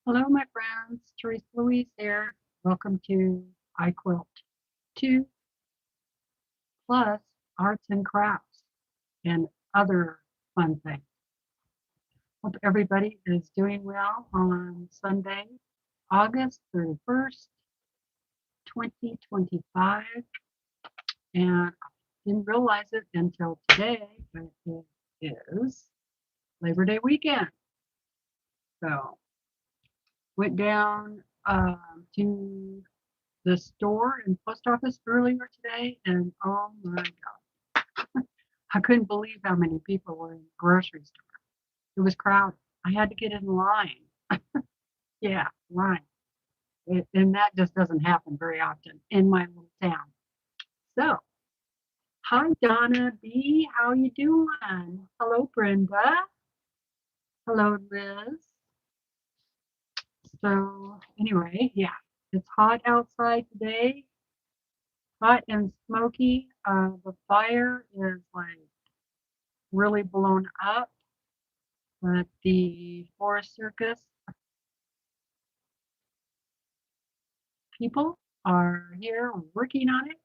Hello, my friends. TeresaLouise here. Welcome to I Quilt 2 plus arts and crafts and other fun things. Hope everybody is doing well on Sunday, August 31st, 2025. And I didn't realize it until today, but it is Labor Day weekend. So went down to the store and post office earlier today, and oh my God, I couldn't believe how many people were in the grocery store. It was crowded. I had to get in line. Yeah, line. And that just doesn't happen very often in my little town. So, hi Donna B, how you doing? Hello Brenda. Hello Liz. So anyway, yeah, it's hot outside today. Hot and smoky. The fire is like really blown up, but the Forest Circus people are here working on it.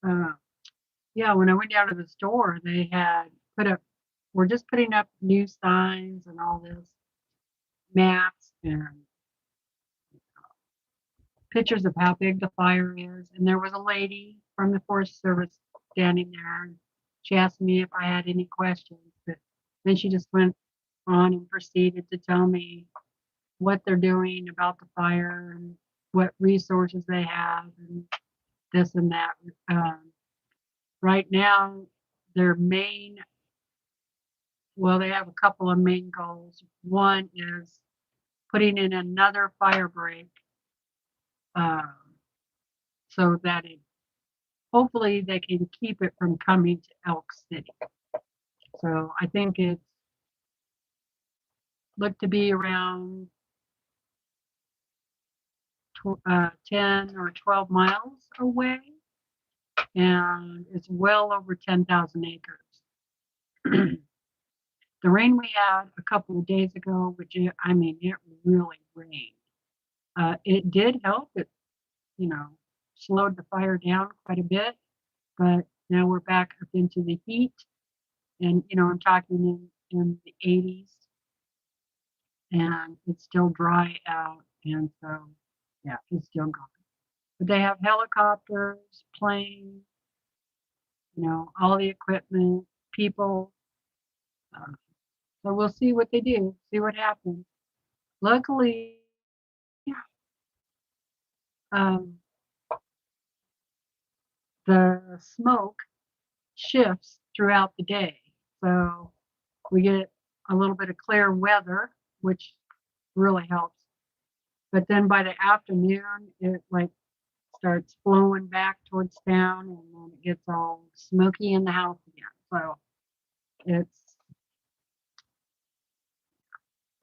Uh, yeah, when I went down to the store, they had put up, we're just putting up new signs and all this, maps and pictures of how big the fire is. And there was a lady from the Forest Service standing there, and she asked me if I had any questions, but then she just went on and proceeded to tell me what they're doing about the fire and what resources they have and this and that. Right now, their main, well, they have a couple of main goals. One is putting in another fire break um, so that it hopefully they can keep it from coming to Elk City. So I think it's looked to be around 10 or 12 miles away, and it's well over 10,000 acres. The rain we had a couple of days ago, which it really rained. It did help. It, you know, slowed the fire down quite a bit, but now we're back up into the heat, and I'm talking in the 80s, and it's still dry out, and so yeah, it's still going. But they have helicopters, planes, all the equipment, people. Uh, so we'll see what they do, see what happens. Luckily, um, the smoke shifts throughout the day. So we get a little bit of clear weather, which really helps. But then by the afternoon, it like starts flowing back towards town, and then it gets all smoky in the house again. So it's,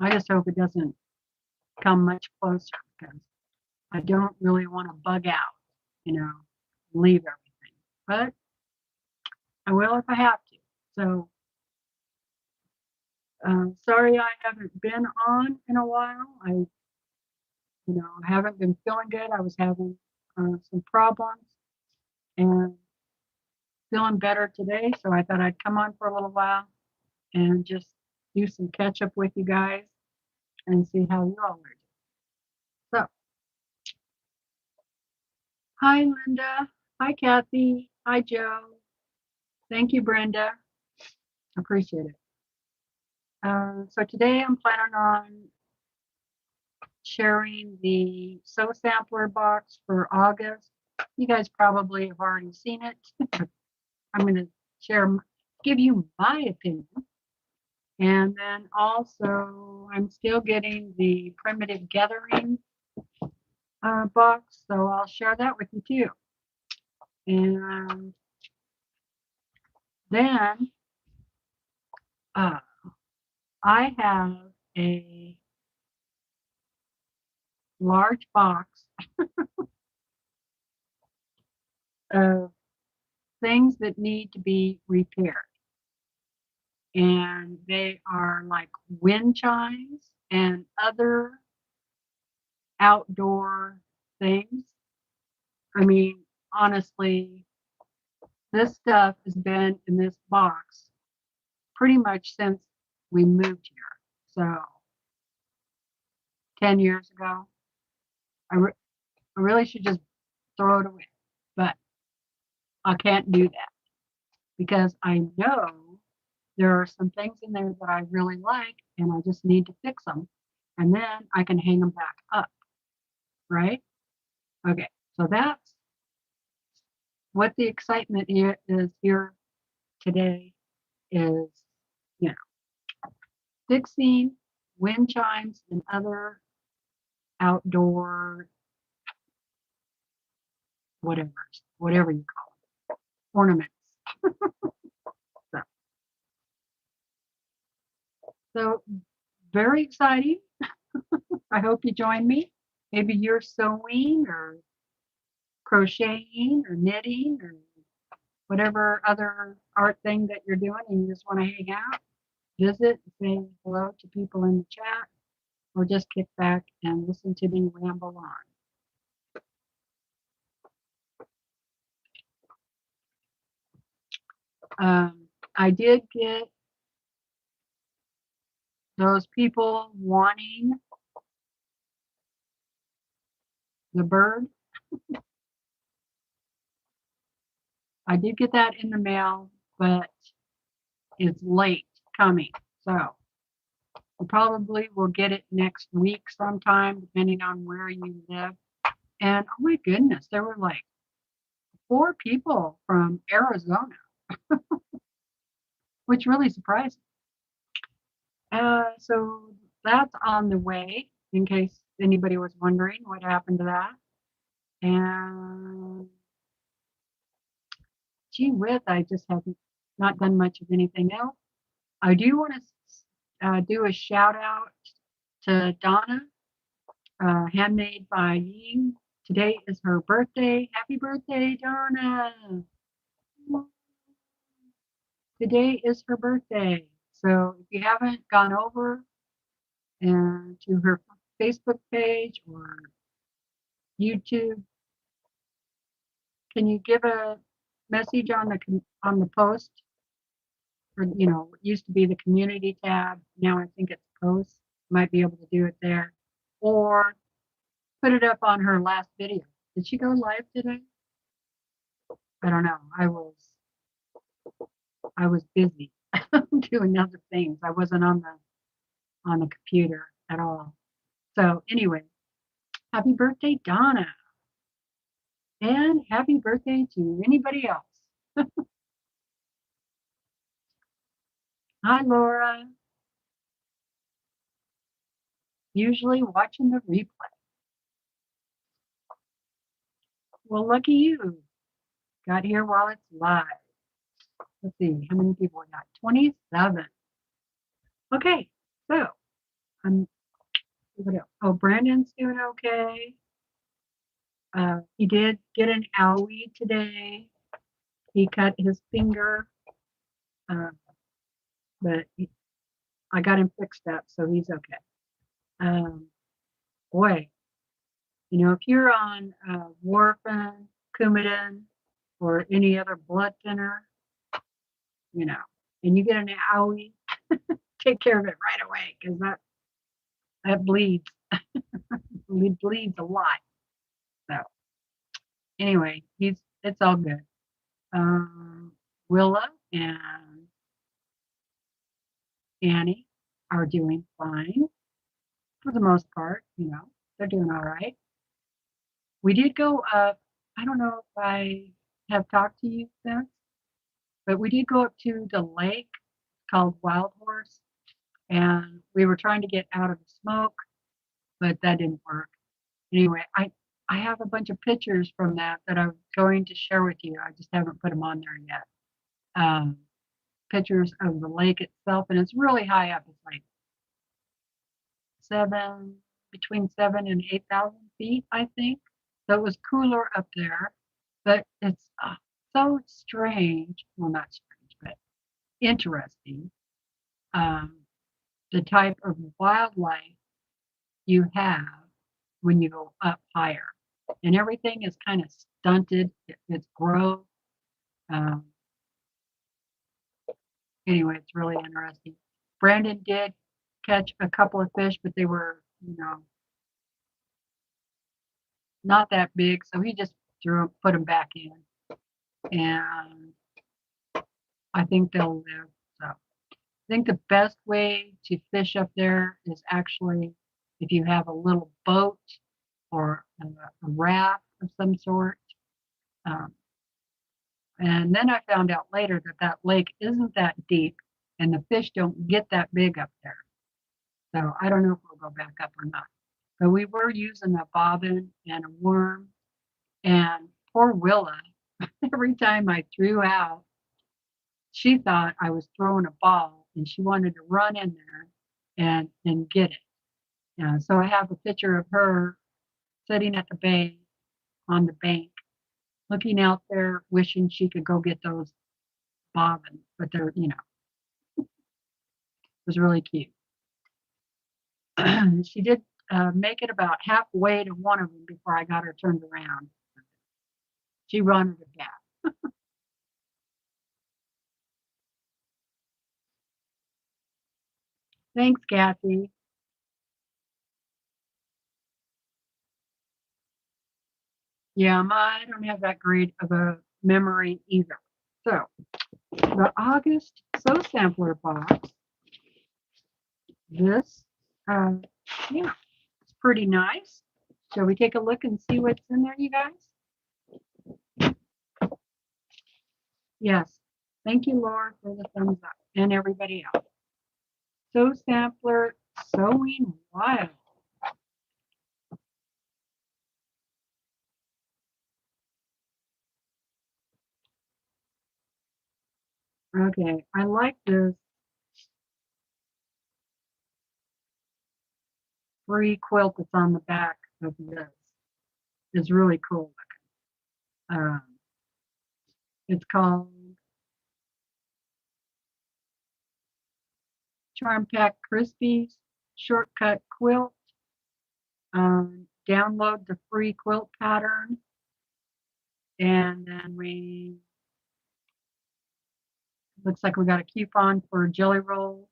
I just hope it doesn't come much closer because I don't really want to bug out, you know, leave everything. But I will if I have to. So sorry I haven't been on in a while. Haven't been feeling good. I was having some problems and feeling better today. So I thought I'd come on for a little while and just do some catch up with you guys and see how you all are doing. So, hi, Linda. Hi, Kathy. Hi, Joe. Thank you, Brenda. Appreciate it. So today I'm planning on sharing the Sew Sampler box for August. You guys probably have already seen it. I'm going to give you my opinion. And then also, I'm still getting the primitive gathering box, so I'll share that with you too. And then I have a large box of things that need to be repaired. And they are like wind chimes and other outdoor things. I mean, honestly, this stuff has been in this box pretty much since we moved here. So 10 years ago, I really should just throw it away. But I can't do that because I know there are some things in there that I really like and I just need to fix them. And then I can hang them back up, right? Okay, so that's what the excitement here is here today is, you know, fixing wind chimes and other outdoor whatever you call it, ornaments. So, so very exciting. I hope you join me. Maybe you're sewing or crocheting or knitting or whatever other art thing that you're doing and you just want to hang out, visit, say hello to people in the chat, or just kick back and listen to me ramble on. I did get those people wanting the bird. I did get that in the mail, but it's late coming. So we probably will get it next week sometime, depending on where you live. And oh my goodness, there were like 4 people from Arizona, which really surprised me. So that's on the way, in case anybody was wondering what happened to that. And gee whiz, I just haven't not done much of anything else. I do want to do a shout out to Donna, handmade by Ying. Today is her birthday. Happy birthday, Donna. Today is her birthday. So if you haven't gone over and to her Facebook page or YouTube, can you give a message on the post? Or it used to be the community tab. Now I think it's posts. Might be able to do it there, or put it up on her last video. Did she go live today? I don't know. I was busy doing other things. I wasn't on the computer at all. So anyway, happy birthday, Donna. And happy birthday to anybody else. Hi, Laura. Usually watching the replay. Well, lucky you. Got here while it's live. Let's see, how many people we got? 27. Okay, so what else? Oh, Brandon's doing okay. He did get an owie today. He cut his finger, but I got him fixed up, so he's okay. Boy, if you're on warfarin, Coumadin, or any other blood thinner, and you get an owie, take care of it right away because that bleeds. It bleeds a lot. So anyway, it's all good. Willa and Annie are doing fine for the most part. They're doing all right. We did go up. I don't know if I have talked to you since, but we did go up to the lake called Wild Horse, and we were trying to get out of the smoke, but that didn't work. Anyway, I have a bunch of pictures from that I'm going to share with you. I just haven't put them on there yet. Pictures of the lake itself, and it's really high up. It's like between 7 and 8,000 feet, I think. So it was cooler up there, but it's so strange. Well, not strange, but interesting. The type of wildlife you have when you go up higher. And everything is kind of stunted. It's growth. Um, anyway, it's really interesting. Brandon did catch a couple of fish, but they were, not that big. So he just put them back in. And I think they'll live. So I think the best way to fish up there is actually if you have a little boat or a raft of some sort. Um, and then I found out later that that lake isn't that deep and the fish don't get that big up there. So I don't know if we'll go back up or not. But we were using a bobbin and a worm. And poor Willa, every time I threw out, she thought I was throwing a ball and she wanted to run in there and get it. So I have a picture of her sitting at the bay on the bank, looking out there, wishing she could go get those bobbins, but they're, it was really cute. She did make it about halfway to one of them before I got her turned around. She ran it back. Thanks, Kathy. Yeah, I don't have that great of a memory either. So, the August Sew Sampler box. This, yeah, it's pretty nice. Shall we take a look and see what's in there, you guys? Yes. Thank you, Laura, for the thumbs up, and everybody else. Sew Sampler Sewing Wild. Okay, I like this free quilt that's on the back of this. It's really cool looking. It's called Charm Pack Crispies Shortcut Quilt. Download the free quilt pattern, and then looks like we got a coupon for jelly rolls.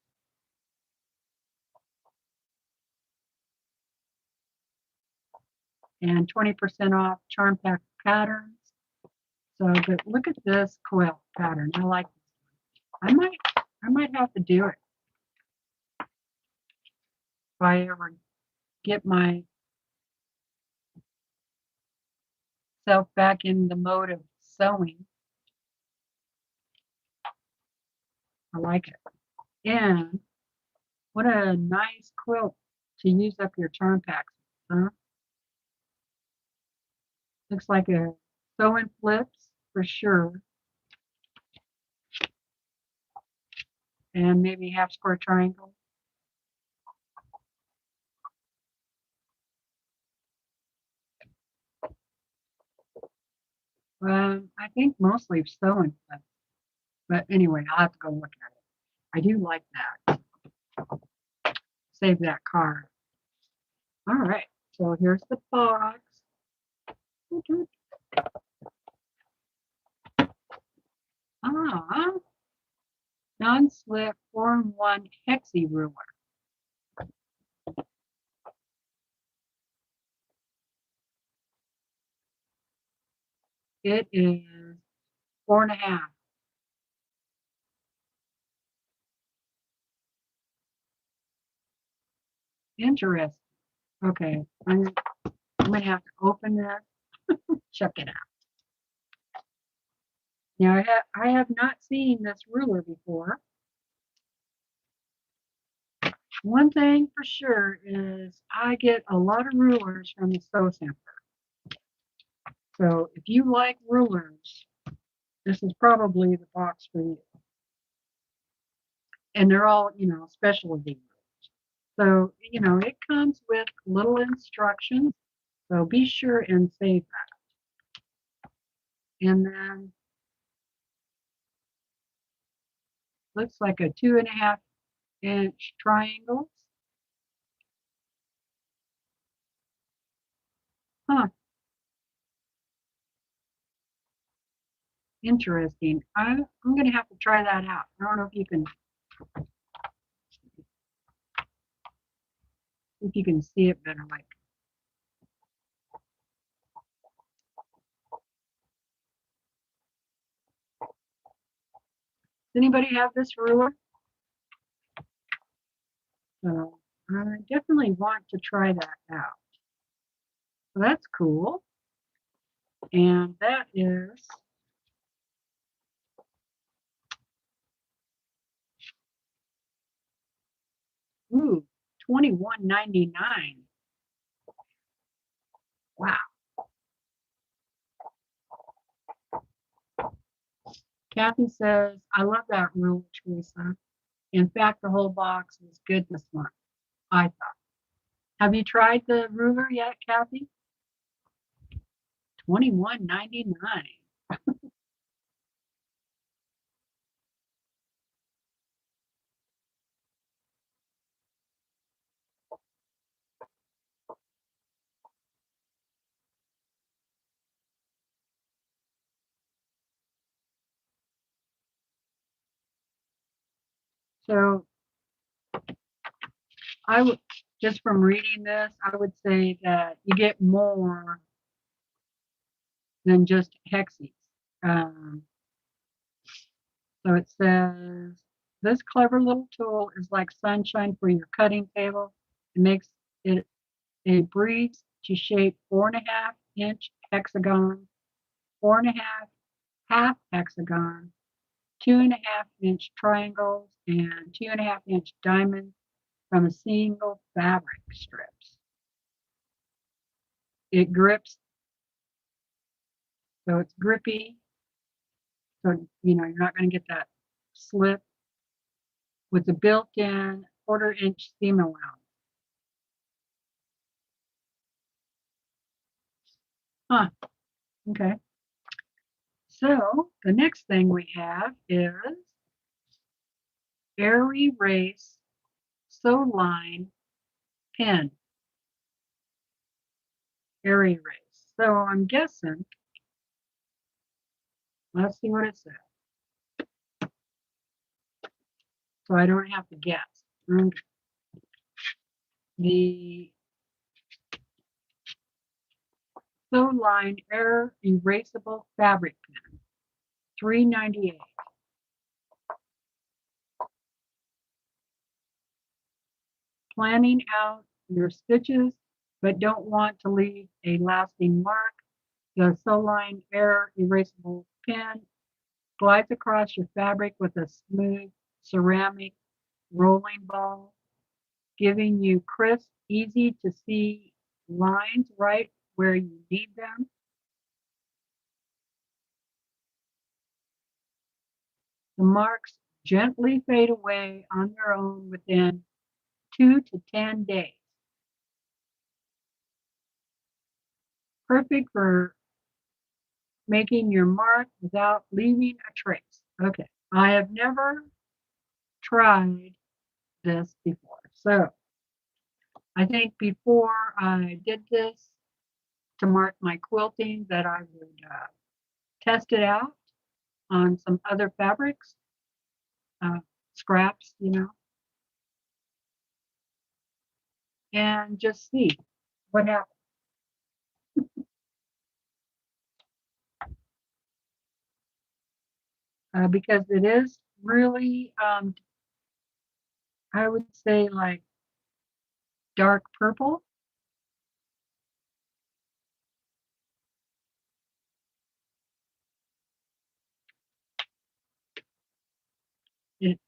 And 20% off Charm Pack patterns. So, but look at this quilt pattern. I like this one. I might have to do it if I ever get myself back in the mode of sewing. I like it. And what a nice quilt to use up your charm packs, huh? Looks like a sew and flips for sure. And maybe half square triangle. I think mostly sew and flips. But anyway, I'll have to go look at it. I do like that. Save that card. All right, so here's the box. Ah, non-slip 4-in-1 hexi ruler. It is 4.5. Interesting. Okay, I'm gonna have to open this. Check it out. Now I have not seen this ruler before. One thing for sure is I get a lot of rulers from the Sew Sampler. So if you like rulers, this is probably the box for you. And they're all, specialty rulers. So, it comes with little instructions. So be sure and save that. And then looks like a 2.5-inch triangles. Huh, interesting. I'm going to have to try that out. I don't know if you can see it better. Like, does anybody have this ruler? So I definitely want to try that out. So that's cool. And that is ooh, $21.99. Wow. Kathy says, I love that ruler, Teresa. In fact, the whole box was good this month, I thought. Have you tried the ruler yet, Kathy? $21.99. So I would, just from reading this, I would say that you get more than just hexes. Um, so it says, this clever little tool is like sunshine for your cutting table. It makes it a breeze to shape 4.5-inch hexagon, 4.5 half hexagon, 2.5-inch triangles, and 2.5-inch diamonds from a single fabric strips. It grips, so it's grippy. So, you're not going to get that slip with the built-in 1/4-inch seam allowance. Huh, okay. So the next thing we have is Air Erase Sew Line Pen. Air Erase. So I'm guessing, let's see what it says. So I don't have to guess. The Sew Line Air Erasable Fabric Pen, $3.98. Planning out your stitches, but don't want to leave a lasting mark. The Sew Line Air Erasable Pen glides across your fabric with a smooth ceramic rolling ball, giving you crisp, easy to see lines right where you need them. The marks gently fade away on their own within 2 to 10 days. Perfect for making your mark without leaving a trace. Okay, I have never tried this before. So I think before I did this to mark my quilting that I would test it out on some other fabrics, scraps, and just see what happens. Because it is really, I would say like dark purple. It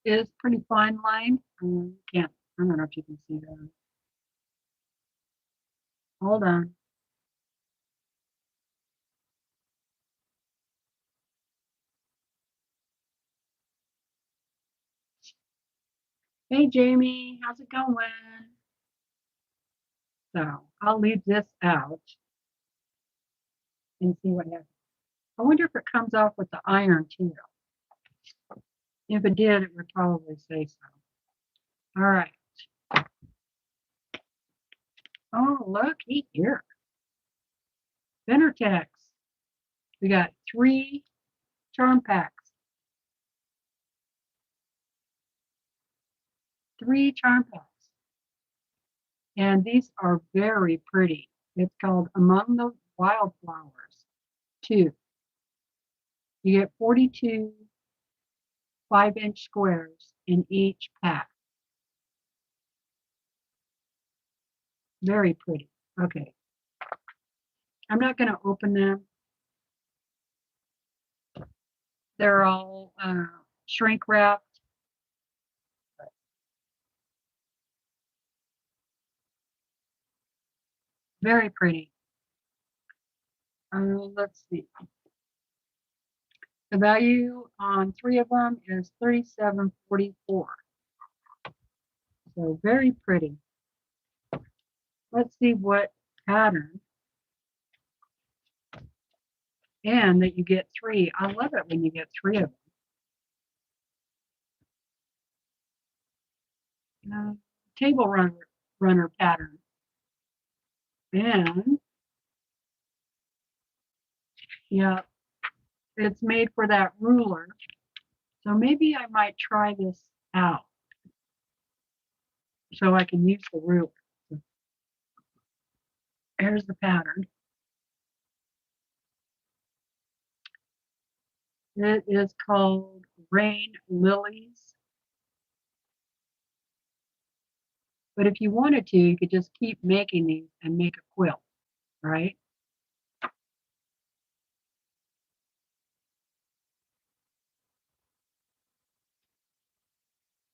is pretty fine line. I don't know if you can see that. Hold on. Hey, Jamie, how's it going? So I'll leave this out and see what happens. I wonder if it comes off with the iron too. If it did, it would probably say so. All right. Oh, looky here. Ventertex. We got 3 charm packs. 3 charm packs. And these are very pretty. It's called Among the Wildflowers 2. You get 42 5-inch squares in each pack. Very pretty. Okay. I'm not going to open them. They're all shrink wrapped. Very pretty. Let's see. The value on 3 of them is $37.44. So very pretty. Let's see what pattern. And that you get 3. I love it when you get 3 of them. Table runner pattern. And yeah, it's made for that ruler. So maybe I might try this out so I can use the ruler. Here's the pattern. It is called Rain Lilies. But if you wanted to, you could just keep making these and make a quilt, right?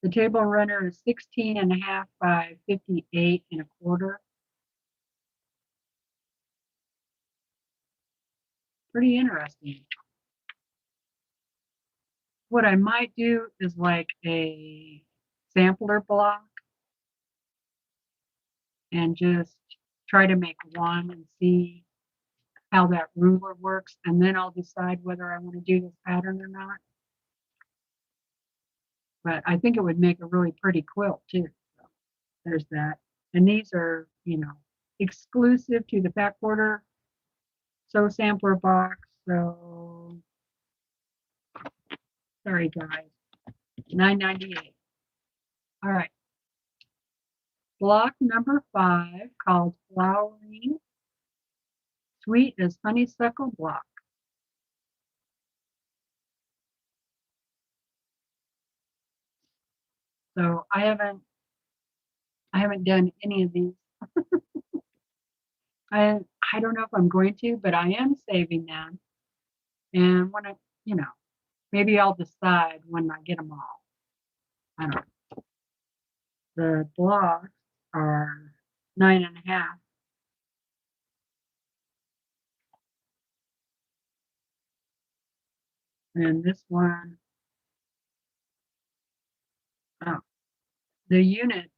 The table runner is 16.5 by 58.25. Pretty interesting. What I might do is like a sampler block and just try to make one and see how that ruler works, and then I'll decide whether I want to do this pattern or not. But I think it would make a really pretty quilt too. So there's that. And these are, exclusive to the Fat Quarter Sew Sampler box. So sorry guys, $9.98. All right. Block number 5 called Flowering. Sweet as honeysuckle block. So I haven't done any of these. I don't know if I'm going to, but I am saving them. And when maybe I'll decide when I get them all. I don't know. The blocks are 9.5. And this one, oh, the unit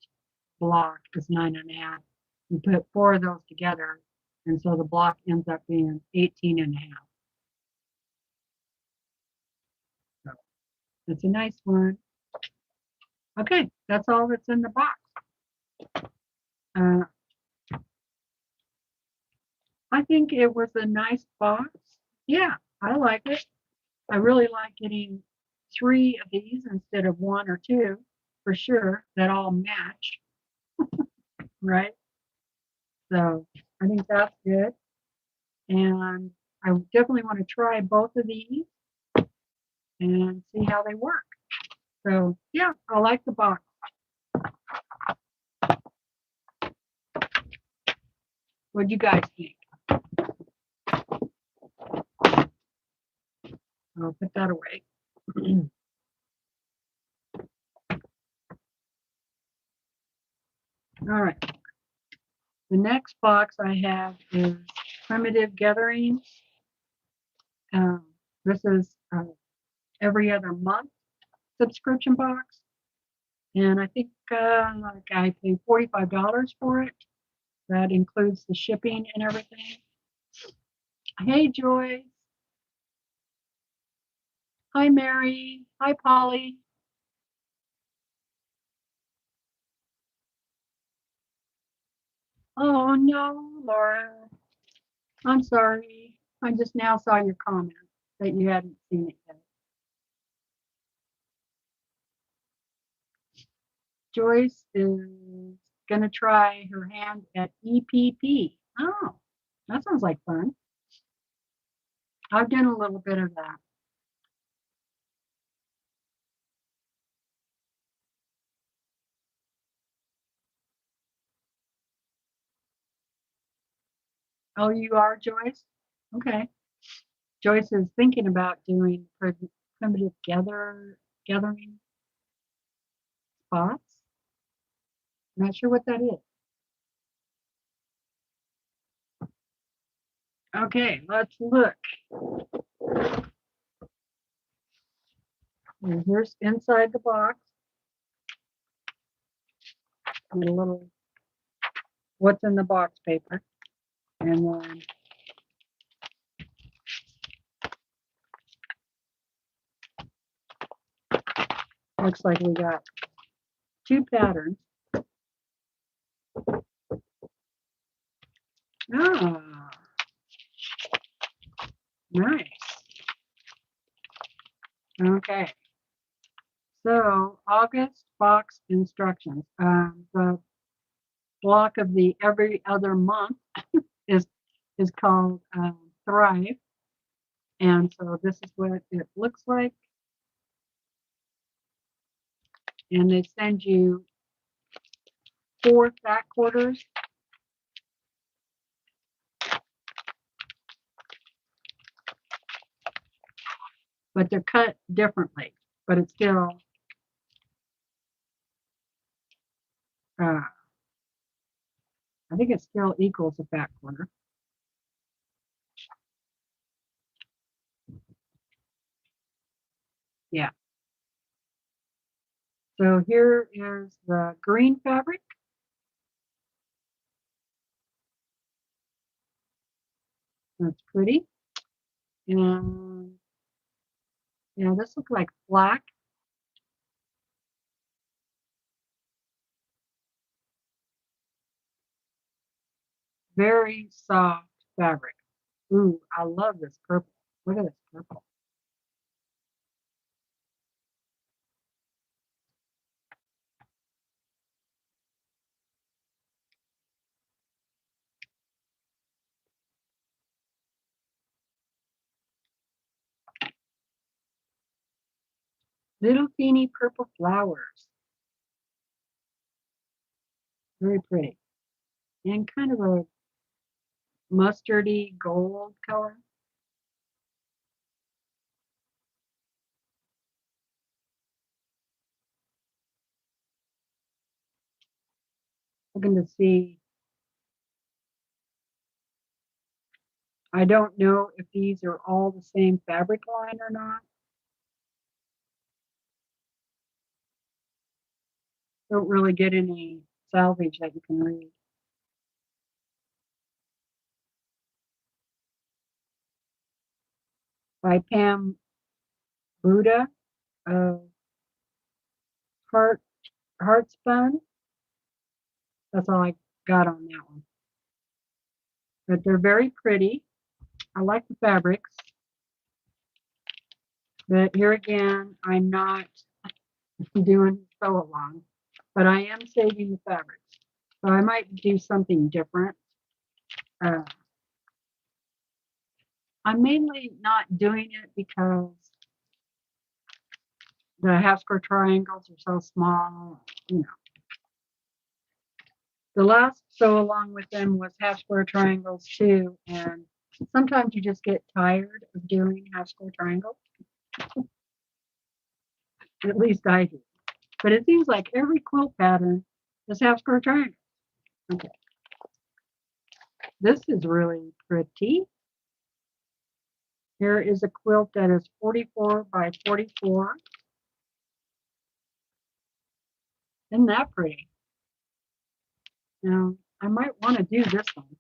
block is 9.5. You put 4 of those together, and so the block ends up being 18.5. So it's a nice one. Okay, that's all that's in the box. I think it was a nice box. Yeah, I like it. I really like getting 3 of these instead of 1 or 2, for sure, that all match, right? So I think that's good. And I definitely want to try both of these and see how they work. So yeah, I like the box. What do you guys think? I'll put that away. All right. The next box I have is Primitive Gatherings. This is every other month subscription box. And I think like I paid $45 for it. That includes the shipping and everything. Hey, Joy. Hi, Mary. Hi, Polly. Oh, no, Laura. I'm sorry. I just now saw your comment that you hadn't seen it yet. Joyce is going to try her hand at EPP. Oh, that sounds like fun. I've done a little bit of that. Oh, you are, Joyce? Okay. Joyce is thinking about doing primitive gathering spots. Not sure what that is. Okay, let's look. And here's inside the box. And a little what's in the box paper. And then looks like we got 2 patterns. Ah, nice. Okay. So August box instructions. The block of the every other month is called Thrive. And so this is what it looks like. And they send you 4 fat quarters. But they're cut differently. But it's still I think it still equals a fat quarter. Yeah. So here is the green fabric. That's pretty. And yeah, this looks like black. Very soft fabric. Ooh, I love this purple. Look at this purple. Little teeny purple flowers. Very pretty. And kind of a mustardy gold color. Looking to see. I don't know if these are all the same fabric line or not. Don't really get any salvage that you can read. By Pam Buddha of Heartspun. That's all I got on that one. But they're very pretty. I like the fabrics. But here again, I'm not doing sew along, but I am saving the fabrics. So I might do something different. I'm mainly not doing it because the half square triangles are so small, you know. The last sew along with them was half square triangles too, and sometimes you just get tired of doing half square triangles. At least I do. But it seems like every quilt pattern is half square triangles. Okay. This is really pretty. Here is a quilt that is 44 by 44. Isn't that pretty? Now, I might want to do this one.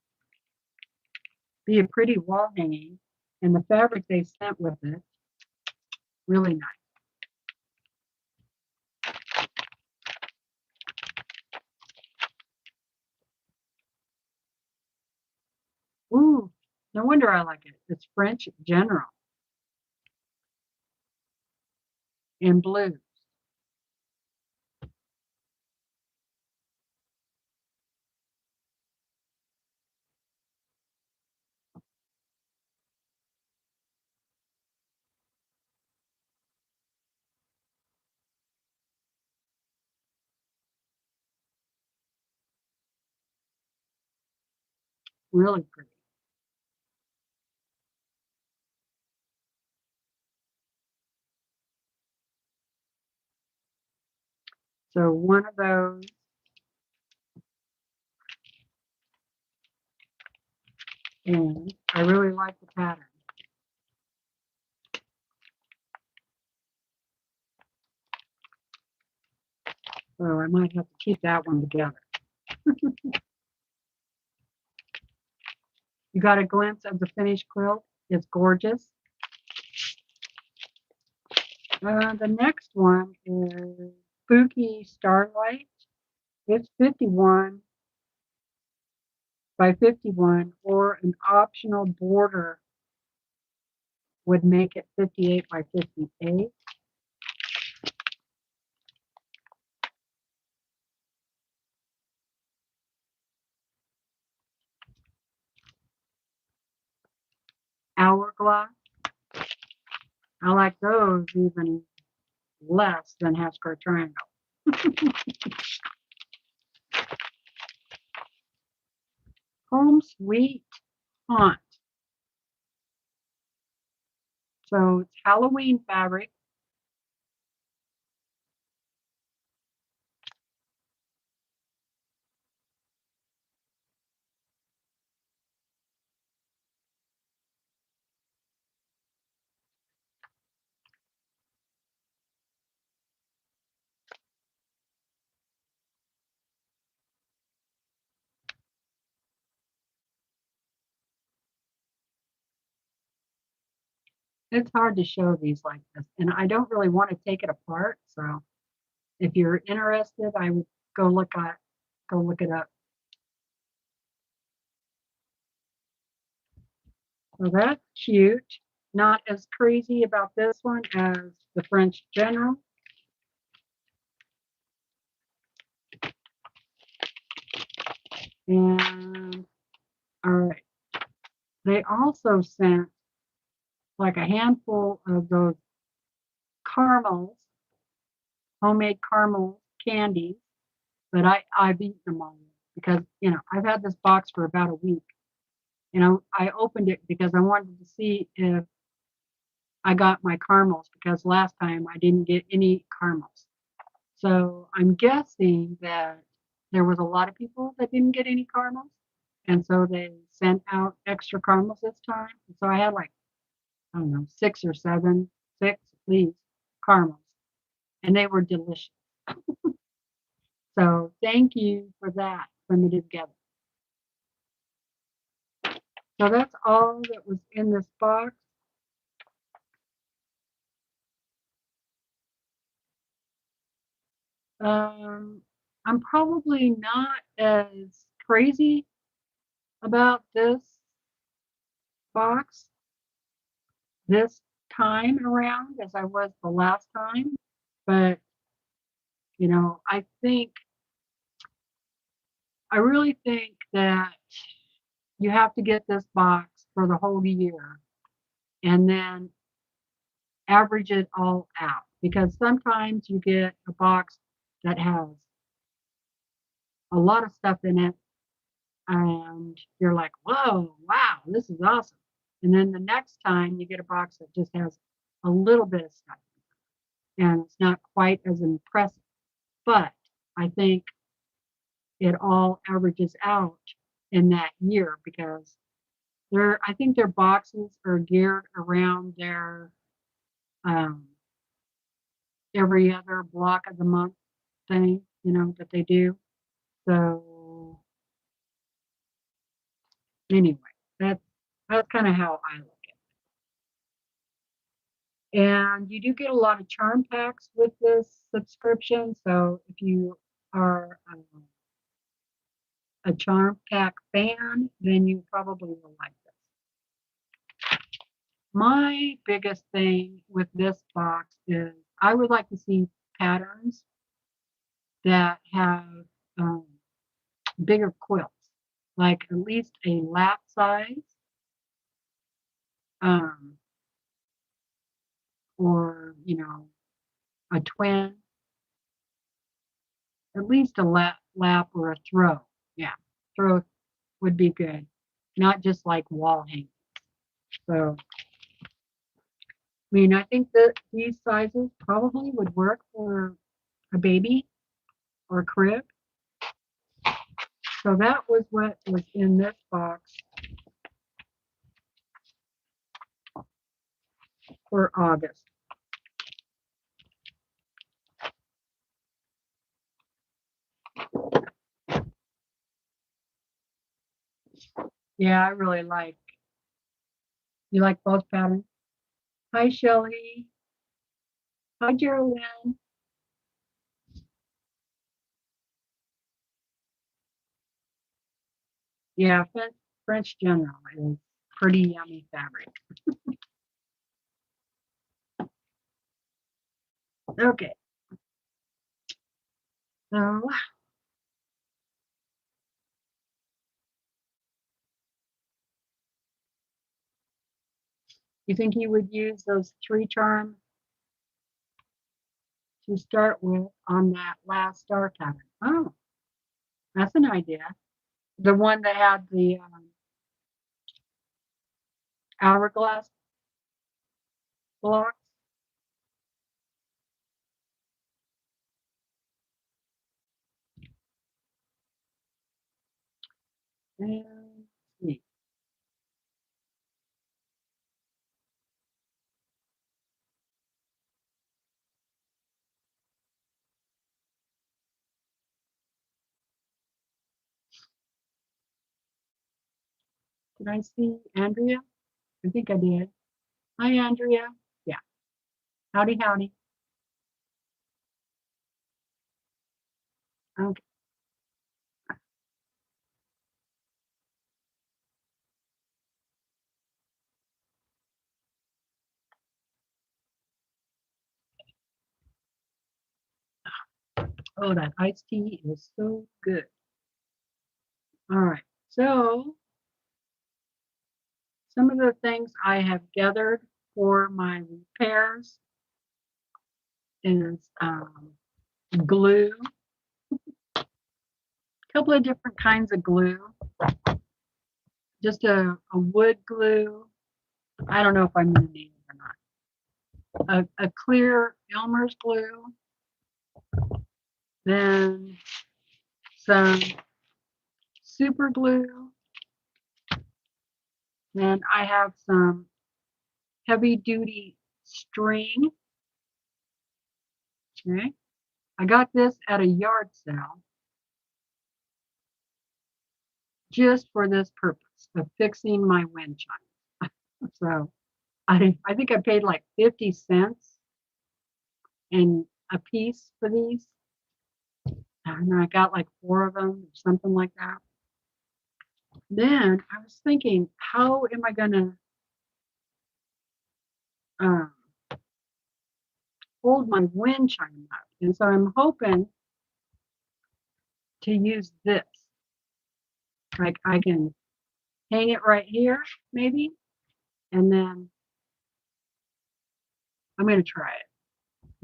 Be a pretty wall hanging, and the fabric they sent with it, really nice. Ooh, No wonder I like it. It's French General in blue. Really pretty. So one of those, and I really like the pattern. So I might have to keep that one together. You got a glimpse of the finished quilt. It's gorgeous. The next one is Spooky Starlight. It's 51 by 51, or an optional border would make it 58 by 58. Hourglass. I like those even less than half square triangle. Home Sweet Haunt. So it's Halloween fabric. It's hard to show these like this, and I don't really want to take it apart. So if you're interested, I would go look it up. So that's cute. Not as crazy about this one as the French General. And all right, they also sent like a handful of those caramels, homemade caramel candies, but I've eaten them all because I've had this box for about a week. I opened it because I wanted to see if I got my caramels, because last time I didn't get any caramels. So I'm guessing that there was a lot of people that didn't get any caramels. And so they sent out extra caramels this time. And so I had like, I don't know, six or seven, six at least caramels. And they were delicious. So thank you for that, putting it together. So that's all that was in this box. Um, I'm probably not as crazy about this box this time around as I was the last time. But, I really think that you have to get this box for the whole year and then average it all out, because sometimes you get a box that has a lot of stuff in it and you're like, whoa, wow, this is awesome. And then the next time you get a box that just has a little bit of stuff and it's not quite as impressive. But I think it all averages out in that year, because I think their boxes are geared around their um, every other block of the month thing, that they do. So anyway, that's that's kind of how I look at it. And you do get a lot of charm packs with this subscription. So if you are a charm pack fan, then you probably will like this. My biggest thing with this box is I would like to see patterns that have um, bigger quilts, like at least a lap size, um, or a twin, at least a lap or a throw. Yeah, throw would be good, not just like wall hanging. So, I mean, I think that these sizes probably would work for a baby or a crib. So that was what was in this box for August. Yeah, I really like. You like both patterns? Hi, Shelly. Hi, Geraldine. Yeah, French General is pretty yummy fabric. Okay, so you think you would use those 3 charms to start with on that last star pattern? Oh, that's an idea. The one that had the hourglass blocks. And see. Did I see Andrea? I think I did. Hi, Andrea. Yeah. Howdy, howdy. Okay. Oh, that iced tea is so good. All right. So some of the things I have gathered for my repairs is glue, a couple of different kinds of glue, just a wood glue. I don't know if I'm going to need it or not. A clear Elmer's glue, then some super glue, then I have some heavy duty string. Okay. I got this at a yard sale just for this purpose of fixing my wind chime. So I think I paid like 50 cents in a piece for these. And I got like 4 of them or something like that. Then I was thinking, how am I going to um, hold my wind chime up? And so I'm hoping to use this. Like I can hang it right here, maybe, and then I'm going to try it.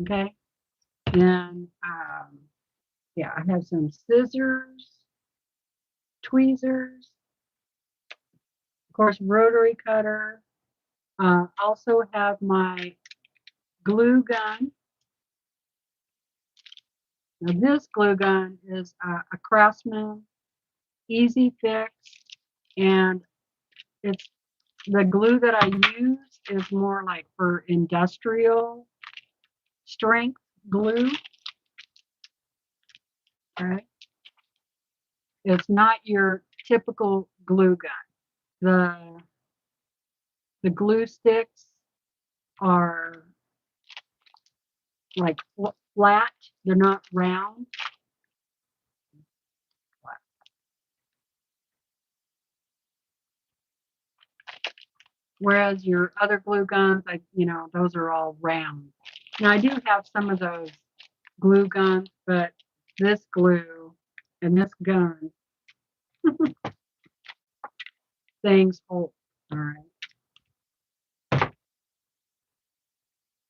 Okay. And yeah, I have some scissors, tweezers, of course, rotary cutter. Also have my glue gun. Now this glue gun is a Craftsman Easy Fix, and it's the glue that I use is more like for industrial strength glue. Okay, it's not your typical glue gun. The glue sticks are like flat; they're not round. Whereas your other glue guns, those are all round. Now I do have some of those glue guns, but this glue and this gun, things hold. All right.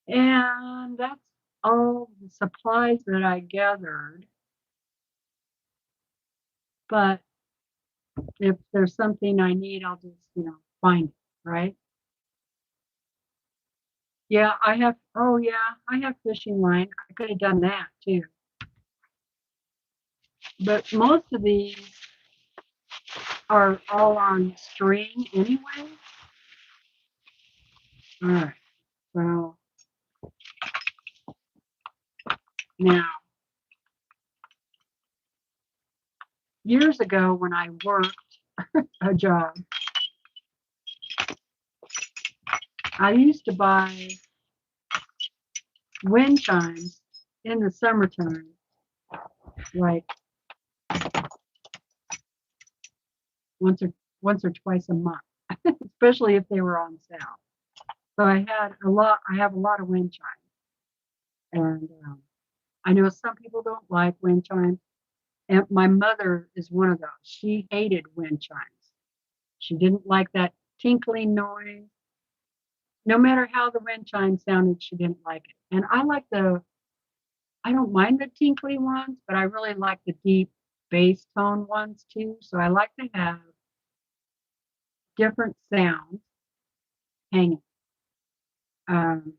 And that's all the supplies that I gathered. But if there's something I need, I'll just, find it, right? Yeah, I have fishing line. I could have done that too. But most of these are all on string anyway. All right, so now, years ago when I worked a job, I used to buy wind chimes in the summertime, like once or twice a month, especially if they were on sale. So I have a lot of wind chimes, and I know some people don't like wind chimes, and my mother is one of those. She hated wind chimes. She didn't like that tinkling noise. No matter how the wind chime sounded, she didn't like it. And I don't mind the tinkly ones, but I really like the deep bass tone ones too. So I like to have different sounds hanging. And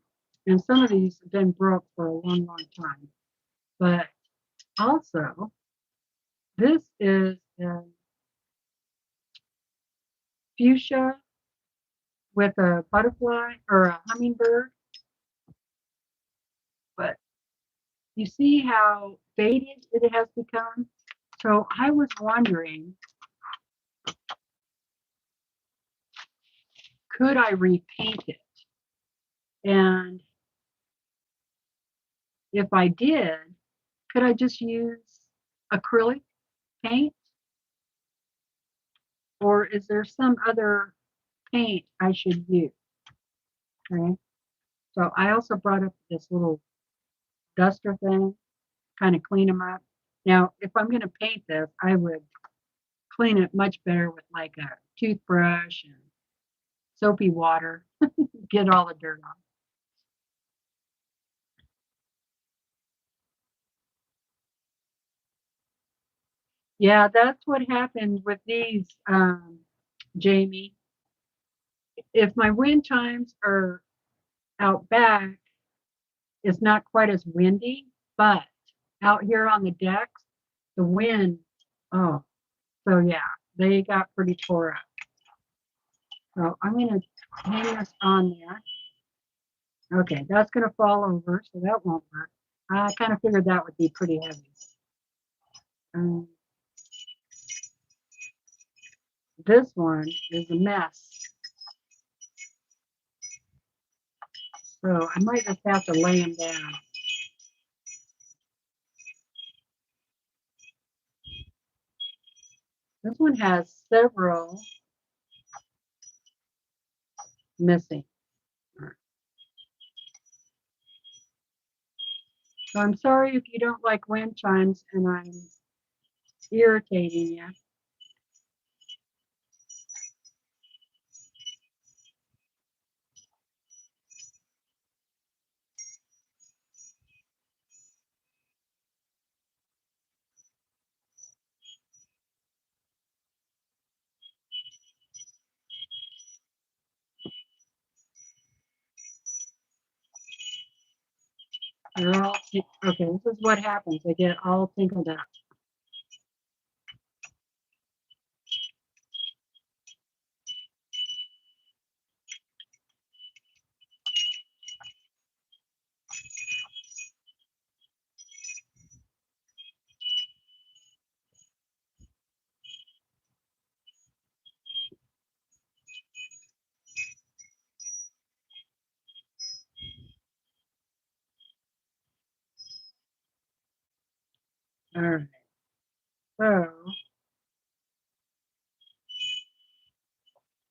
some of these have been broke for a long, long time. But also, this is a fuchsia with a butterfly or a hummingbird. But you see how faded it has become? So I was wondering, could I repaint it? And if I did, could I just use acrylic paint? Or is there some other paint I should use? Okay. So I also brought up this little duster thing, kind of clean them up. Now, if I'm going to paint this, I would clean it much better with like a toothbrush and soapy water, get all the dirt off. Yeah, that's what happened with these, Jamie. If my wind chimes are out back, it's not quite as windy, but out here on the decks, the wind, oh, so yeah, they got pretty tore up. So I'm going to hang this on there. Okay, that's going to fall over, so that won't work. I kind of figured that would be pretty heavy. This one is a mess. So I might just have to lay them down. This one has several missing. So I'm sorry if you don't like wind chimes and I'm irritating you. They're all, okay, this is what happens. They get all tinkled up. All right. So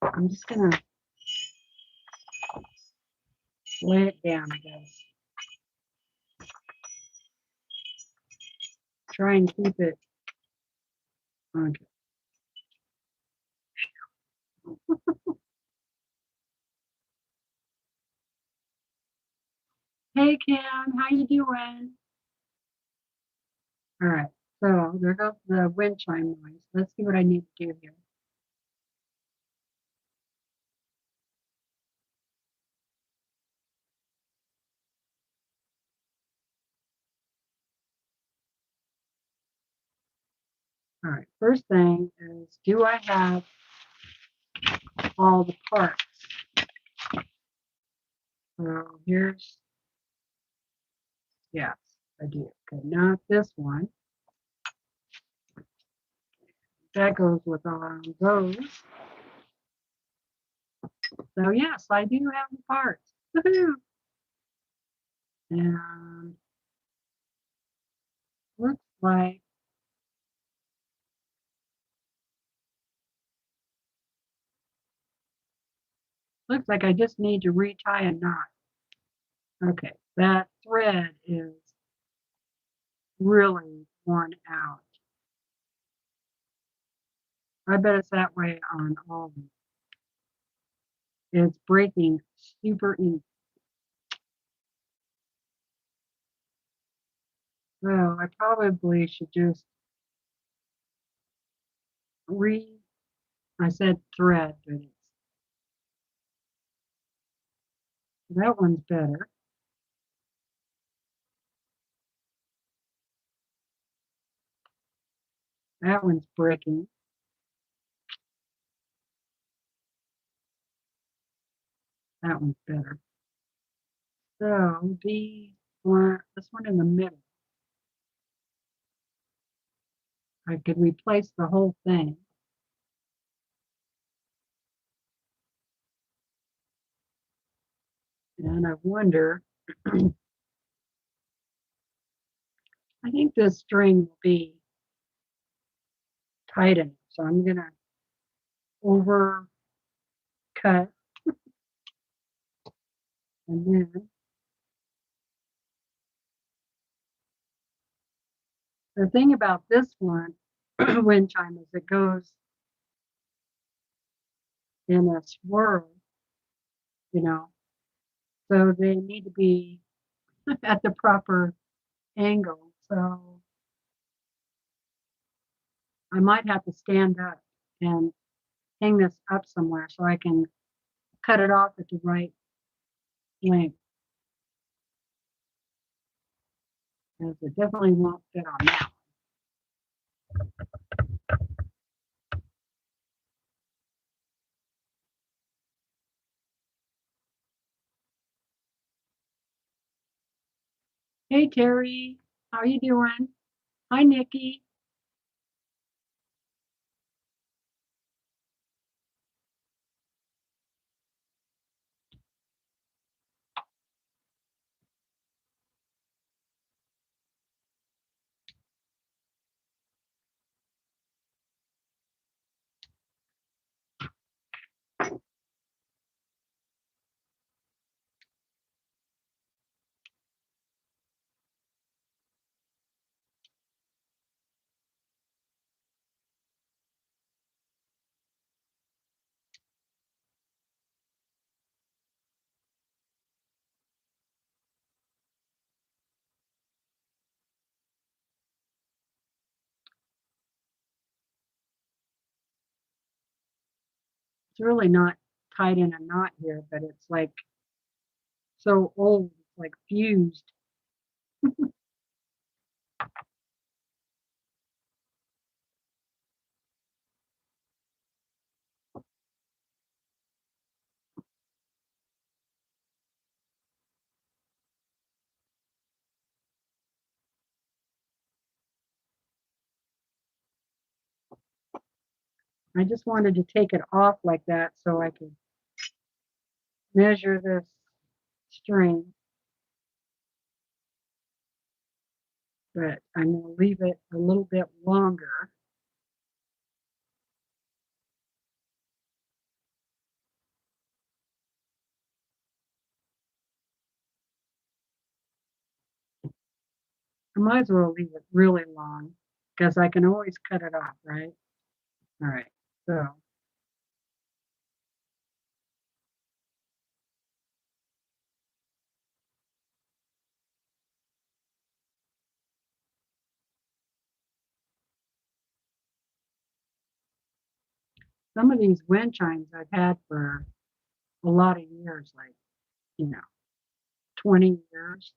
I'm just gonna lay it down, I guess. Try and keep it. Okay. Hey, Ken, how you doing? All right. So there goes the wind chime noise. Let's see what I need to do here. All right. First thing is, do I have all the parts? So here's, yes, I do. Okay, not this one. That goes with all those. So yes, I do have the parts. Woohoo! And looks like I just need to retie a knot. Okay, that thread is really worn out. I bet it's that way on all of them. It's breaking super easy. So I probably should just I said thread, but it's, that one's better. That one's breaking. That one's better. So this one in the middle, I could replace the whole thing. And I wonder, I think this string will be tight enough. So I'm going to overcut, and then the thing about this one, wind chime, is it goes in a swirl, you know, so they need to be at the proper angle. So I might have to stand up and hang this up somewhere so I can cut it off at the right length. Because it definitely won't fit on that. Hey Terry, how you doing? Hi Nikki. It's really not tied in a knot here, but it's like so old, it's like fused. I just wanted to take it off like that so I could measure this string, but I'm going to leave it a little bit longer. I might as well leave it really long because I can always cut it off, right? All right, so some of these wind chimes I've had for a lot of years, like, 20 years.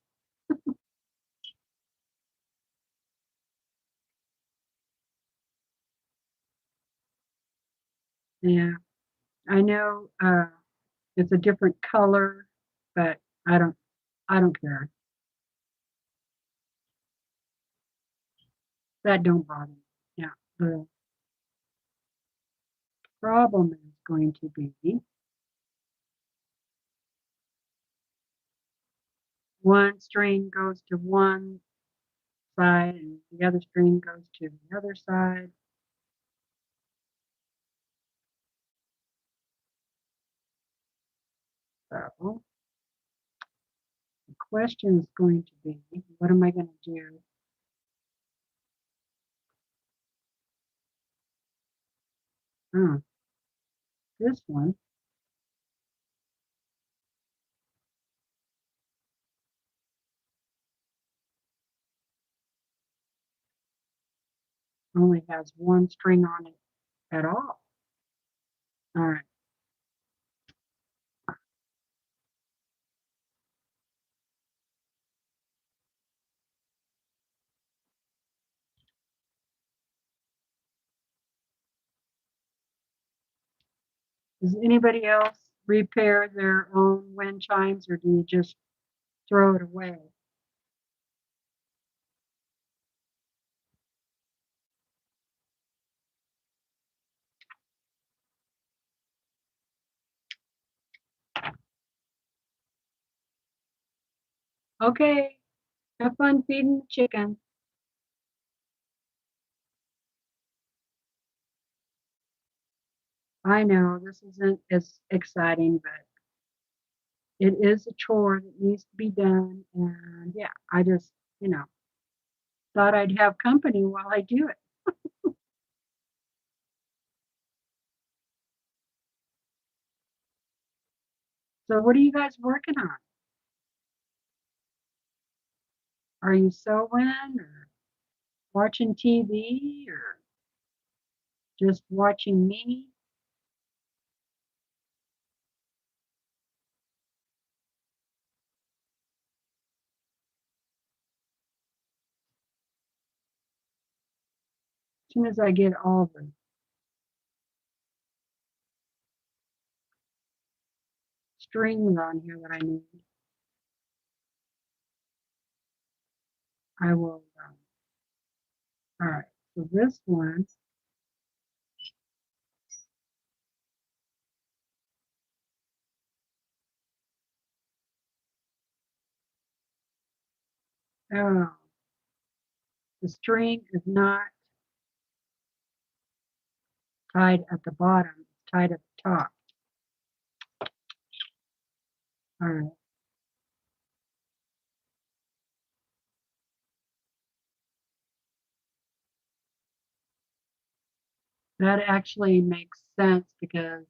Yeah, I know it's a different color, but I don't I don't care. That don't bother me. Yeah. The problem is going to be one string goes to one side and the other string goes to the other side. So the question is going to be, what am I going to do? Oh, this one only has one string on it at all. All right. Does anybody else repair their own wind chimes or do you just throw it away? Okay, have fun feeding the chicken. I know this isn't as exciting, but it is a chore that needs to be done. And yeah, I just, thought I'd have company while I do it. So what are you guys working on? Are you sewing or watching TV or just watching me? As soon as I get all the strings on here that I need, I will. All right, so this one, oh, the string is not tied at the bottom, it's tied at the top. All right, that actually makes sense because,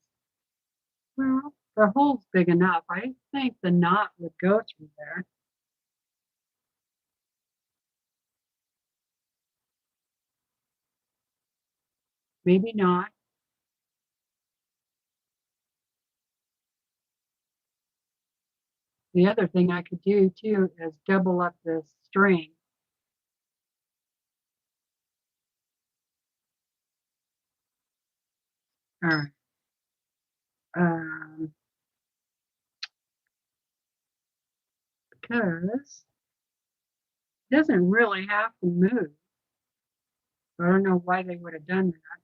well, the hole's big enough. I think the knot would go through there. Maybe not. The other thing I could do too is double up this string. All right. Because it doesn't really have to move. So I don't know why they would have done that.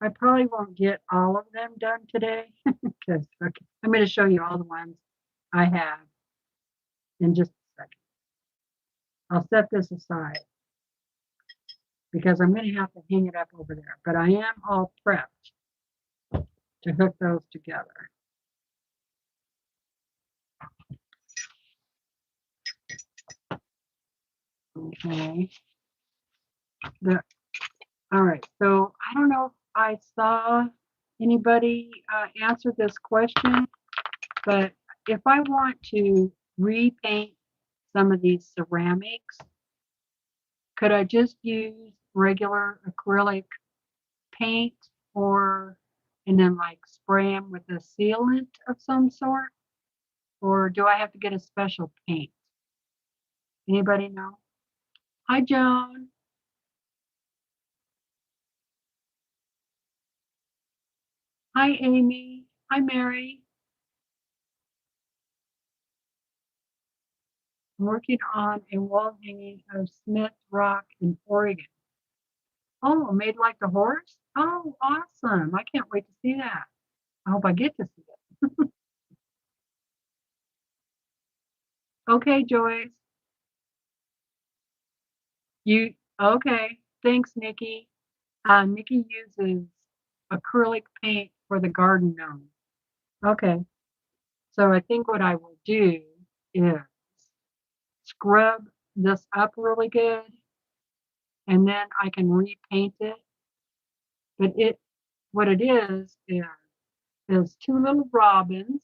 I probably won't get all of them done today because okay, I'm going to show you all the ones I have in just a second. I'll set this aside because I'm going to have to hang it up over there. But I am all prepped to hook those together. Okay. All right. So I don't know if I saw anybody answer this question, but if I want to repaint some of these ceramics, could I just use regular acrylic paint and then like spray them with a sealant of some sort? Or do I have to get a special paint? Anybody know? Hi, Joan. Hi, Amy. Hi, Mary. I'm working on a wall hanging of Smith Rock in Oregon. Oh, made like the horse? Oh, awesome. I can't wait to see that. I hope I get to see it. Okay, Joyce. Okay. Thanks, Nikki. Nikki uses acrylic paint for the garden gnome. Okay. So I think what I will do is scrub this up really good and then I can repaint it. But what it is two little robins,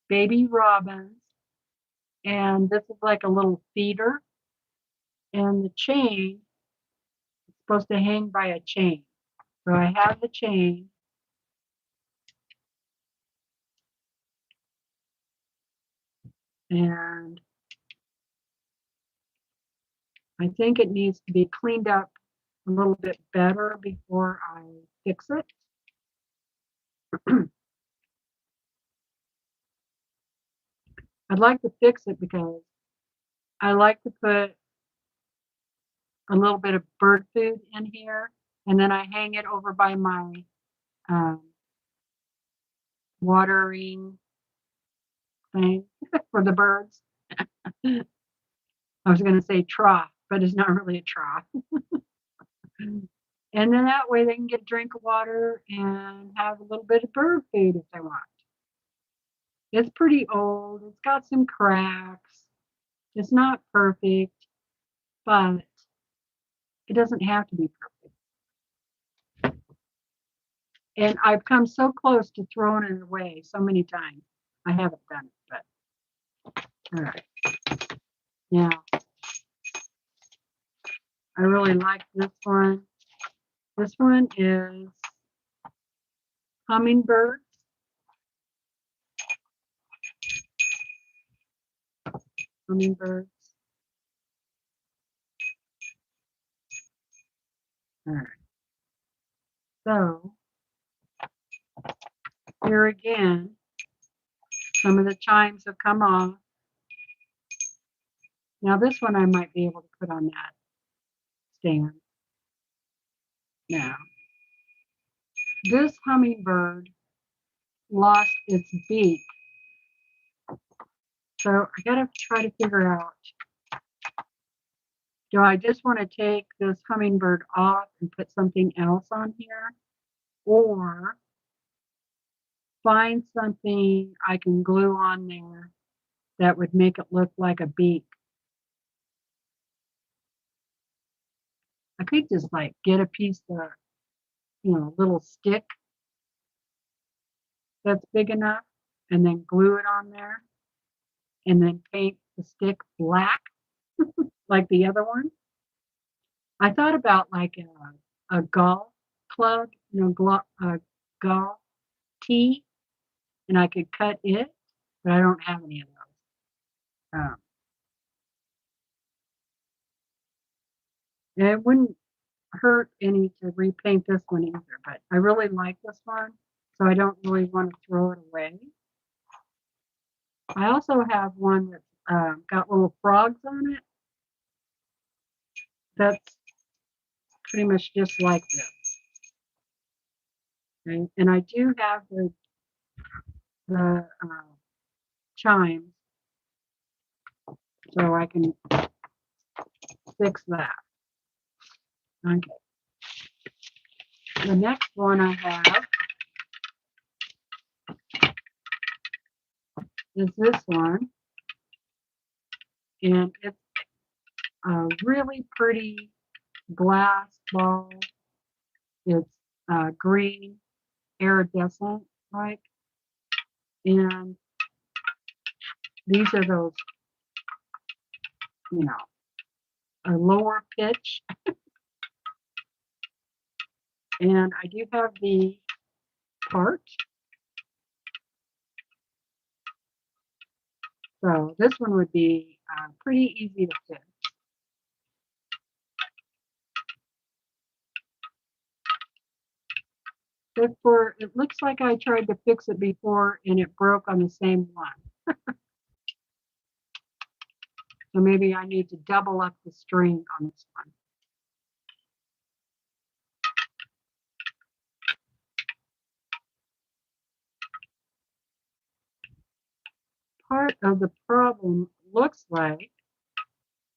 baby robins, and this is like a little feeder, and the chain is supposed to hang by a chain. So I have the chain, and I think it needs to be cleaned up a little bit better before I fix it. I'd like to fix it because I like to put a little bit of bird food in here, and then I hang it over by my watering thing for the birds. I was going to say trough, but it's not really a trough. And then that way they can get a drink of water and have a little bit of bird food if they want. It's pretty old. It's got some cracks. It's not perfect, but it doesn't have to be perfect. And I've come so close to throwing it away so many times. I haven't done it, but all right. Now, I really like this one. This one is hummingbirds. Hummingbirds. All right. So here again, some of the chimes have come off. Now this one I might be able to put on that stand. Now, this hummingbird lost its beak. So I gotta try to figure out, do I just want to take this hummingbird off and put something else on here? Or find something I can glue on there that would make it look like a beak. I could just like get a piece of, little stick that's big enough and then glue it on there and then paint the stick black like the other one. I thought about like a golf club, a golf tee, and I could cut it, but I don't have any of those. It wouldn't hurt any to repaint this one either, but I really like this one, so I don't really want to throw it away. I also have one that's got little frogs on it. That's pretty much just like this. Okay, and I do have the chimes, so I can fix that. Okay. The next one I have is this one, and it's a really pretty glass ball. It's green, iridescent, like, and these are those, you know, a lower pitch. And I do have the part. So this one would be pretty easy to fix. It looks like I tried to fix it before and it broke on the same one. So maybe I need to double up the string on this one. Part of the problem looks like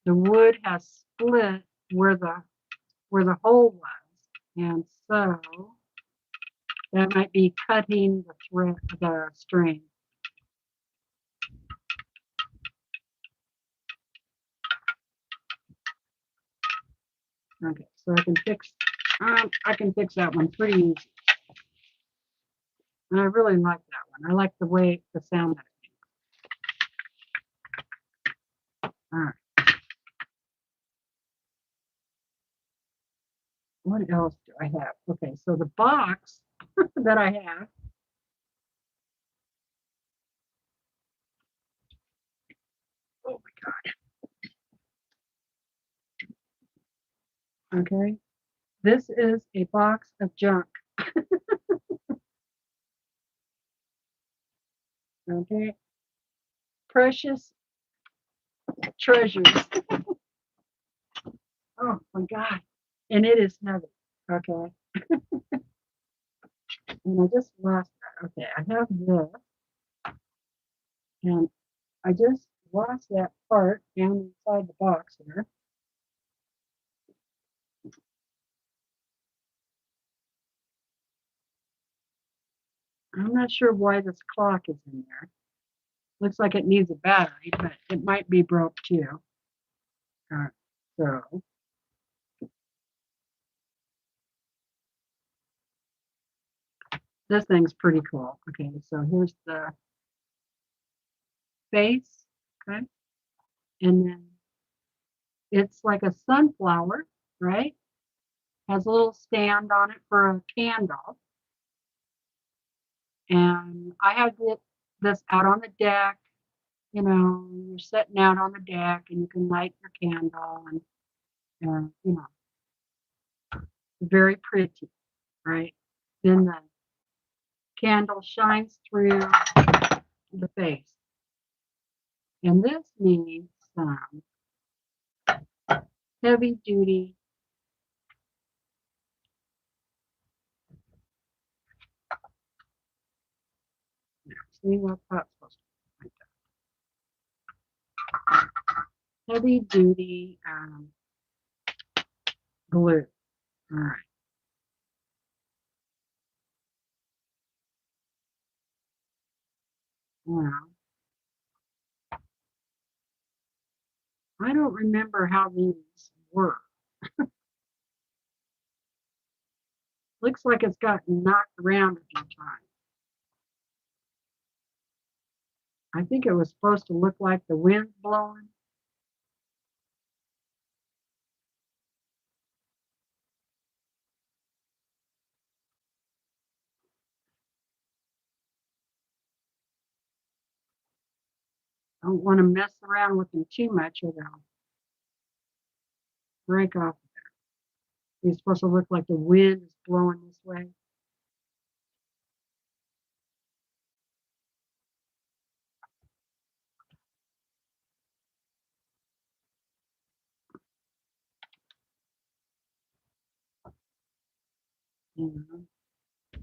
the wood has split where the hole was, and so that might be cutting the string. Okay, so I can fix that one pretty easy. And I really like that one. I like the sound that it makes. All right. What else do I have? Okay, so the box that I have. Oh my God. Okay. This is a box of junk. Okay. Precious treasures. Oh my God. And it is heavy. Okay. And I just lost that. Okay, I have this. And I just lost that part down inside the box here. I'm not sure why this clock is in there. Looks like it needs a battery, but it might be broke too. So this thing's pretty cool. Okay, so here's the face. Okay, and then it's like a sunflower, right? Has a little stand on it for a candle. And I have this out on the deck. You know, you're sitting out on the deck and you can light your candle, and you know, very pretty, right? Then the candle shines through the face. And this needs some heavy duty see what that's supposed to be like that. Heavy duty glue. All right. Well, I don't remember how these work. Looks like it's gotten knocked around a few times. I think it was supposed to look like the wind's blowing. Don't want to mess around with them too much or they'll break off there. It's supposed to look like the wind is blowing this way. And I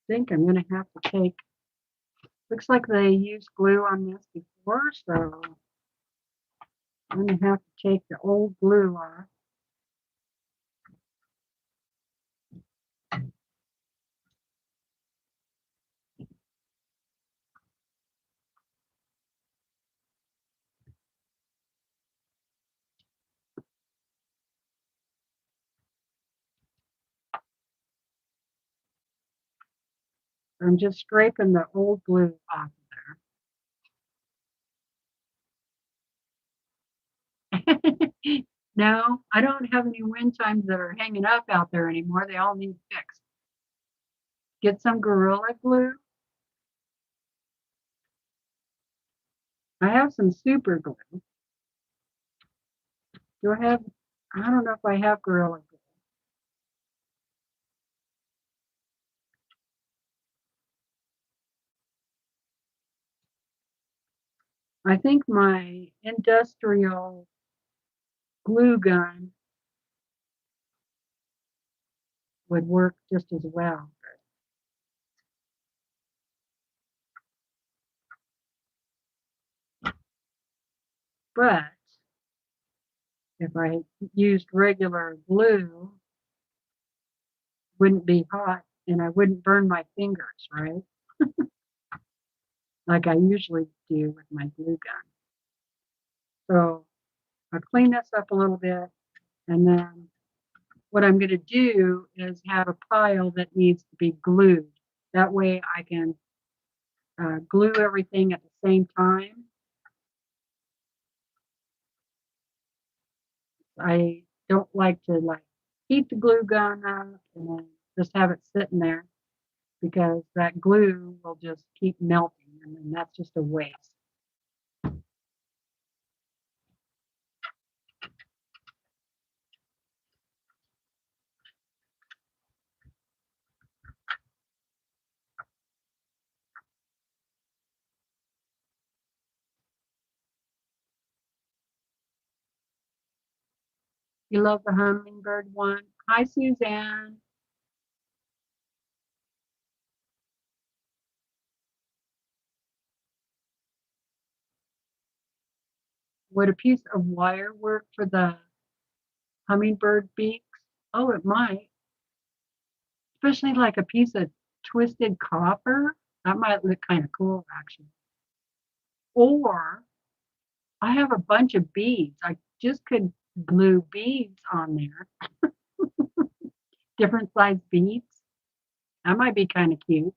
think I'm going to have to take, looks like they used glue on this before, so I'm going to have to take the old glue off. I'm just scraping the old glue off of there. No, I don't have any wind chimes that are hanging up out there anymore. They all need fixed. Get some Gorilla Glue. I have some super glue. Do I have, I don't know if I have Gorilla Glue. I think my industrial glue gun would work just as well. But if I used regular glue, it wouldn't be hot and I wouldn't burn my fingers, right? Like I usually do with my glue gun. So I'll clean this up a little bit, and then what I'm going to do is have a pile that needs to be glued. That way I can glue everything at the same time. I don't like to heat the glue gun up and then just have it sitting there, because that glue will just keep melting, and then that's just a waste. You love the hummingbird one? Hi, Suzanne. Would a piece of wire work for the hummingbird beaks? Oh, it might. Especially like a piece of twisted copper. That might look kind of cool, actually. Or I have a bunch of beads. I just could glue beads on there, different size beads. That might be kind of cute.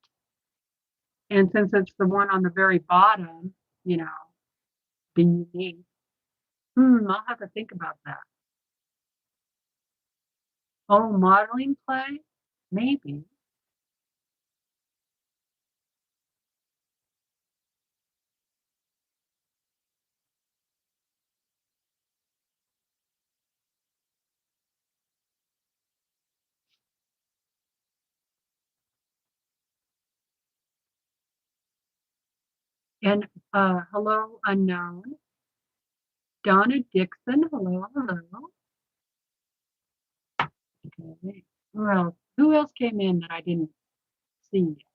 And since it's the one on the very bottom, you know, be unique. I'll have to think about that. Oh, modeling clay? Maybe. And hello, unknown. Donna Dixon, hello, hello. Okay. Who else came in that I didn't see yet?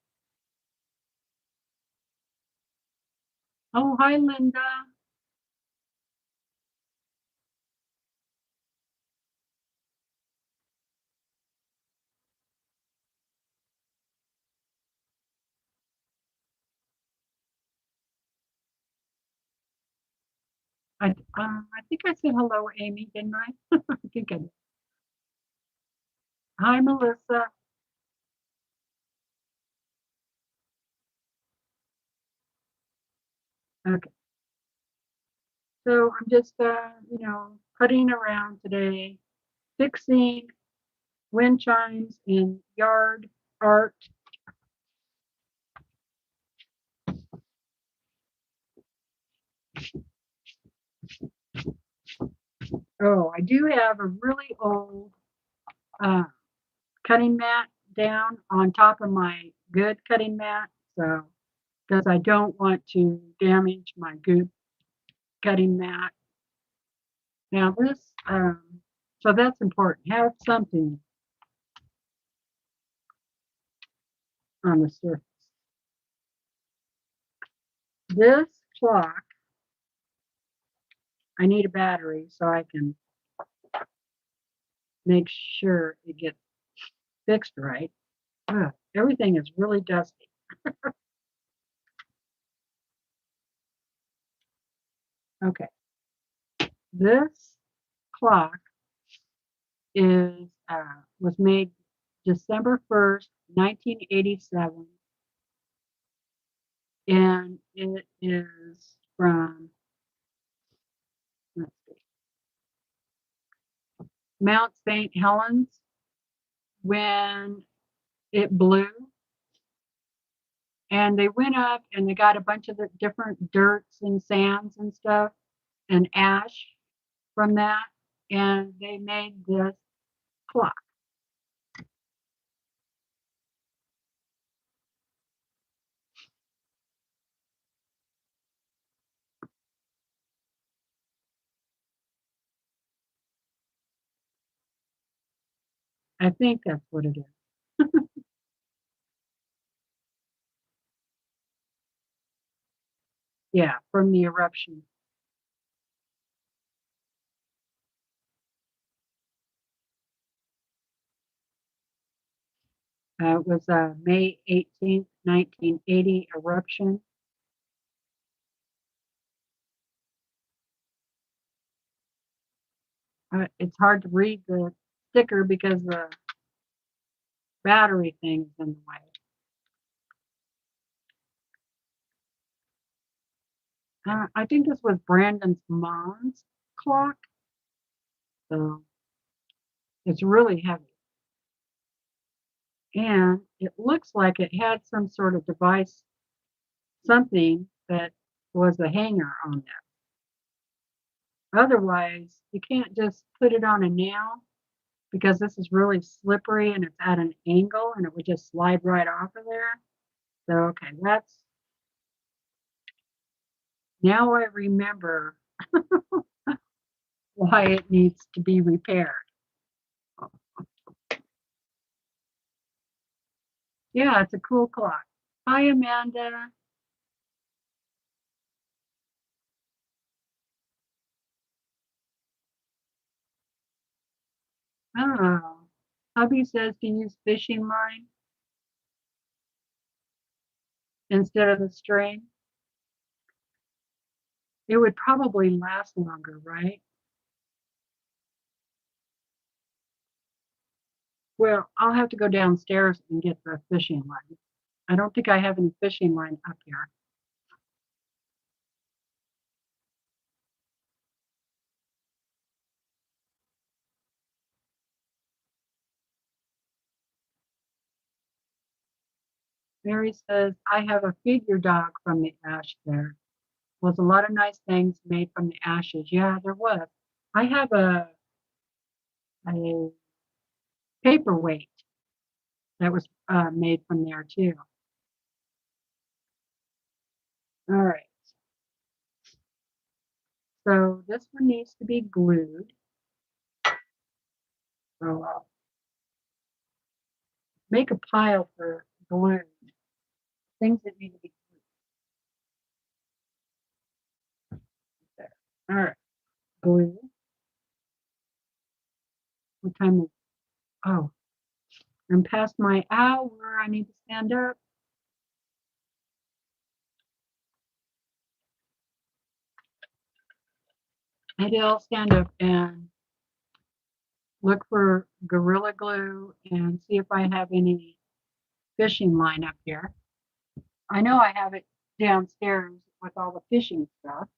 Oh, hi, Linda. I think I said hello, Amy, didn't I? I think I did. Hi, Melissa. Okay. So I'm just, putting around today, fixing wind chimes in yard art. Oh, I do have a really old uh, cutting mat down on top of my good cutting mat. So, because I don't want to damage my good cutting mat. Now this, so that's important. Have something on the surface. This clock, I need a battery so I can make sure it gets fixed right. Ugh, everything is really dusty. Okay, this clock is was made December 1st, 1987, and it is from, let's see, Mount St. Helens. When it blew, and they went up and they got a bunch of the different dirts and sands and stuff and ash from that, and they made this clock. I think that's what it is. Yeah, from the eruption. It was May 18th, 1980 eruption. It's hard to read the sticker because the battery thing's in the way. I think this was Brandon's mom's clock, so it's really heavy. And it looks like it had some sort of device, something that was a hanger on that. Otherwise, you can't just put it on a nail because this is really slippery and it's at an angle and it would just slide right off of there. So, okay, that's, now I remember why it needs to be repaired. Yeah, it's a cool clock. Hi, Amanda. Oh, hubby says to use fishing line instead of the string. It would probably last longer, right? Well, I'll have to go downstairs and get the fishing line. I don't think I have any fishing line up here. Mary says, I have a figure dog from the ash there. Was a lot of nice things made from the ashes. Yeah, there was. I have a paperweight that was made from there too. All right. So this one needs to be glued. So I'll make a pile for glue. Things that need to be glued there. All right. Glue. What time is, oh, I'm past my hour. I need to stand up. Maybe I'll stand up and look for Gorilla Glue and see if I have any fishing line up here. I know I have it downstairs with all the fishing stuff.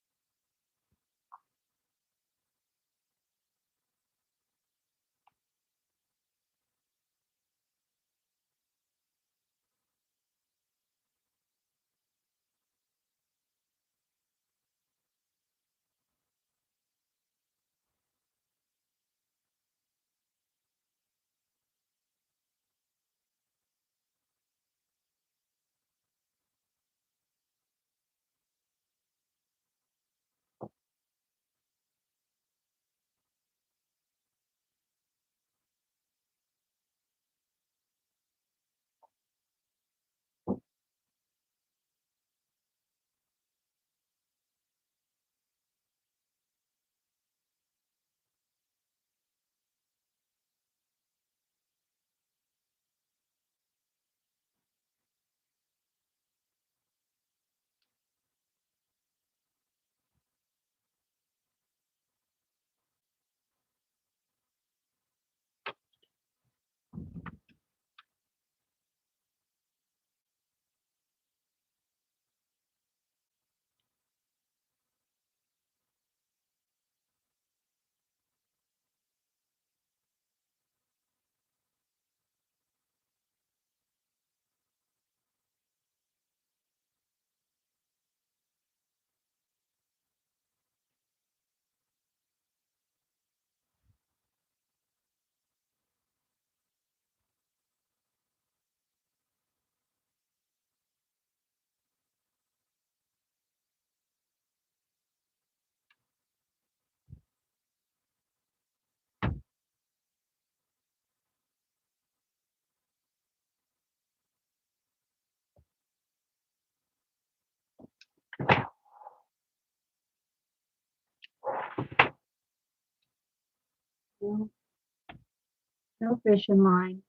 No fishing line.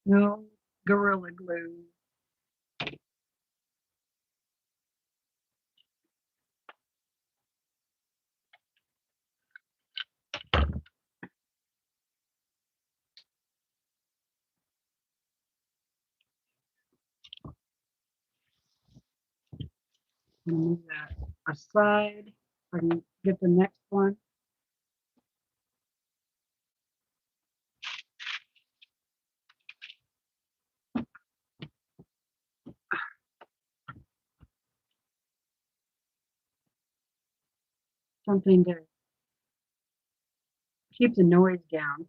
No Gorilla Glue. Move that aside. I can get the next one. Something to keep the noise down.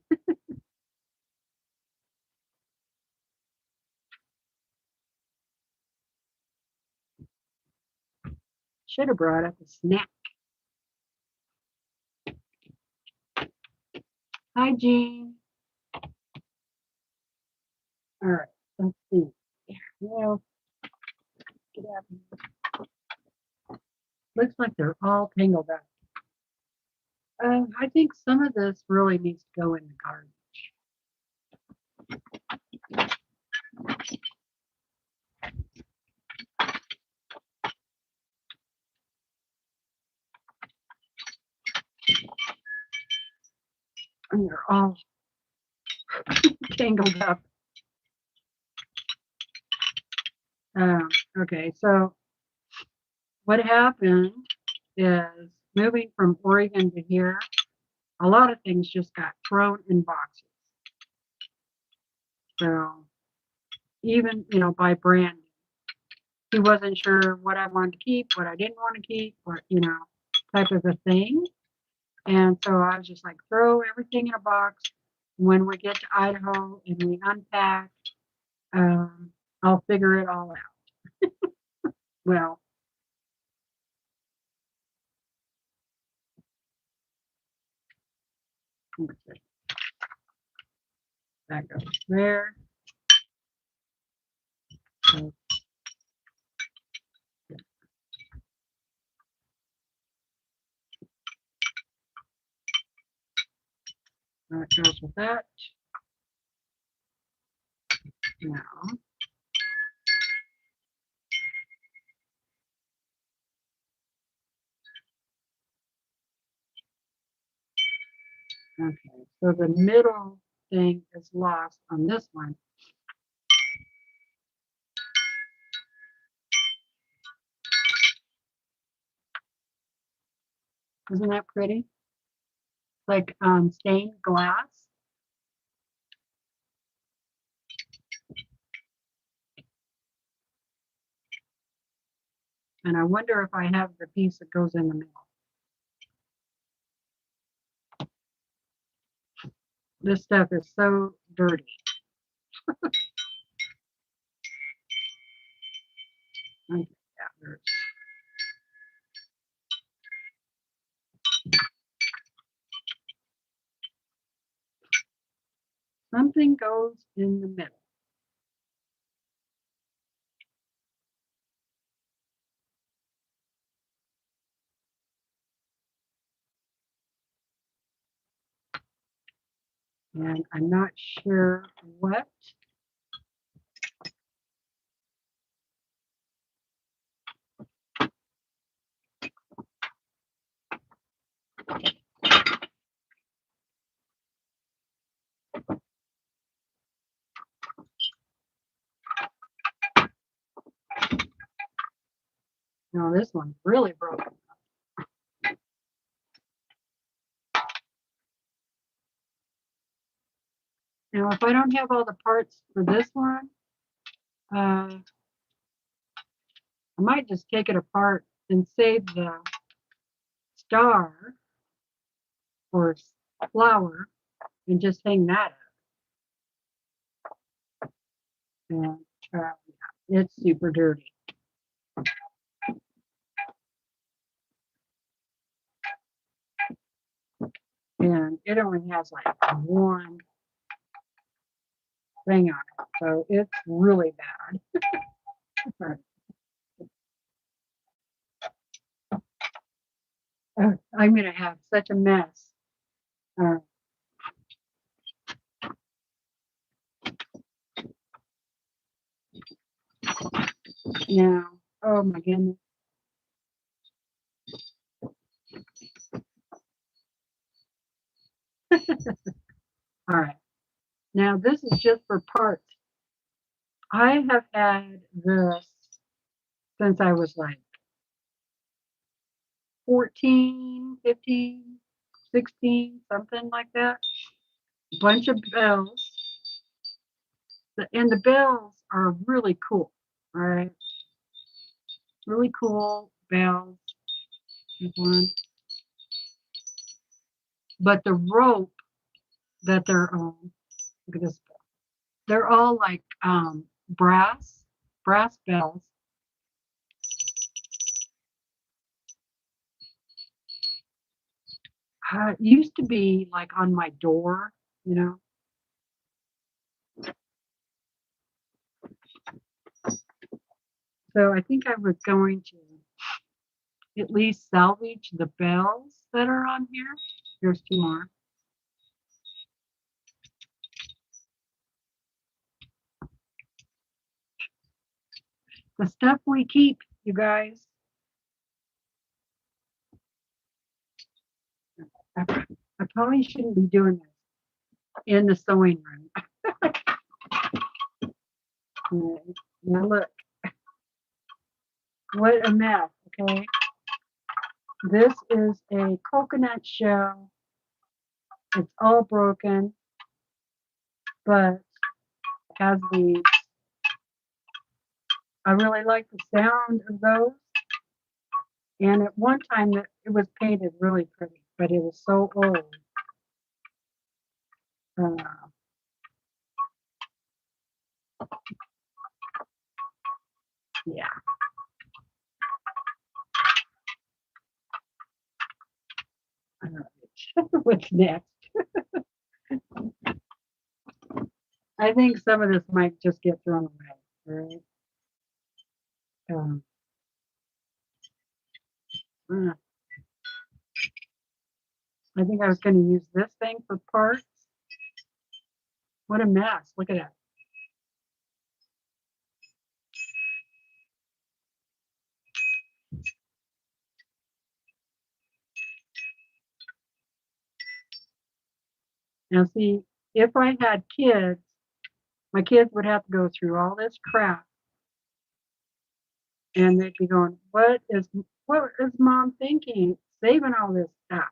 Should have brought up a snack. Hi, Jean. All right, let's see. Well, get out of here. Looks like they're all tangled up. I think some of this really needs to go in the garbage. And they're all tangled up. Okay, so what happened is moving from Oregon to here, a lot of things just got thrown in boxes. So even, by brand, he wasn't sure what I wanted to keep, what I didn't want to keep, what, type of a thing. And so I was just like, throw everything in a box. When we get to Idaho and we unpack, I'll figure it all out. Well, let's see. That goes there. So, that goes with that. Now, okay, so the middle thing is lost on this one. Isn't that pretty? Like stained glass. And I wonder if I have the piece that goes in the middle. This stuff is so dirty. Okay, yeah, there's. Something goes in the middle. And I'm not sure what. No, this one's really broken. Now, if I don't have all the parts for this one, I might just take it apart and save the star or flower and just hang that up. And it's super dirty. And it only has like one thing on it, so it's really bad. I'm going to have such a mess. Now, oh my goodness. All right. Now this is just for parts. I have had this since I was like 14, 15, 16, something like that. Bunch of bells. And the bells are really cool. All right. Really cool bells. One. But the rope that they're on, look at this. They're all like brass bells. It used to be like on my door, you know. So I think I was going to at least salvage the bells that are on here. Here's two more. The stuff we keep, you guys. I probably shouldn't be doing this in the sewing room. Now look, what a mess, okay? This is a coconut shell. It's all broken, but has these. I really like the sound of those. And at one time, it was painted really pretty, but it was so old. Yeah. What's next? I think some of this might just get thrown away, right? I think I was going to use this thing for parts. What a mess. Look at that. Now, see, if I had kids, my kids would have to go through all this crap. And they'd be going, what is mom thinking? Saving all this stuff.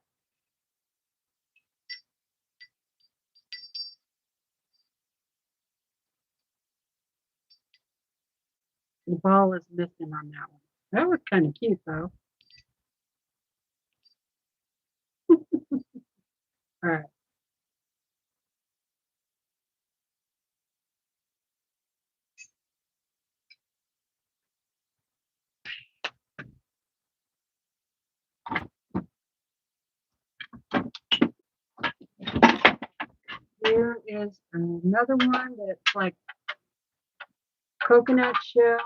The ball is missing on that one. That was kind of cute, though. All right. Here is another one that's like coconut shell.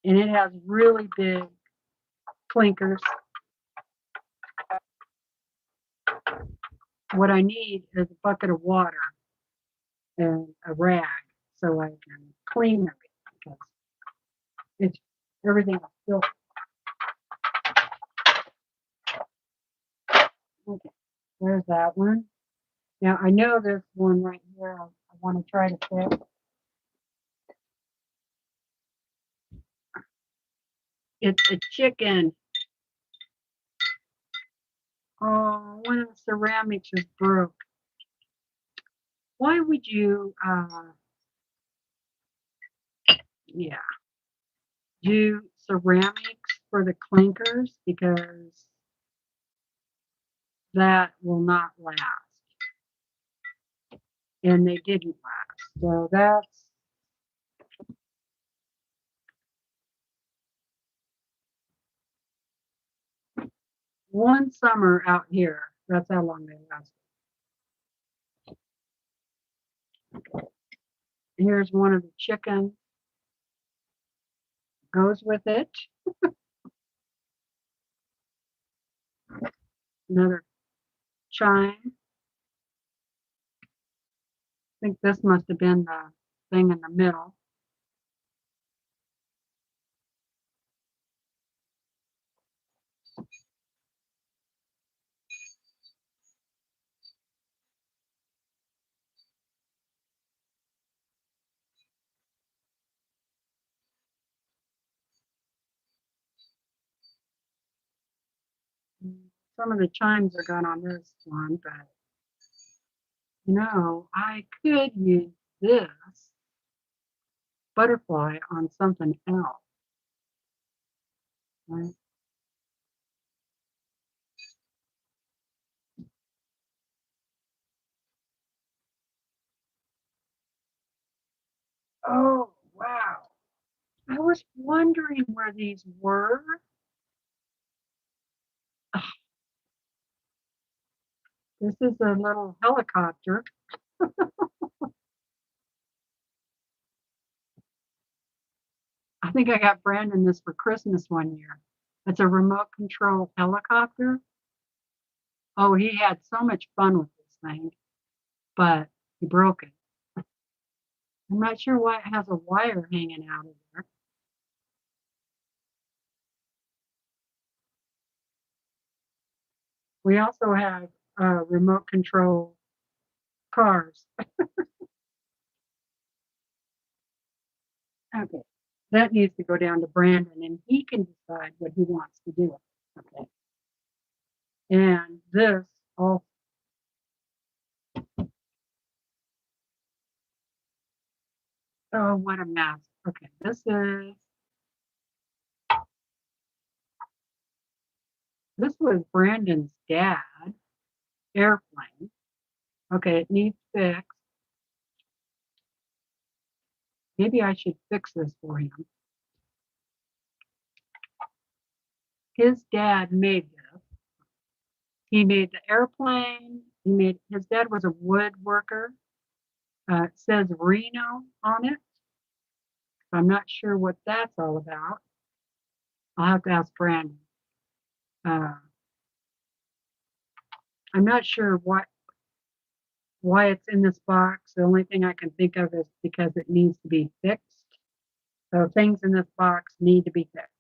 And it has really big clinkers. What I need is a bucket of water and a rag so I can clean them because it's everything is still. Okay, there's that one. Now I know there's one right here I want to try to fix. It's a chicken. Oh, one of the ceramics is broke. Why would you, do ceramics for the clinkers? Because that will not last. And they didn't last. So that's one summer out here. That's how long they lasted. Here's one of the chickens. Goes with it. Another chime. I think this must have been thing in the middle. Some of the chimes are gone on this one, but you know, I could use this butterfly on something else. Right? Oh, wow. I was wondering where these were. This is a little helicopter. I think I got Brandon this for Christmas one year. It's a remote control helicopter. Oh, he had so much fun with this thing, but he broke it. I'm not sure why it has a wire hanging out of there. We also have remote control cars. Okay, that needs to go down to Brandon, and he can decide what he wants to do with it. Okay, and this all. Oh, what a mess. Okay, this was Brandon's dad airplane. Okay, it needs fixed. Maybe I should fix this for him. His dad made this. He made the airplane. His dad was a woodworker. It says Reno on it. I'm not sure what that's all about. I'll have to ask Brandon. Uh, I'm not sure why it's in this box. The only thing I can think of is because it needs to be fixed. So things in this box need to be fixed.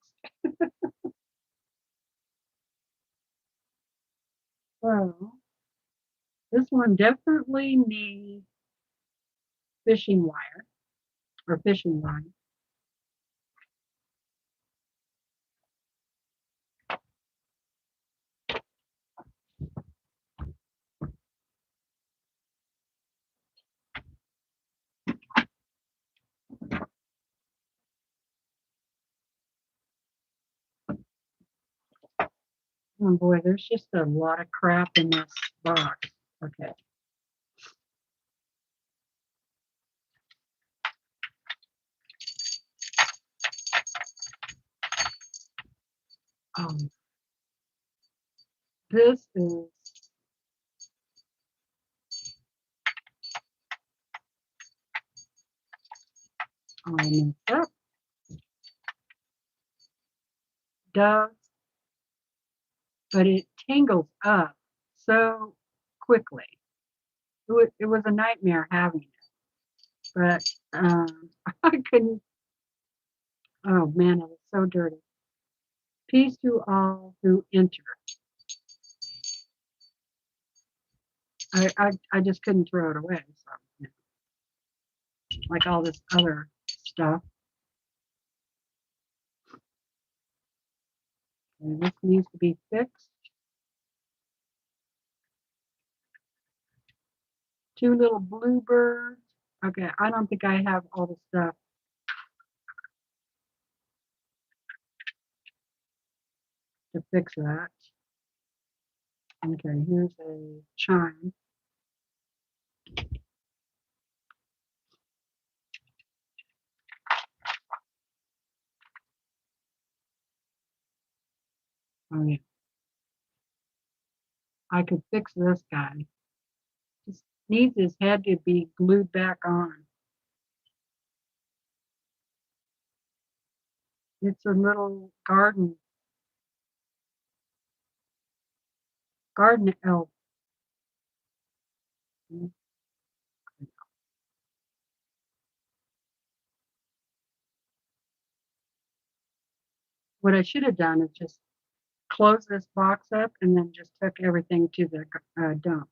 So this one definitely needs fishing wire or fishing line. Oh boy, there's just a lot of crap in this box. Okay. This is all messed up. Does, but it tangles up so quickly. It was a nightmare having it, but I couldn't. Oh man, it was so dirty. Peace to all who enter. I just couldn't throw it away. So, you know, like all this other stuff. And this needs to be fixed. Two little bluebirds. Okay, I don't think I have all the stuff to fix that. Okay, here's a chime. Oh yeah. I could fix this guy. Just needs his head to be glued back on. It's a little garden elf. What I should have done is just close this box up and then just took everything to the dump.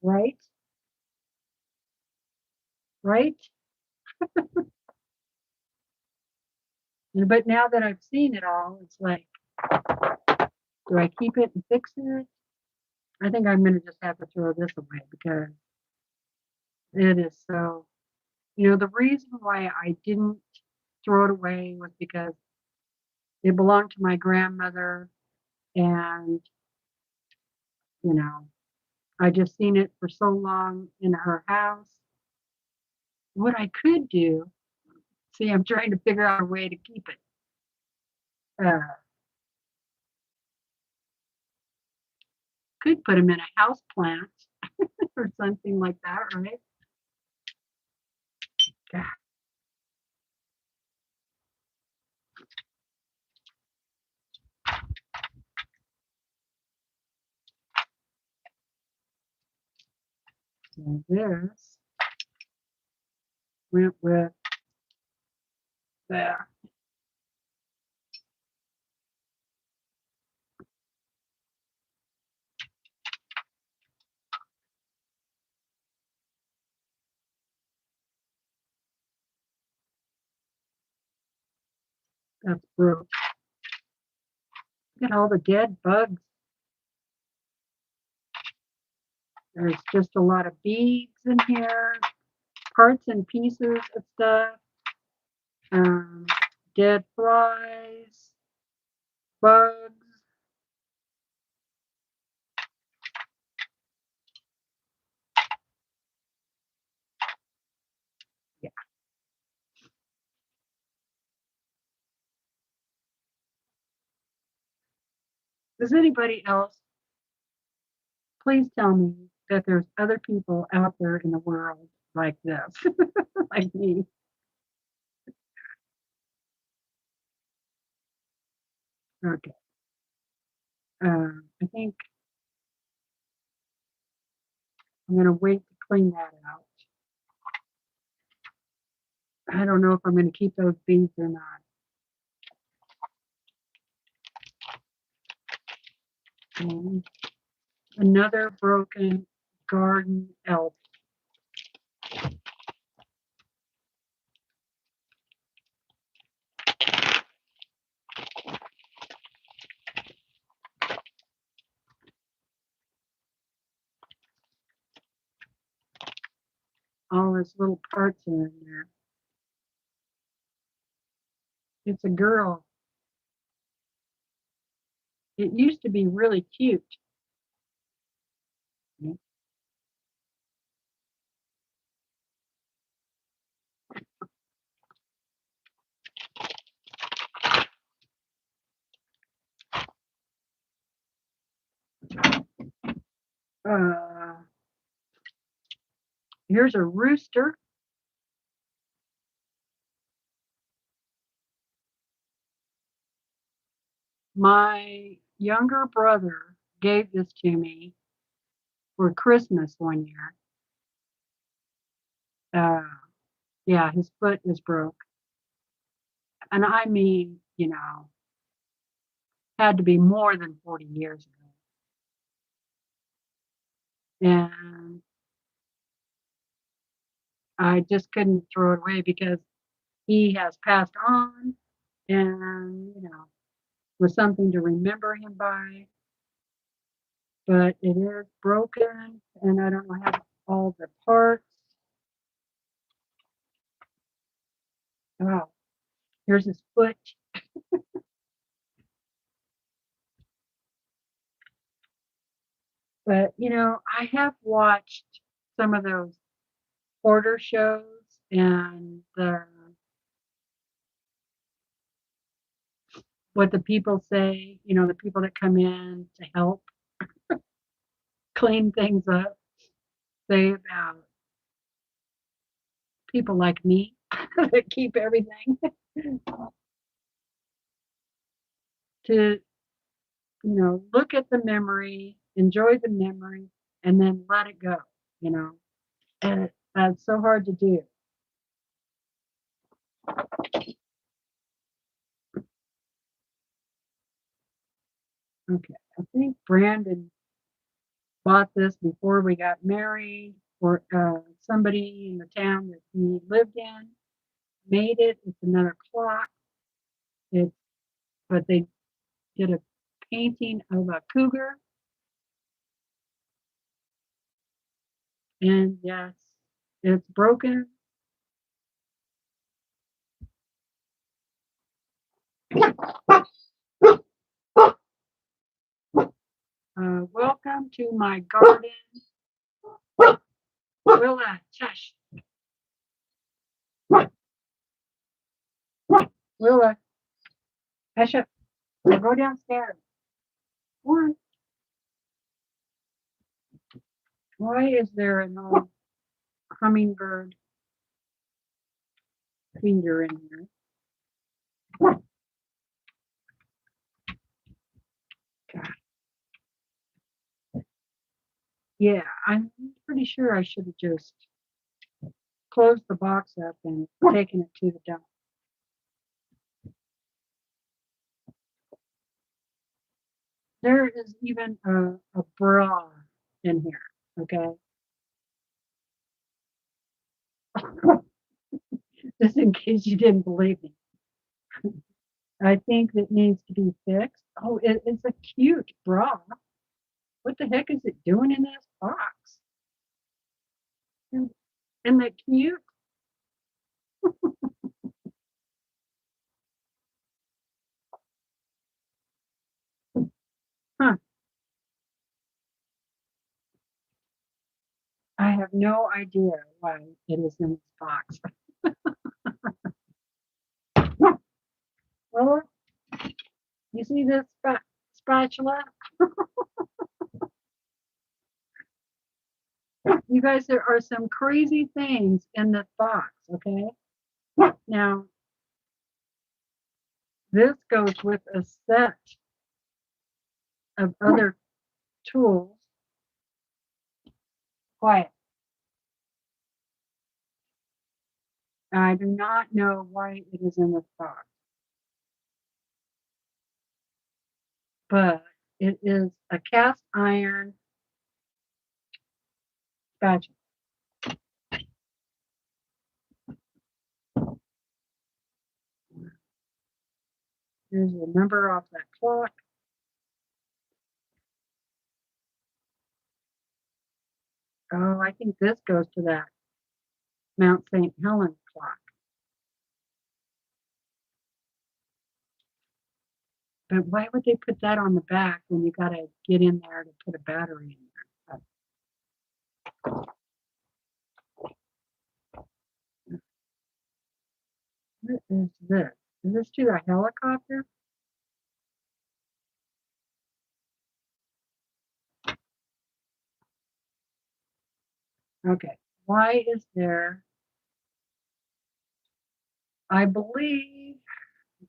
Right? Right? But now that I've seen it all, it's like, do I keep it and fix it? I think I'm going to just have to throw this away because it is so, the reason why I didn't throw it away was because it belonged to my grandmother, and, you know, I just seen it for so long in her house. What I could do, see, I'm trying to figure out a way to keep it. Could put them in a house plant or something like that, right? Yeah. And this went with there. That's broke. Look at all the dead bugs. There's just a lot of beads in here, parts and pieces of stuff, dead flies, bugs. Yeah. Does anybody else, please tell me that there's other people out there in the world like this, like me. Okay. I think I'm going to wait to clean that out. I don't know if I'm going to keep those beads or not. And another broken garden elf. All his little parts are in there. It's a girl. It used to be really cute. Uh, here's a rooster. My younger brother gave this to me for Christmas one year. Yeah, his foot is broke. And I mean, had to be more than 40 years ago. And I just couldn't throw it away because he has passed on, and, was something to remember him by. But it is broken, and I don't know how all the parts. Oh, here's his foot. But, I have watched some of those hoarder shows, and what the people say, the people that come in to help clean things up, say about people like me that keep everything to, look at the memory, enjoy the memory, and then let it go, you know. And that's so hard to do. Okay, I think Brandon bought this before we got married, or somebody in the town that he lived in made it. It's another clock. It's, but they did a painting of a cougar. And yes, it's broken. Welcome to my garden. Willa, shush. Willa, hush up. Now go downstairs. What? Why is there an old hummingbird feeder in here? God. Yeah, I'm pretty sure I should have just closed the box up and taken it to the dump. There is even a bra in here, okay? Just in case you didn't believe me. I think it needs to be fixed. Oh, it's a cute bra. What the heck is it doing in this box? Isn't that cute? Huh. I have no idea why it is in this box. Well, you see this spatula? You guys, there are some crazy things in this box, okay? Now, this goes with a set of other tools. Quiet. I do not know why it is in this box, but it is a cast iron spatula. Here's the number off that clock. Oh, I think this goes to that Mount St. Helens clock. But why would they put that on the back when you got to get in there to put a battery in there? What is this? Is this to a helicopter? Okay. Why is there? I believe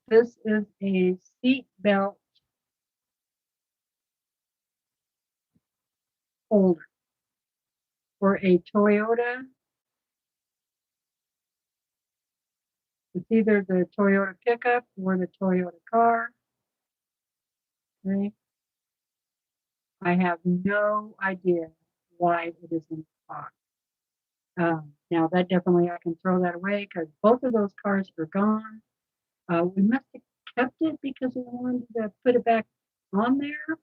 this is a seat belt holder for a Toyota. It's either the Toyota pickup or the Toyota car. Okay. I have no idea why it is in the box. Now that definitely I can throw that away because both of those cars are gone. We must have kept it because we wanted to put it back on there.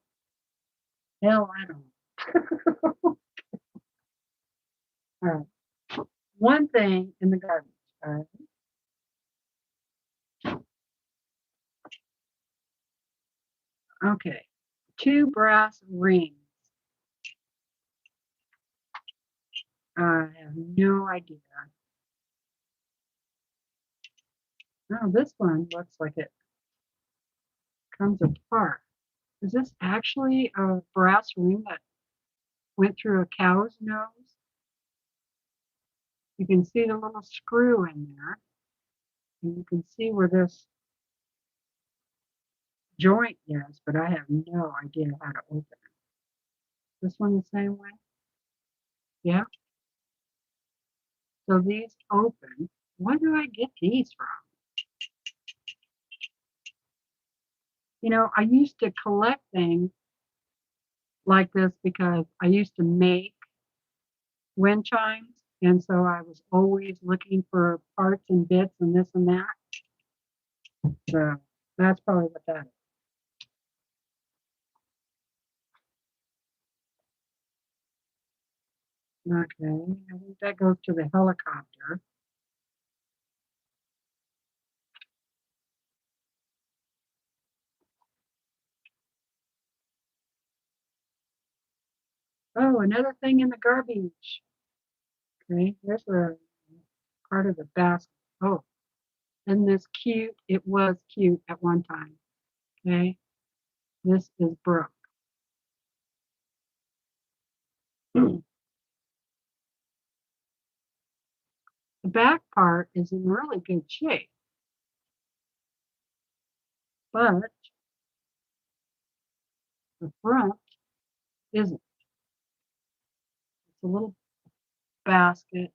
Hell, I don't know. All right. One thing in the garbage. All right. Okay. 2 brass rings. I have no idea. Oh, this one looks like it comes apart. Is this actually a brass ring that went through a cow's nose? You can see the little screw in there. And you can see where this joint is, but I have no idea how to open it. This one the same way? Yeah. So these open. Where do I get these from? You know, I used to collect things like this because I used to make wind chimes. And so I was always looking for parts and bits and this and that. So that's probably what that is. Okay, I think that goes to the helicopter. Oh, another thing in the garbage. Okay, there's a part of the basket. Oh, isn't this cute? It was cute at one time. Okay, this is broke. The back part is in really good shape, but the front isn't. It's a little basket.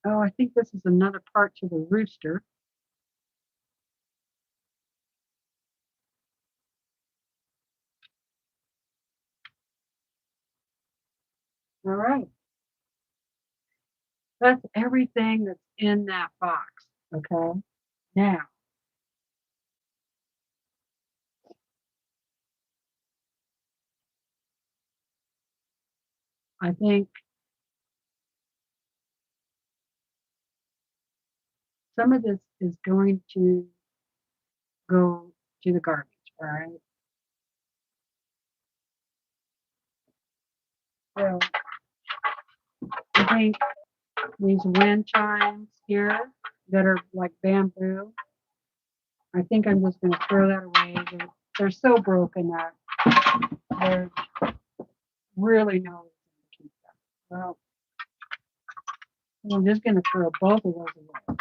Oh, I think this is another part to the rooster. All right. That's everything that's in that box. Okay. Now, I think some of this is going to go to the garbage. All right. So I think these wind chimes here that are like bamboo, I think I'm just going to throw that away. They're so broken that there's really no reason to keep them. Well, I'm just going to throw both of those away.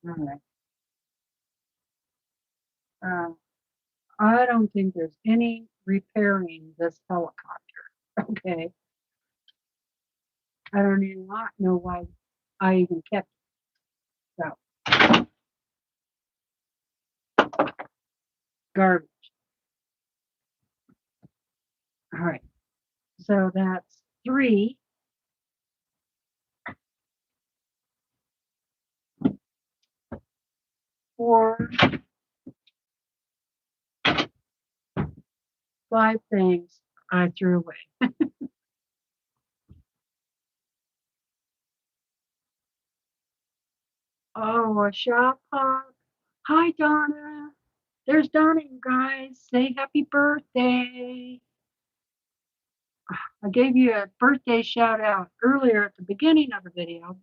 All right. I don't think there's any repairing this helicopter. Okay. I don't even know why I even kept it. So, garbage. All right. So that's 3. 4, 5 things I threw away. Oh, a shop hog. Hi, Donna. There's Donna, you guys. Say happy birthday. I gave you a birthday shout out earlier at the beginning of the video.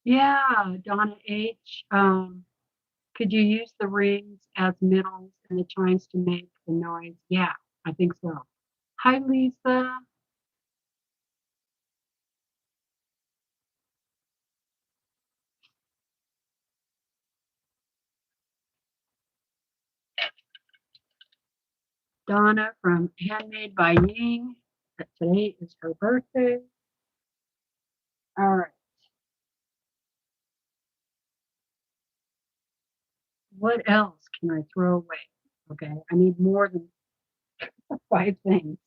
Yeah, Donna H. Could you use the rings as middles and the chimes to make the noise? Yeah, I think so. Hi, Lisa. Donna from Handmade by Ying. Today is her birthday. All right. What else can I throw away? Okay, I need more than 5 things.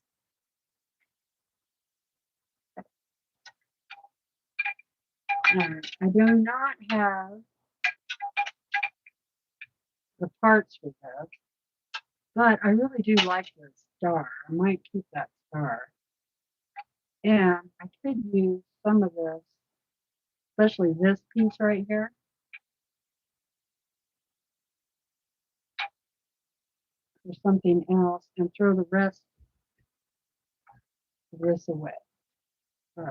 All right. I do not have the parts for this, but I really do like this star. I might keep that star. And I could use some of this, especially this piece right here, or something else, and throw the rest of this away. So,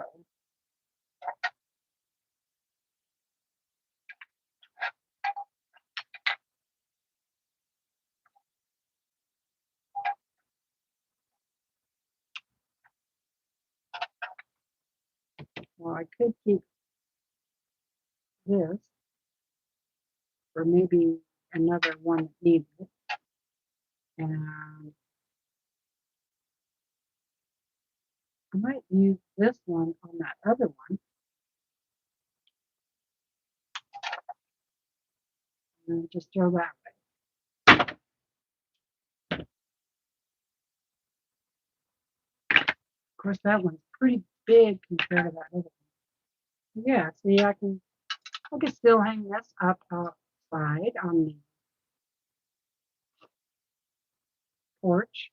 I could keep this, or maybe another one that needs it. And I might use this one on that other one. And just throw that way. Of course, that one's pretty big compared to that other one. Yeah, see, I can still hang this up outside on the porch.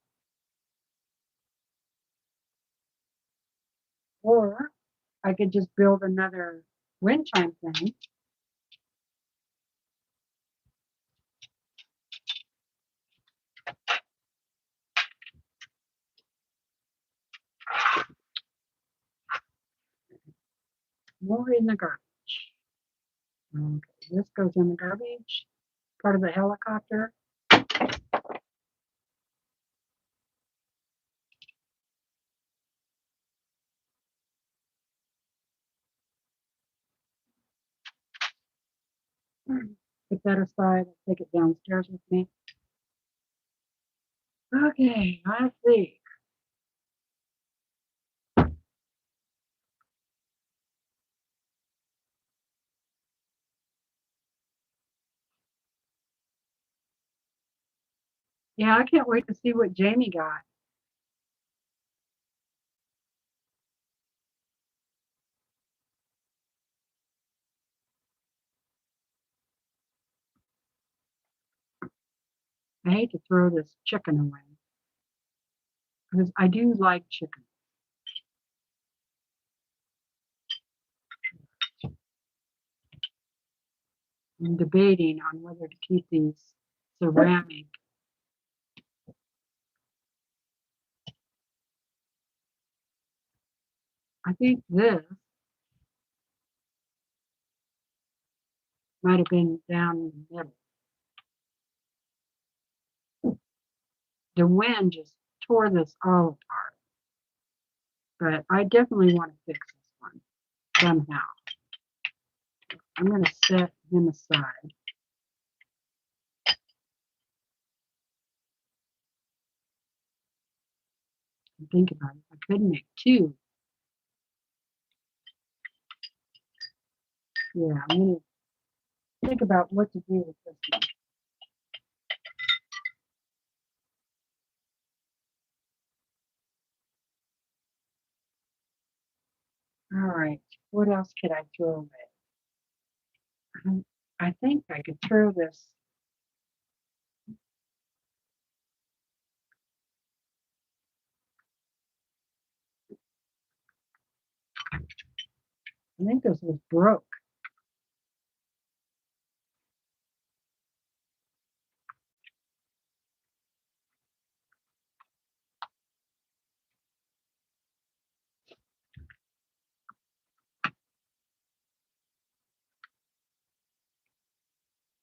Or I could just build another wind chime thing. More in the garbage. Okay, this goes in the garbage. Part of the helicopter. Put that aside. I'll take it downstairs with me. Okay, let's see. Yeah, I can't wait to see what Jamie got. I hate to throw this chicken away because I do like chicken. I'm debating on whether to keep these ceramic. I think this might have been down in the middle. The wind just tore this all apart. But I definitely want to fix this one somehow. I'm going to set him aside. And think about it. I could make two. Yeah, I'm going to think about what to do with this one. All right, what else could I throw away? I think I could throw this. I think this was broke.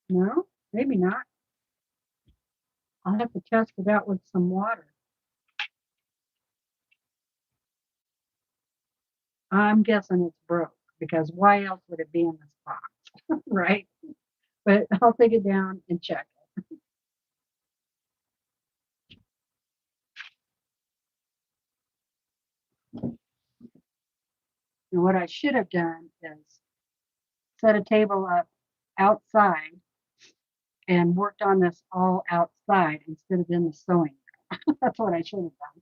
No, maybe not. I'll have to test it out with some water. I'm guessing it's broke because why else would it be in this box, right? But I'll take it down and check it. And what I should have done is set a table up outside and worked on this all outside instead of in the sewing room. That's what I should have done.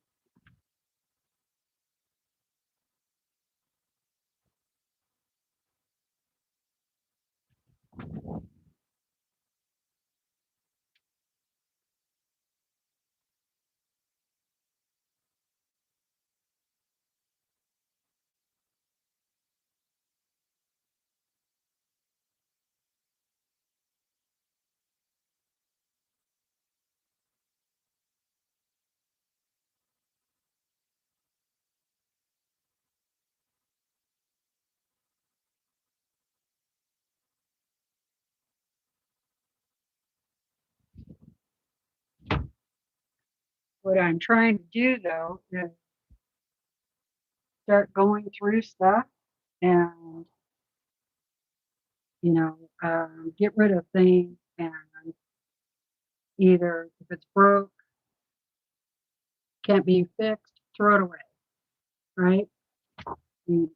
What I'm trying to do though is start going through stuff and, get rid of things, and either if it's broke, can't be fixed, throw it away, right? Mm.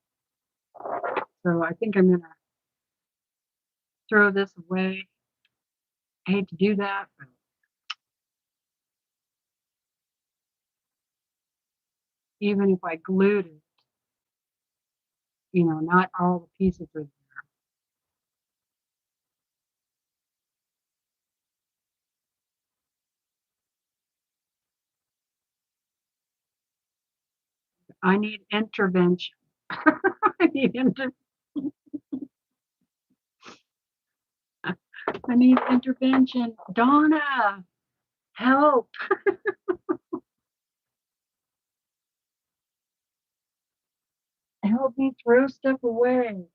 So I think I'm going to throw this away. I hate to do that, but even if I glued it, not all the pieces are there. I need intervention. I need I need intervention. Donna, help. Help me throw stuff away.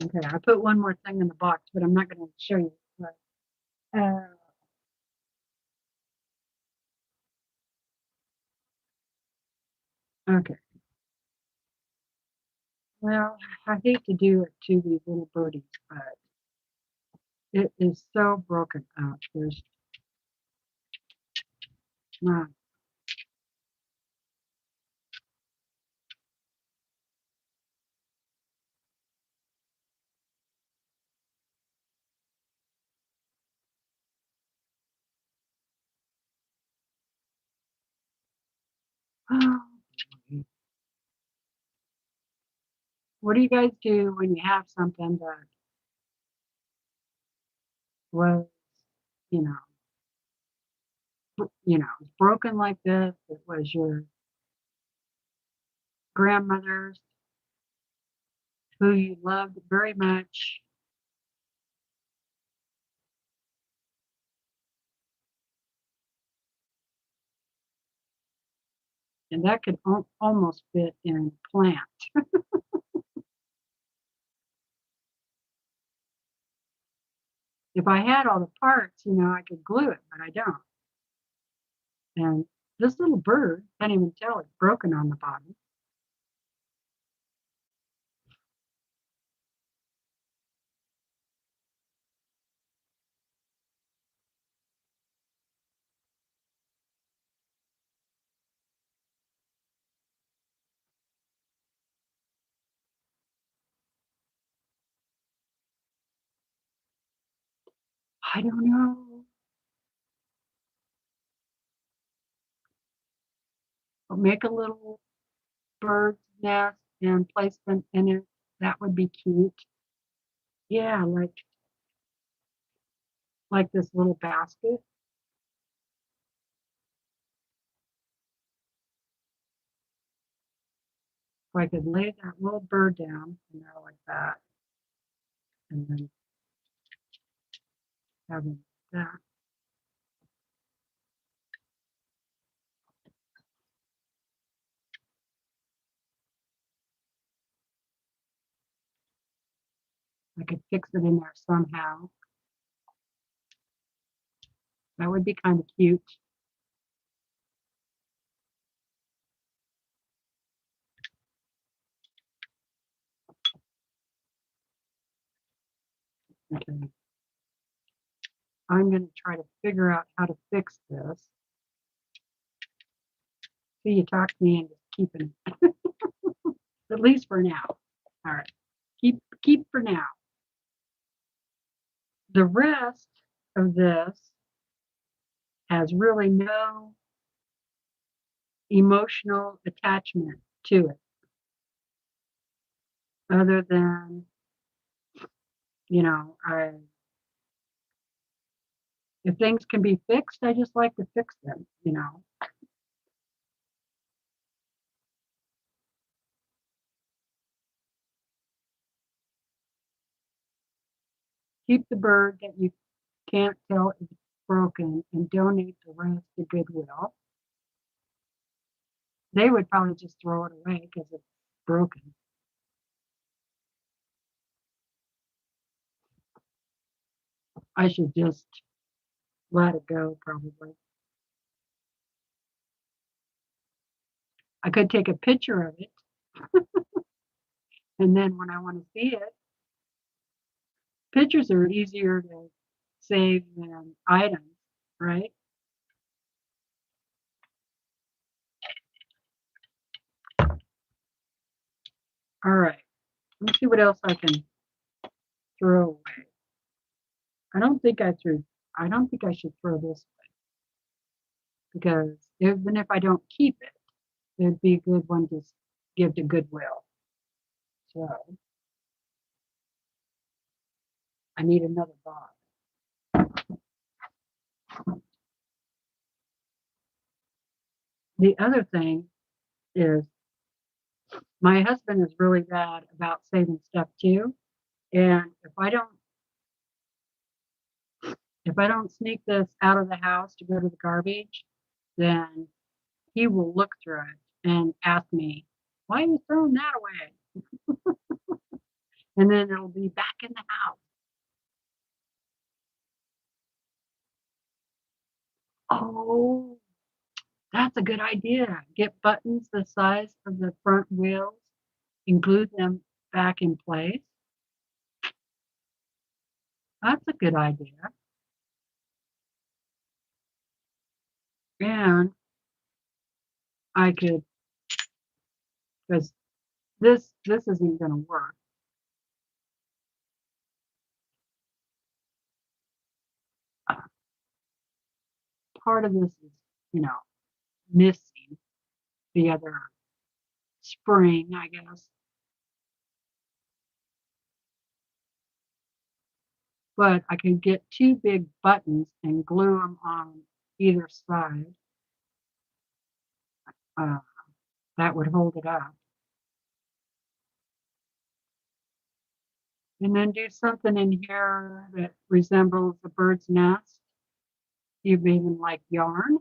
Okay, I put one more thing in the box, but I'm not going to show you. But, okay. Well, I hate to do it to these little birdies, but it is so broken up. There's not. Oh, what do you guys do when you have something that was, you know, broken like this? It was your grandmother's, who you loved very much. And that could almost fit in a plant. If I had all the parts, I could glue it, but I don't. And this little bird, can't even tell it's broken on the bottom. I don't know. But make a little bird's nest and place them in it. That would be cute. Yeah, like this little basket. If I could lay that little bird down, like that, and then having that. I could fix it in there somehow. That would be kind of cute. Okay. I'm going to try to figure out how to fix this. See, you talk to me and just keeping it, at least for now. All right, keep for now. The rest of this has really no emotional attachment to it, other than, if things can be fixed, I just like to fix them. Keep the bird that you can't tell is broken and donate the rest to Goodwill. They would probably just throw it away because it's broken. I should just let it go, probably. I could take a picture of it, and then when I want to see it, pictures are easier to save than items, right? All right, let's see what else I can throw away. I don't think I should throw this away because even if I don't keep it, it'd be a good one to give to Goodwill. So I need another box. The other thing is my husband is really bad about saving stuff too. And if I don't sneak this out of the house to go to the garbage, then he will look through it and ask me, why are you throwing that away? And then it'll be back in the house. Oh, that's a good idea. Get buttons the size of the front wheels and glue them back in place. That's a good idea. And I could, because this isn't going to work. Part of this is, missing the other spring, I guess. But I can get two big buttons and glue them on either side. That would hold it up. And then do something in here that resembles a bird's nest. You've even like yarn.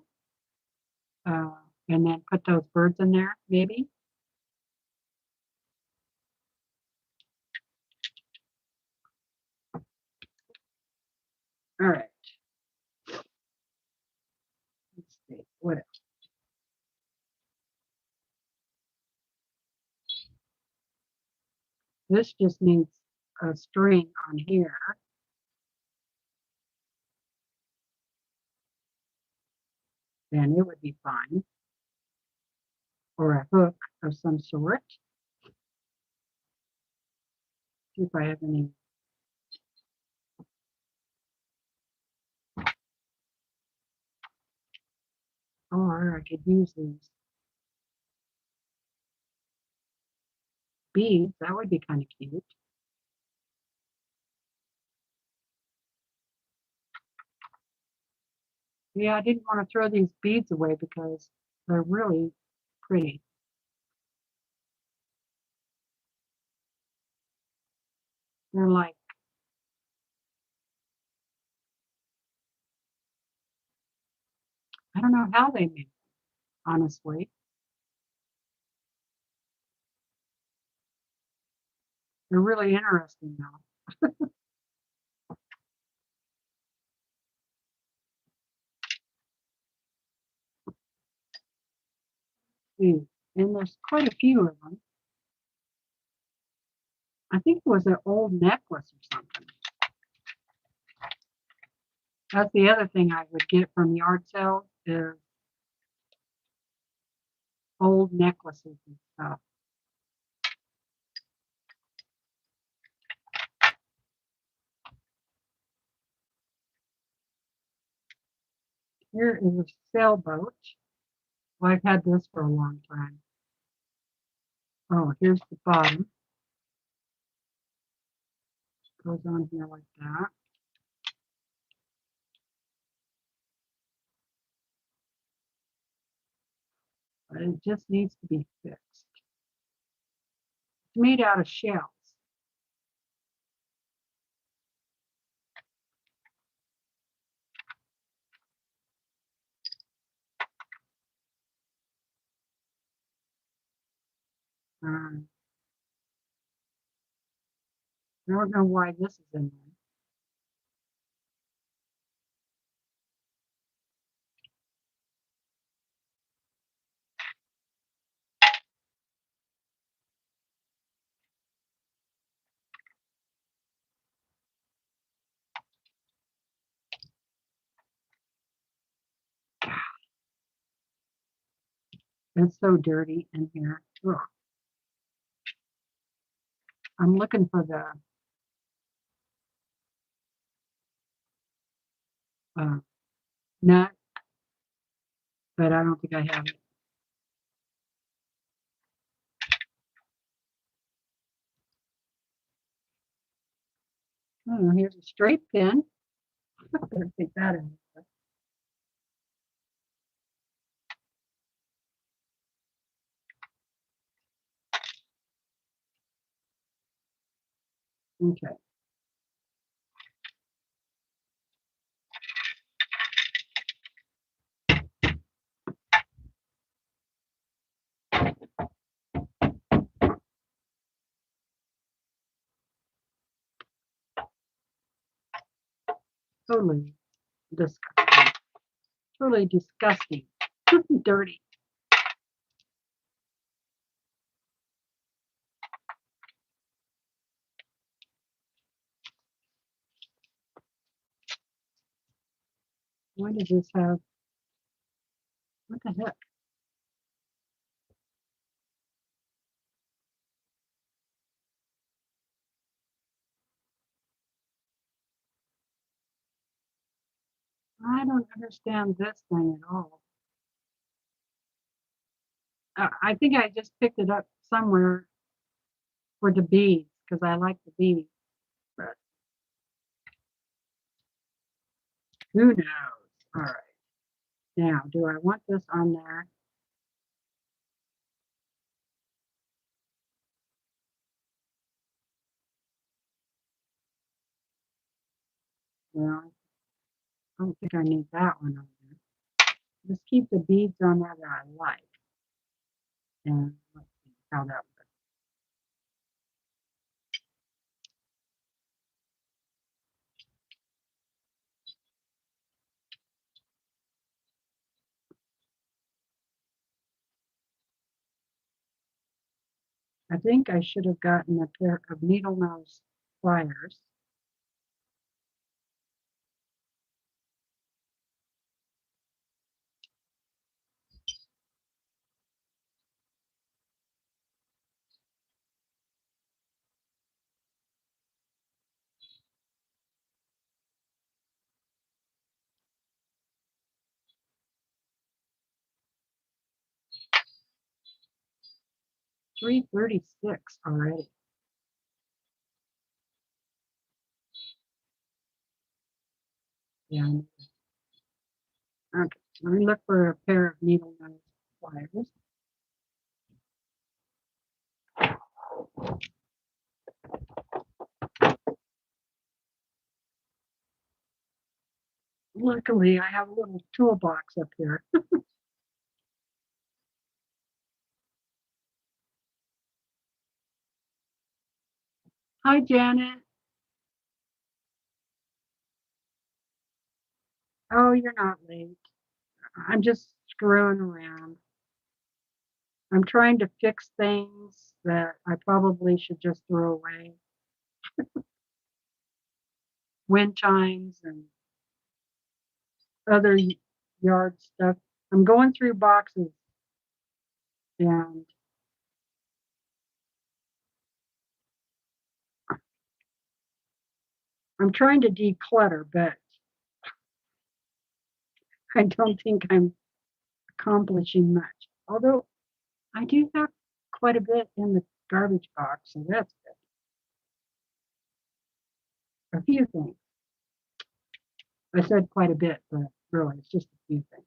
And then put those birds in there, maybe. All right. Let's see. What else? This just needs a string on here. Then it would be fine. Or a hook of some sort. See if I have any. Or I could use these beads. That would be kind of cute. Yeah, I didn't want to throw these beads away because they're really pretty. They're like, I don't know how they made them, honestly. They're really interesting though. See, and there's quite a few of them. I think it was an old necklace or something. That's the other thing I would get from yard sales is old necklaces and stuff. Here is a sailboat. Well, I've had this for a long time. Oh, here's the bottom. Goes on here like that. But it just needs to be fixed. It's made out of shells. I don't know why this is in there. It's so dirty in here. Ugh. I'm looking for the nut, but I don't think I have it. Oh, here's a straight pin. Better take that in. Okay. Totally disgusting. Totally disgusting. Dirty. Why does this have, what the heck? I don't understand this thing at all. I think I just picked it up somewhere for the beads because I like the beads. But who knows? All right. Now, do I want this on there? Well, I don't think I need that one on there. Just keep the beads on there that I like. And let's see how that works. I think I should have gotten a pair of needle nose pliers. $3.36 already. Yeah. Okay. Let me look for a pair of needle nose pliers. Luckily, I have a little toolbox up here. Hi, Janet. Oh, you're not late. I'm just screwing around. I'm trying to fix things that I probably should just throw away. Wind chimes and other yard stuff. I'm going through boxes and I'm trying to declutter, but I don't think I'm accomplishing much. Although I do have quite a bit in the garbage box, so that's good. A few things. I said quite a bit, but really it's just a few things.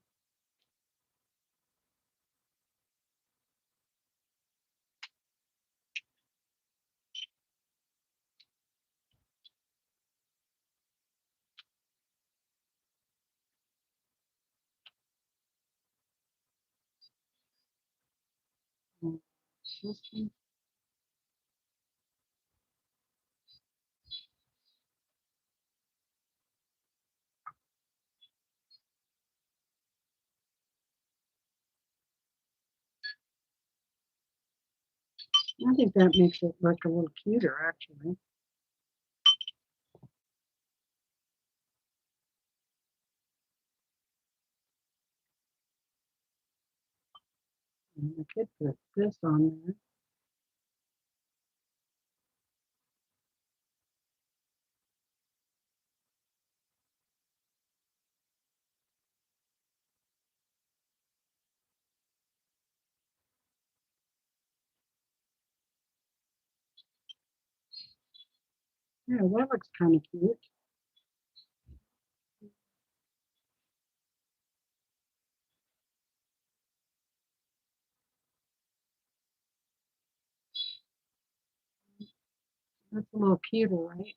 I think that makes it look a little cuter, actually. And I could put this on there. Yeah, that looks kind of cute. That's a little cuter, right?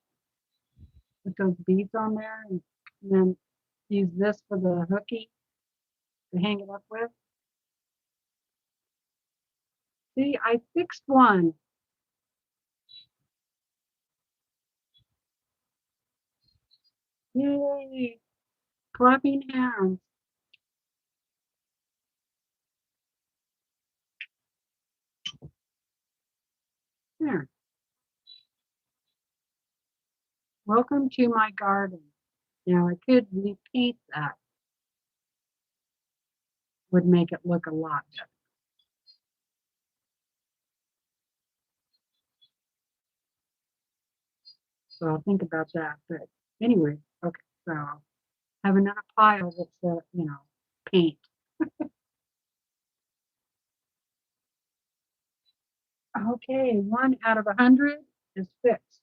With those beads on there, and then use this for the hooky to hang it up with. See, I fixed one. Yay! Clapping hands. There. Welcome to my garden. Now I could repaint that. Would make it look a lot better. So I'll think about that. But anyway, okay, so I'll have another pile that's, paint. Okay, 1 out of 100 is fixed.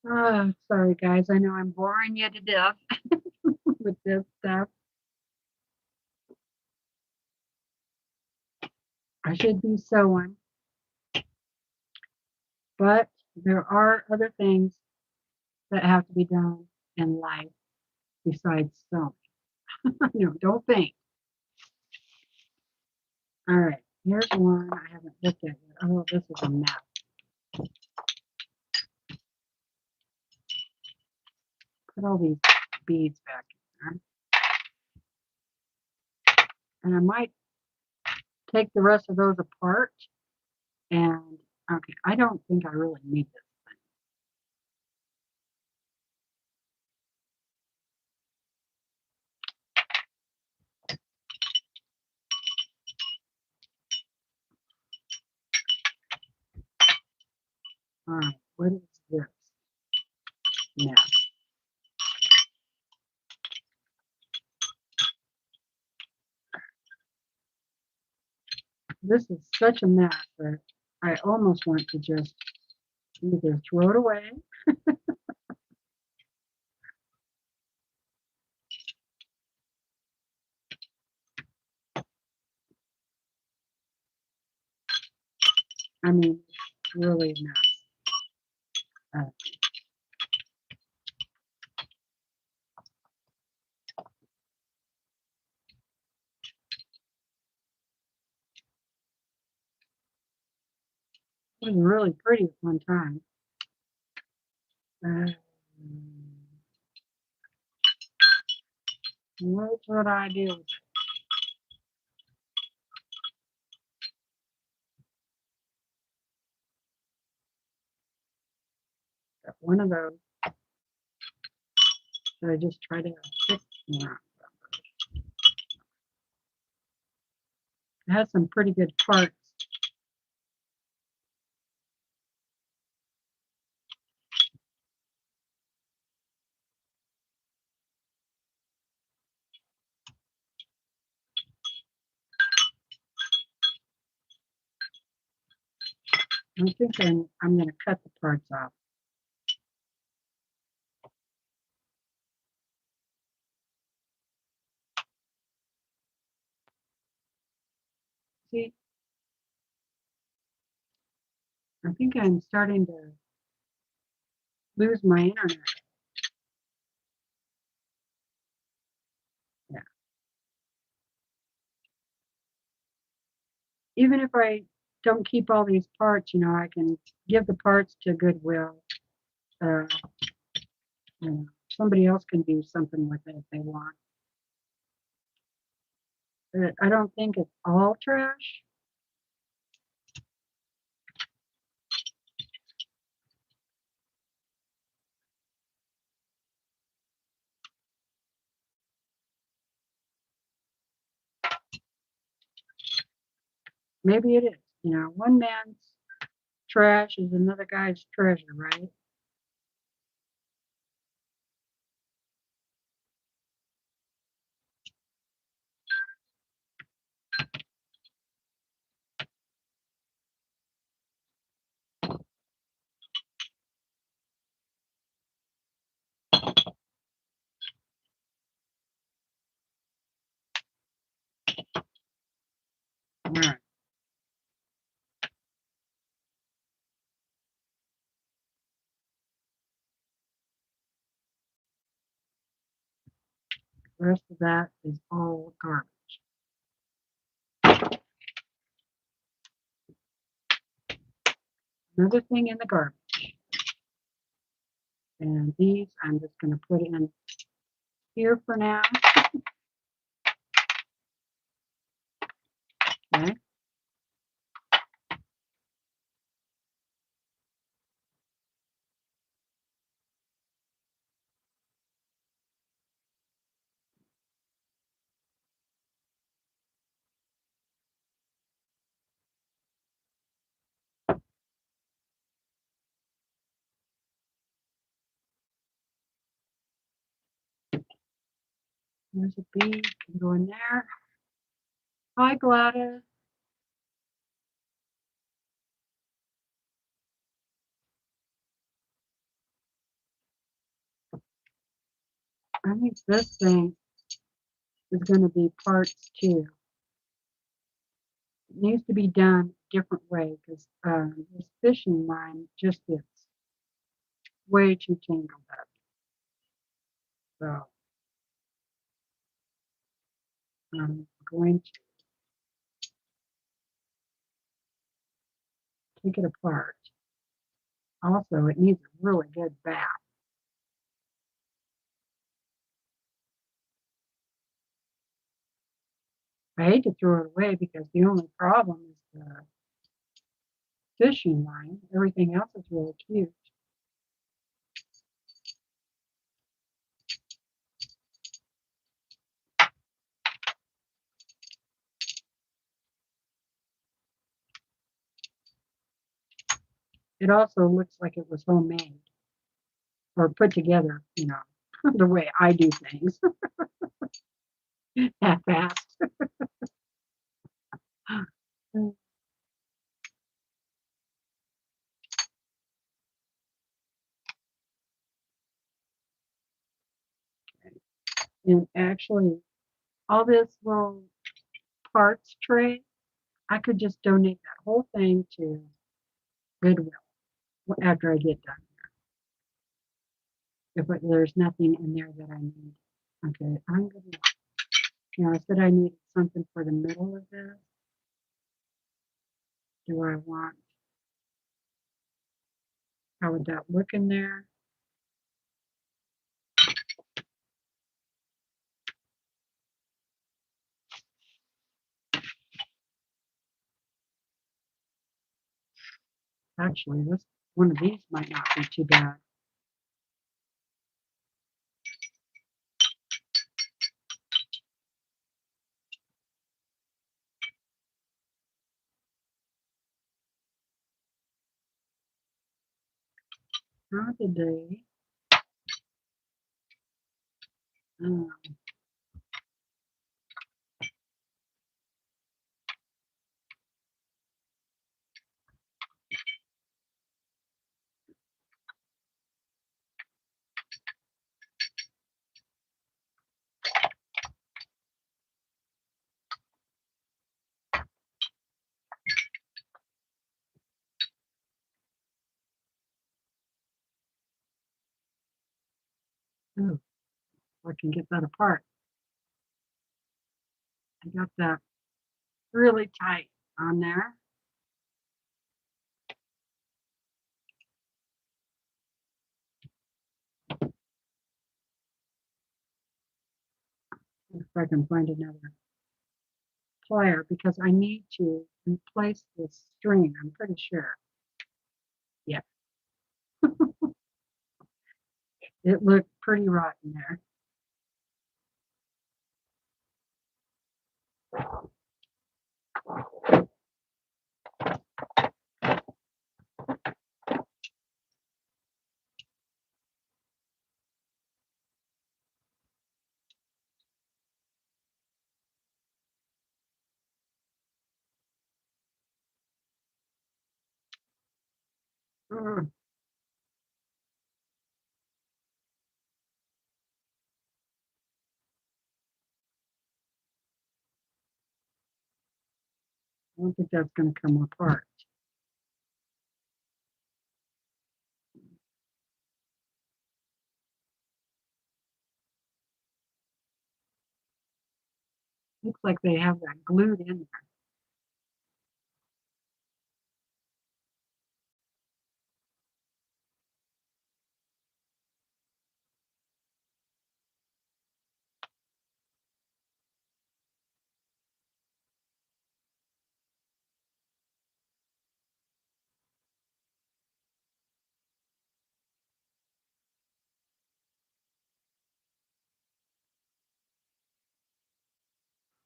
Oh, sorry guys, I know I'm boring you to death with this stuff. I should be sewing, but there are other things that have to be done in life besides sewing. No, don't think. All right, here's one I haven't looked at yet. Oh, this is a mess. Put all these beads back in there. And I might take the rest of those apart. And, okay, I don't think I really need this thing. All right, what is this? Mess. This is such a mess that I almost want to just either throw it away. I mean, it's really a mess. It was really pretty at one time. What would I do with it? Got one of those. So I just try to fix one. It has some pretty good parts. I think I'm going to cut the parts off. See, I think I'm starting to lose my internet. Yeah. even if I don't keep all these parts, you know, I can give the parts to Goodwill. You know, somebody else can do something with it if they want. But I don't think it's all trash. Maybe it is. You know, one man's trash is another guy's treasure, right? All right. The rest of that is all garbage. Another thing in the garbage. And these I'm just going to put in here for now. Okay. There's a bead, can go in there. Hi, Gladys. I think this thing is going to be parts too. It needs to be done a different way because this fishing line just gets way too tangled up. So I'm going to take it apart. Also, it needs a really good bath. I hate to throw it away because the only problem is the fishing line. Everything else is really cute. It also looks like it was homemade or put together, you know, the way I do things that fast. And actually, all this little parts tray, I could just donate that whole thing to Goodwill after I get done. If there's nothing in there that I need. Okay, I'm gonna, you know, I said I needed something for the middle of this. Do I want, how would that look in there? Actually, this one of these might not be too bad. How did they? Um, oh, I can get that apart. I got that really tight. on there. If I can find another plier, because I need to replace this string, I'm pretty sure. Yeah, it looked pretty rotten there. Mm, I don't think that's going to come apart. Looks like they have that glued in there.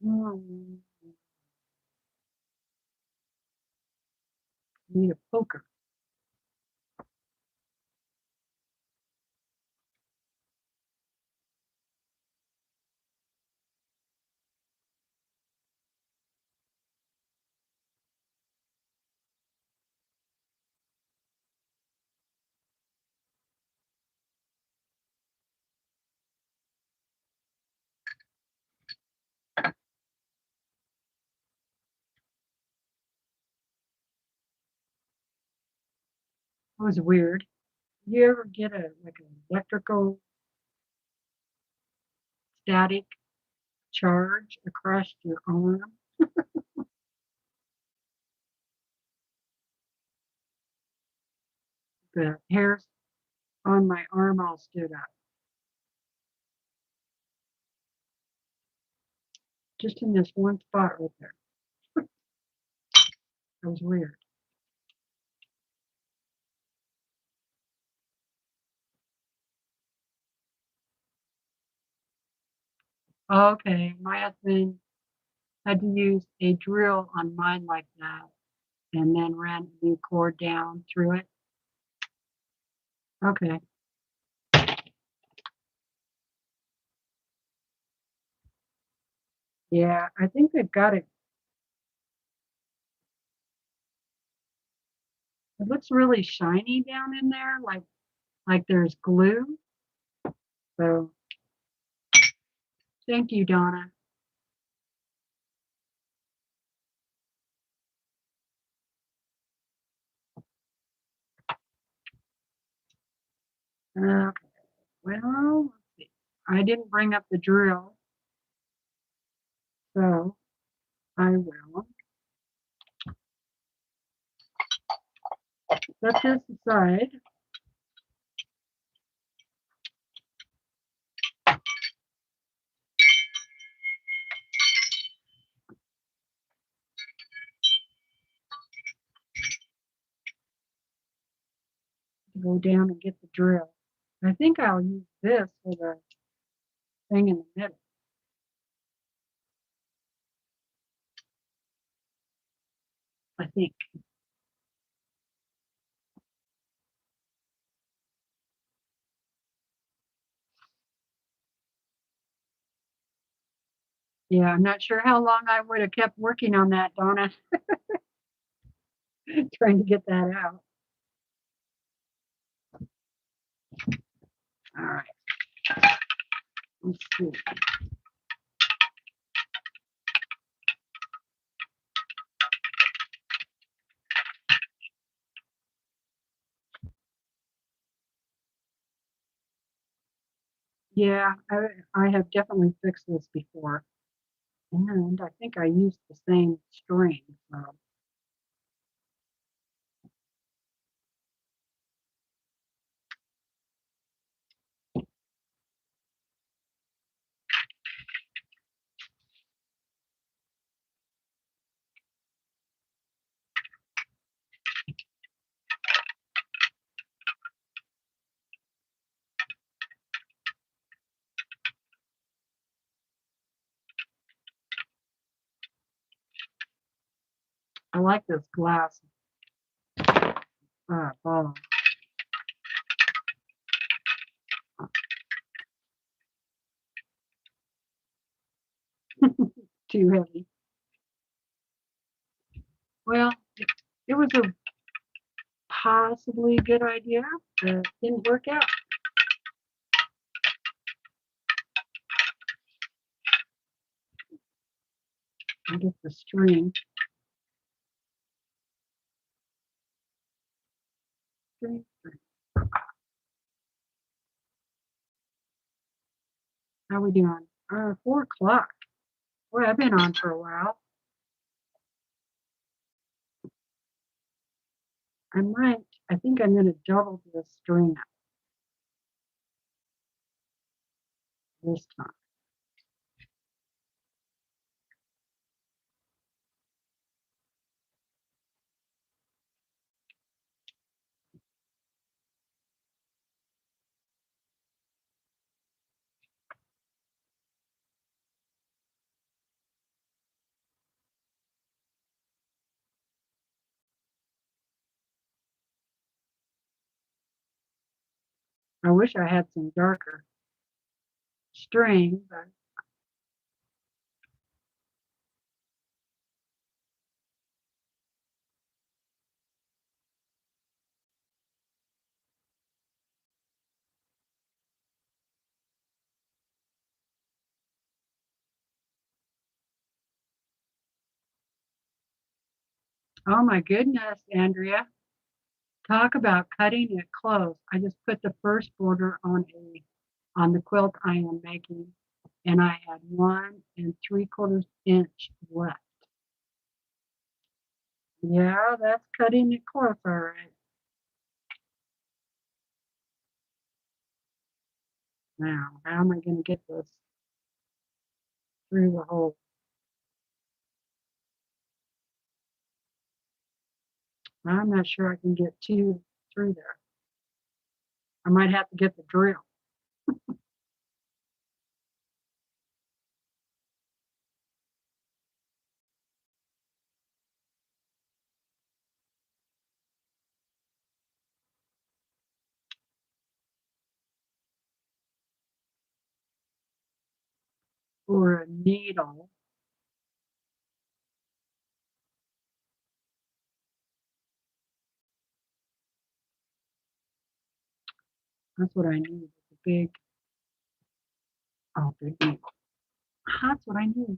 Mm, need a poker. It was weird. You ever get a like an electrical static charge across your arm? The hairs on my arm all stood up. Just in this one spot right there. That was weird. Okay, my husband had to use a drill on mine like that and then ran a new cord down through it. Okay. Yeah, I think they've got it. It looks really shiny down in there, like there's glue. So thank you, Donna. Okay. Well, let's see. I didn't bring up the drill, so I will set this aside. Go down and get the drill. I think I'll use this for the thing in the middle. I think. Yeah, I'm not sure how long I would have kept working on that, Donna, trying to get that out. All right. Let's see. Yeah, I have definitely fixed this before. And I think I used the same string. So. I like this glass ball. Too heavy. Well, it was a possibly good idea, but didn't work out. I get the string. String. How we doing? 4 o'clock. Boy, I've been on for a while. I think I'm going to double the string up this time. I wish I had some darker string, but oh my goodness, Andrea, talk about cutting it close. I just put the first border on the quilt I am making, and I had 1 3/4 inch left. Yeah, that's cutting it close, all right. Now, how am I going to get this through the hole? I'm not sure I can get 2 through there. I might have to get the drill. Or a needle. That's what I need. A big, big needle. That's what I need.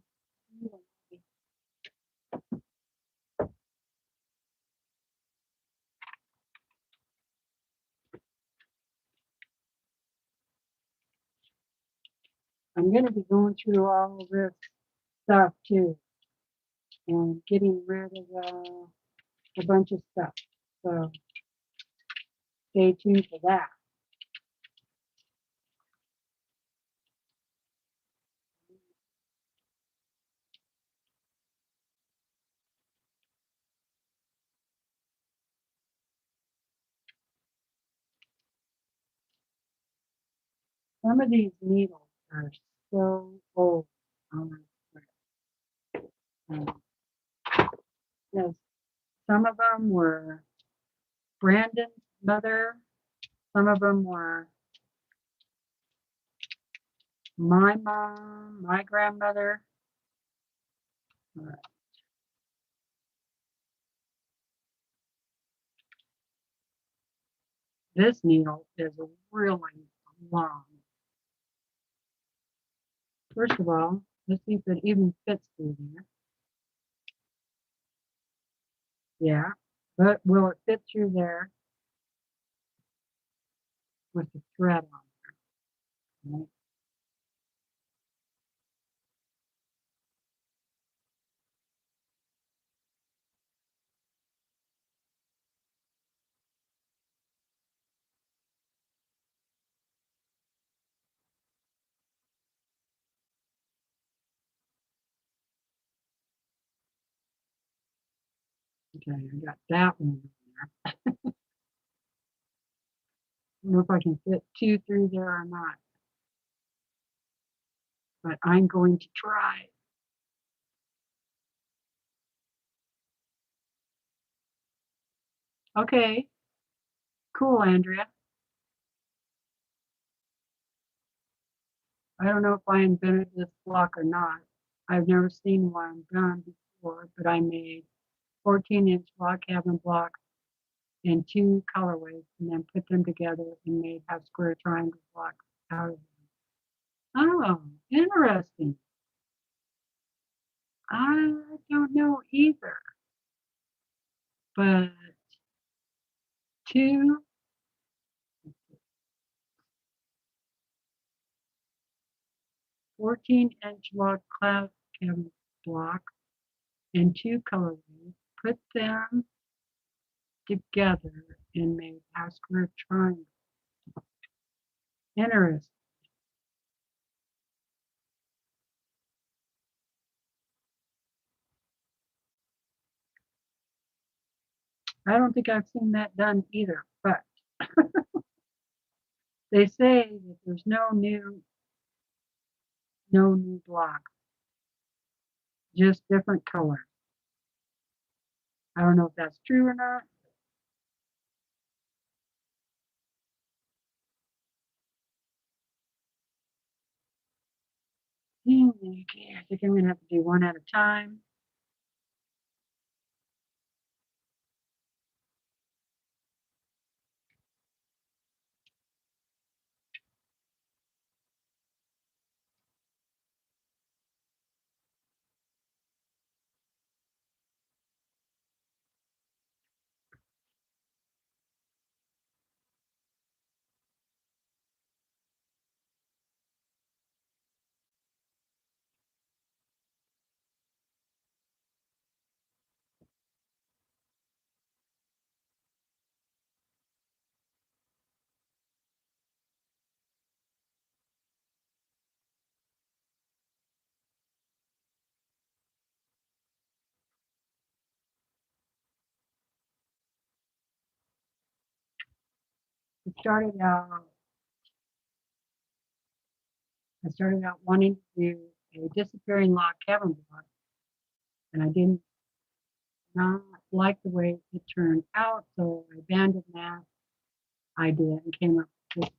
I'm going to be going through all of this stuff too and getting rid of a bunch of stuff. So stay tuned for that. Some of these needles are so old. Yes, some of them were Brandon's mother. Some of them were my mom, my grandmother. This needle is really long. First of all, let's see if it even fits through there. Yeah, but will it fit through there with the thread on there? Right. Okay, I got that one in there. I don't know if I can fit 2 through there or not, but I'm going to try. Okay, cool, Andrea. I don't know if I invented this block or not. I've never seen one done before, but I made 14-inch log cabin blocks in 2 colorways and then put them together and made half square triangle blocks out of them. Oh, interesting. I don't know either, but 2 14-inch log cabin blocks in 2 colorways, put them together and made half square triangle. Interesting. I don't think I've seen that done either, but they say that there's no new blocks, just different colors. I don't know if that's true or not. Okay, I think I'm gonna have to do one at a time. I started out wanting to do a disappearing log cabin block, and I did not like the way it turned out, so I abandoned that idea and came up with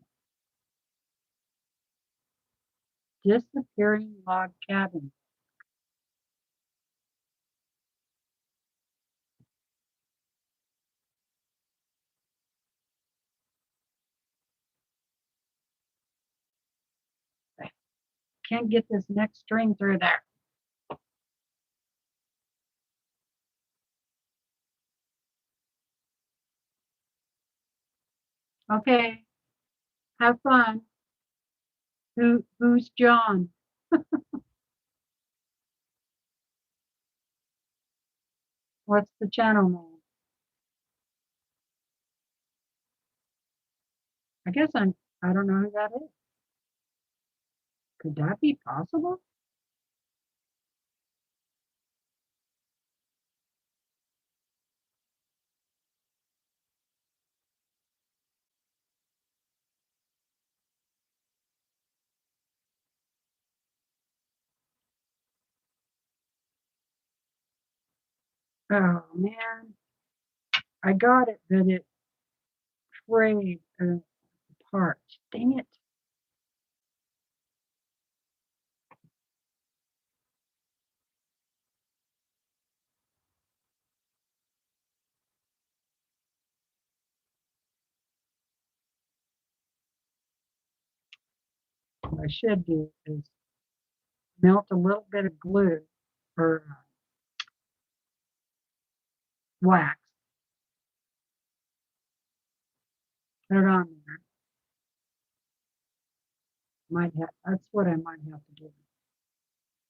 this disappearing log cabin. I can't get this next string through there. Okay, have fun. Who's John? What's the channel name? I don't know who that is. Could that be possible? Oh man, I got it, but it frayed apart. Dang it. What I should do is melt a little bit of glue or wax, put it on there. That's what I might have to do.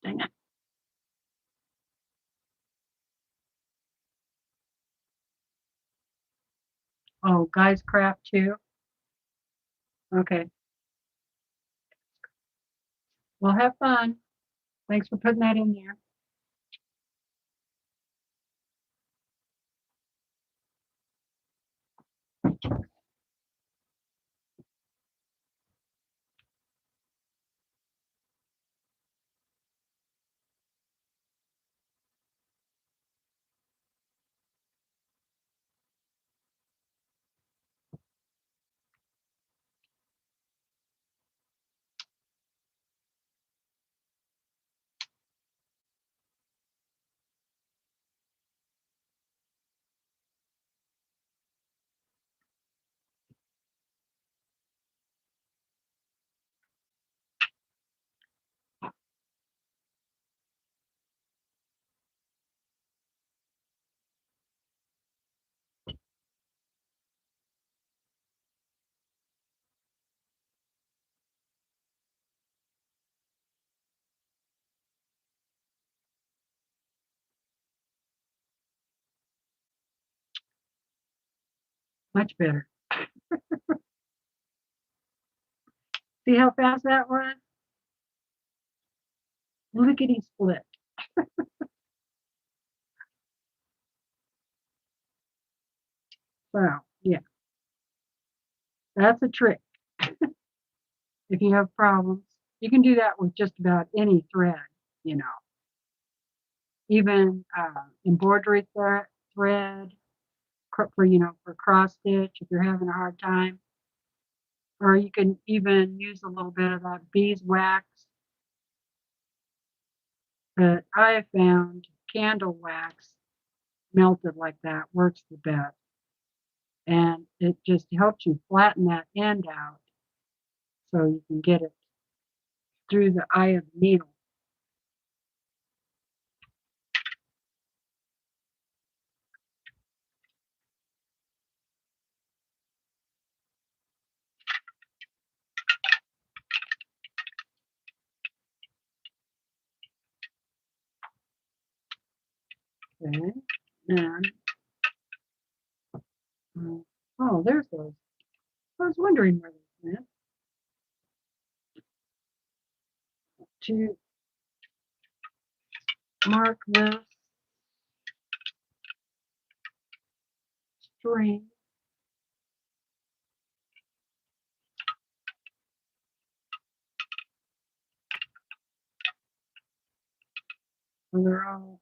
Dang it. Oh, guys craft too? Okay. Well, have fun. Thanks for putting that in there. Much better. See how fast that was? Lickety split. So, yeah, that's a trick. If you have problems, you can do that with just about any thread, you know, even embroidery thread for, you know, for cross stitch if you're having a hard time. Or you can even use a little bit of that beeswax. But I have found candle wax melted like that works the best. And it just helps you flatten that end out so you can get it through the eye of the needle. Okay. And oh, there's those. I was wondering where they went. To mark this string. And they're all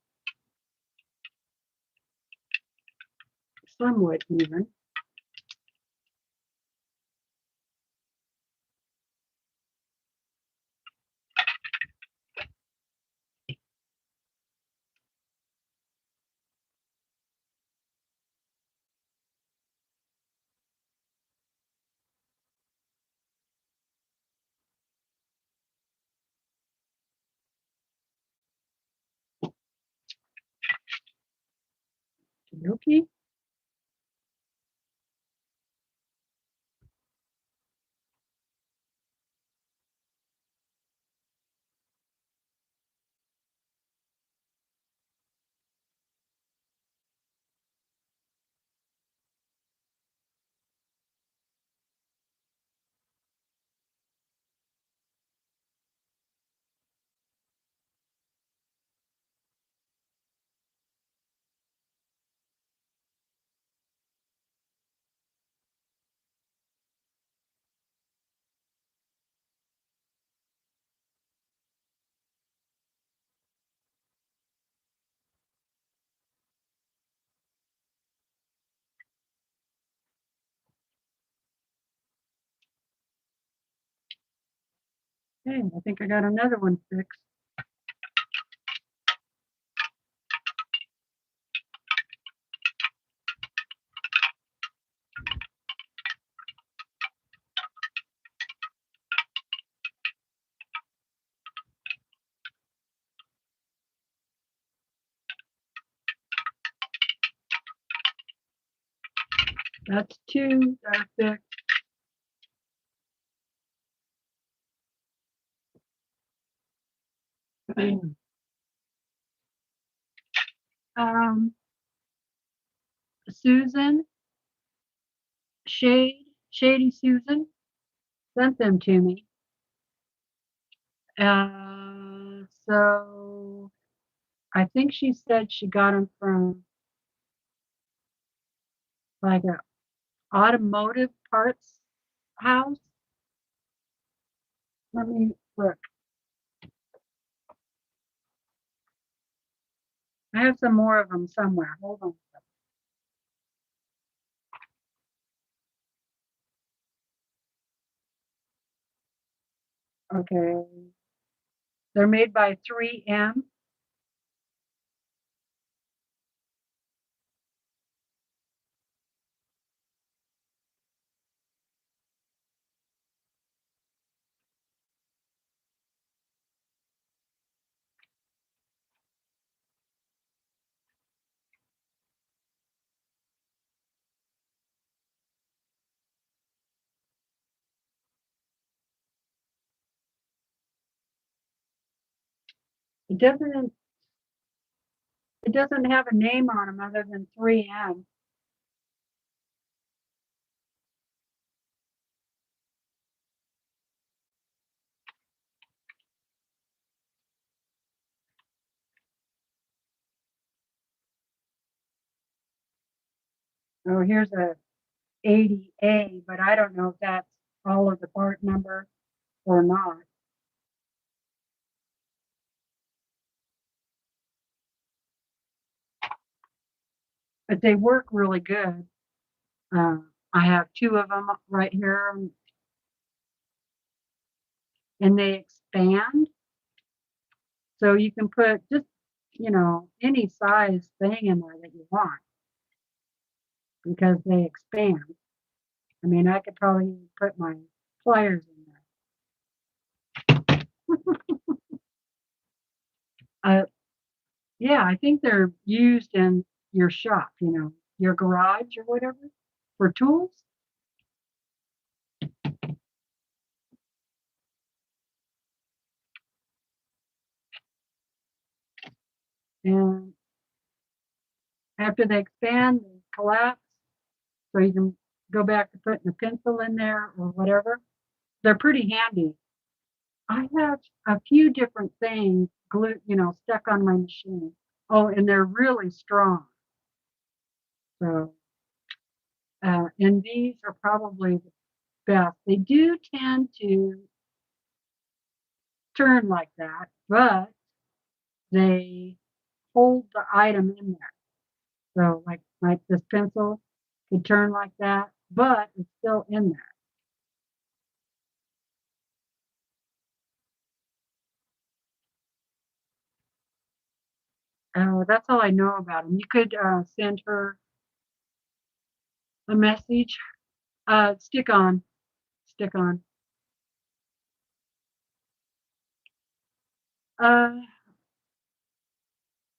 somewhat even. Okay. Okay, I think I got another one fixed. That's two that are fixed. Susan, Shady Susan, sent them to me. So I think she said she got them from like a automotive parts house. Let me look. I have some more of them somewhere. Hold on. Okay. They're made by 3M. It doesn't have a name on them other than 3M. Oh, here's a 80A, but I don't know if that's all of the part number or not. But they work really good. I have two of them right here, and they expand. So you can put just, any size thing in there that you want because they expand. I mean, I could probably put my pliers in there. Yeah, I think they're used in your shop, your garage or whatever for tools. And after they expand, they collapse. So you can go back to putting a pencil in there or whatever. They're pretty handy. I have a few different things glued, stuck on my machine. Oh, and they're really strong. So, and these are probably the best. They do tend to turn like that, but they hold the item in there. So, like this pencil could turn like that, but it's still in there. That's all I know about them. You could send her a message. Stick on, stick on. Uh,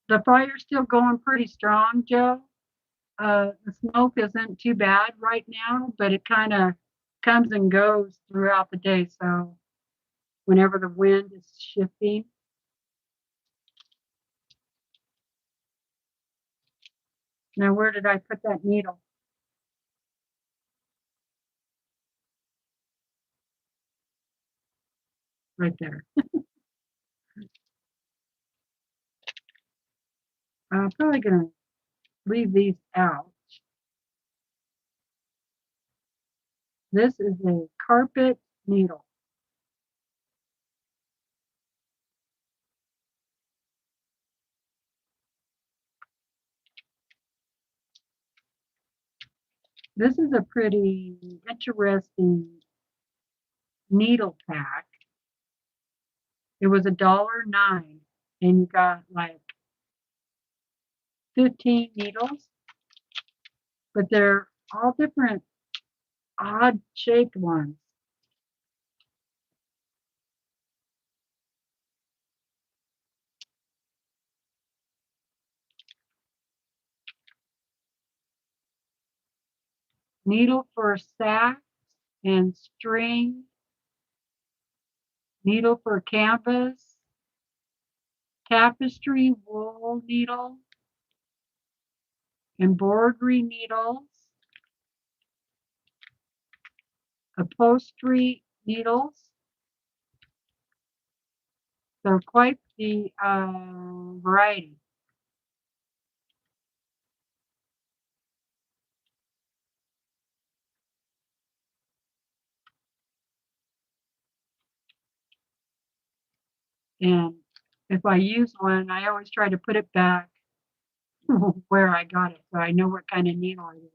the fire's still going pretty strong, Joe. The smoke isn't too bad right now, but it kind of comes and goes throughout the day. So whenever the wind is shifting. Now, where did I put that needle? Right there. I'm probably going to leave these out. This is a carpet needle. This is a pretty interesting needle pack. It was $1.09, and you got like 15 needles, but they're all different odd shaped ones. Needle for sacks and string, needle for canvas, tapestry wool needle, embroidery needles, upholstery needles. So quite the variety. And if I use one, I always try to put it back where I got it so I know what kind of needle it is.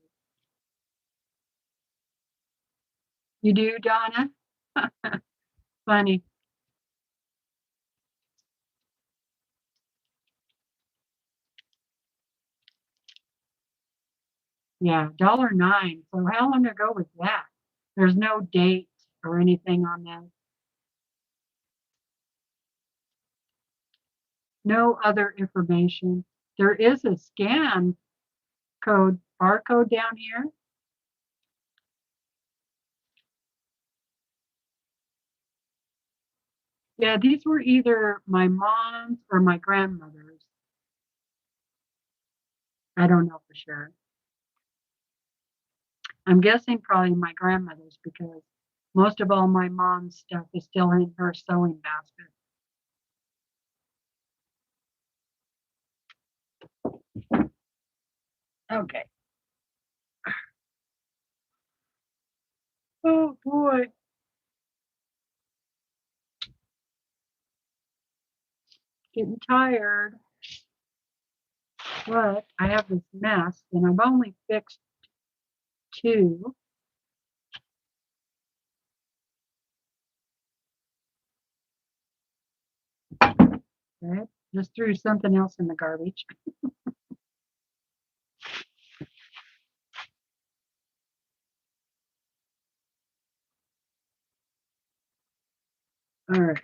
You do, Donna? Funny. Yeah, $1.09. So how long ago was that? There's no date or anything on that. No other information. There is a scan code, barcode down here. Yeah, these were either my mom's or my grandmother's. I don't know for sure. I'm guessing probably my grandmother's because most of all my mom's stuff is still in her sewing basket. Okay. Oh boy. Getting tired. But I have this mess and I've only fixed 2. Okay. Just threw something else in the garbage. All right.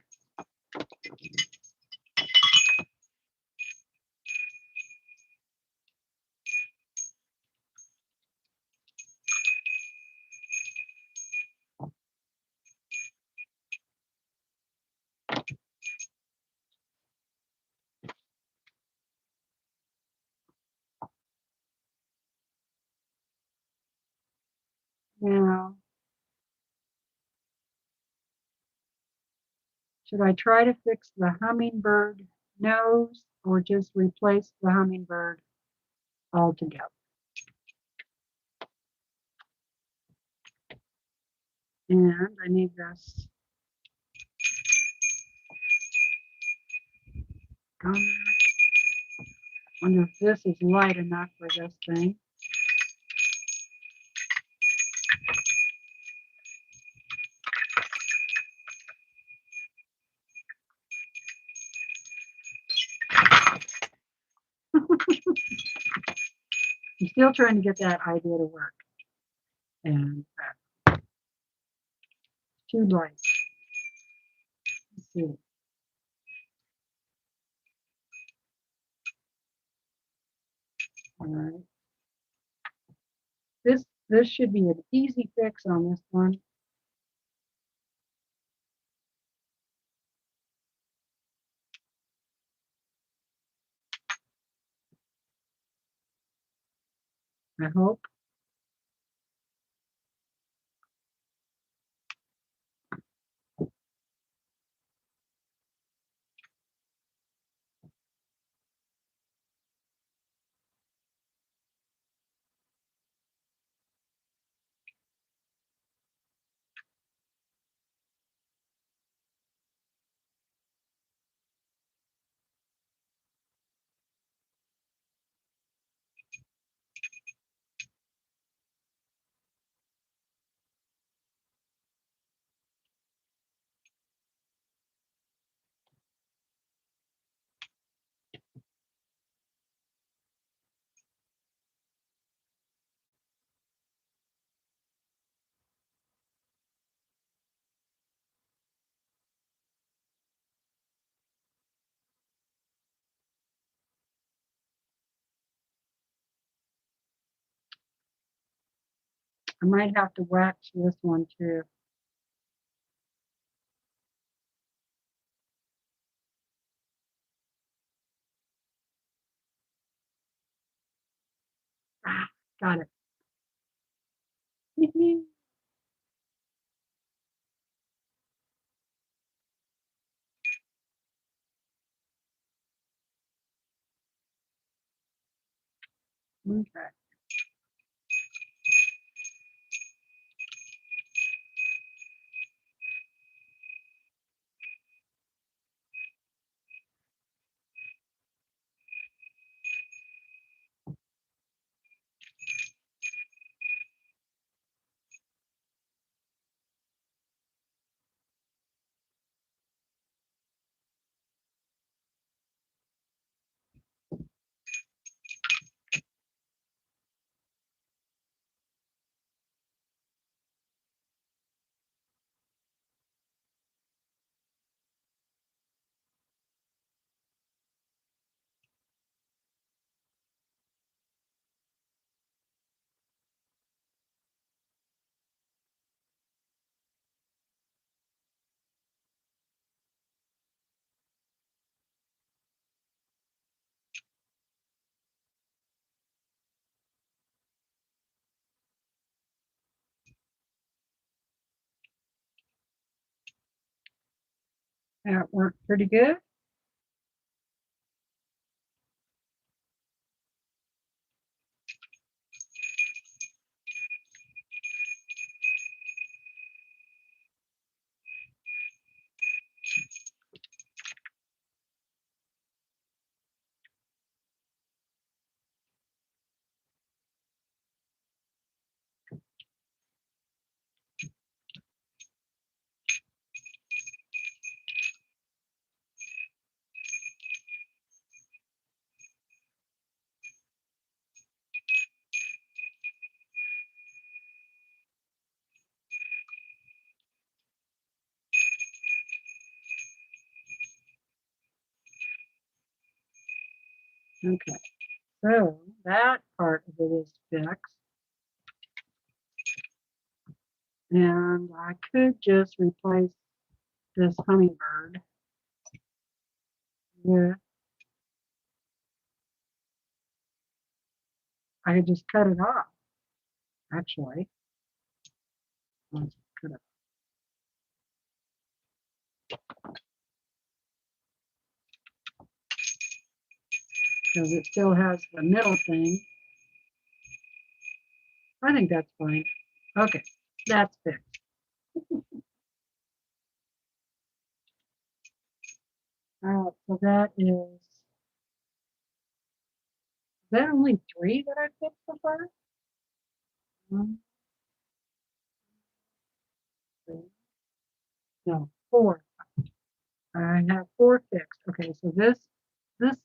Now, should I try to fix the hummingbird nose or just replace the hummingbird altogether? And I need this gum. Wonder if this is light enough for this thing. I'm still trying to get that idea to work. And too light. Let's see. All right. This should be an easy fix on this one. I hope. I might have to wax this one too. Ah, got it. Okay. That worked pretty good. Okay, so that part of it is fixed. And I could just replace this hummingbird with, I could just cut it off, actually. Let's cut it. Because it still has the middle thing. I think that's fine. Okay, that's fixed. All right, so that is that only 3 that I fixed so far? 1, 2, no, 4. I have 4 fixed. Okay, so this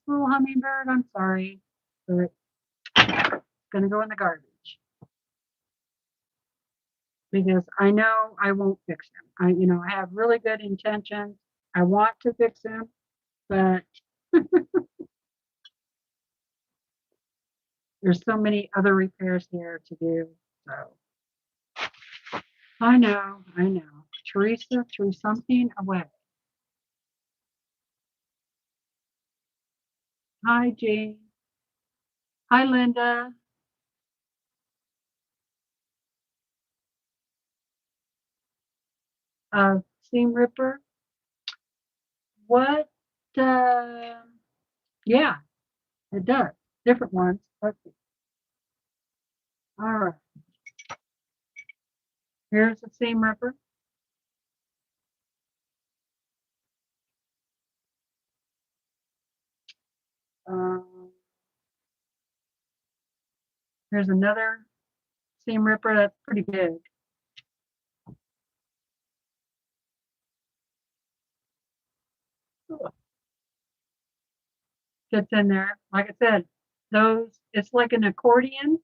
little hummingbird, I'm sorry, but it's gonna go in the garbage because I know I won't fix him. I have really good intentions. I want to fix him, but there's so many other repairs here to do. So I know. Teresa threw something away. Hi, Jean. Hi, Linda. Seam ripper. What? Yeah, it does. Different ones. Let's see. All right. Here's the seam ripper. Here's another seam ripper that's pretty big. Fits in there. Like I said, it's like an accordion,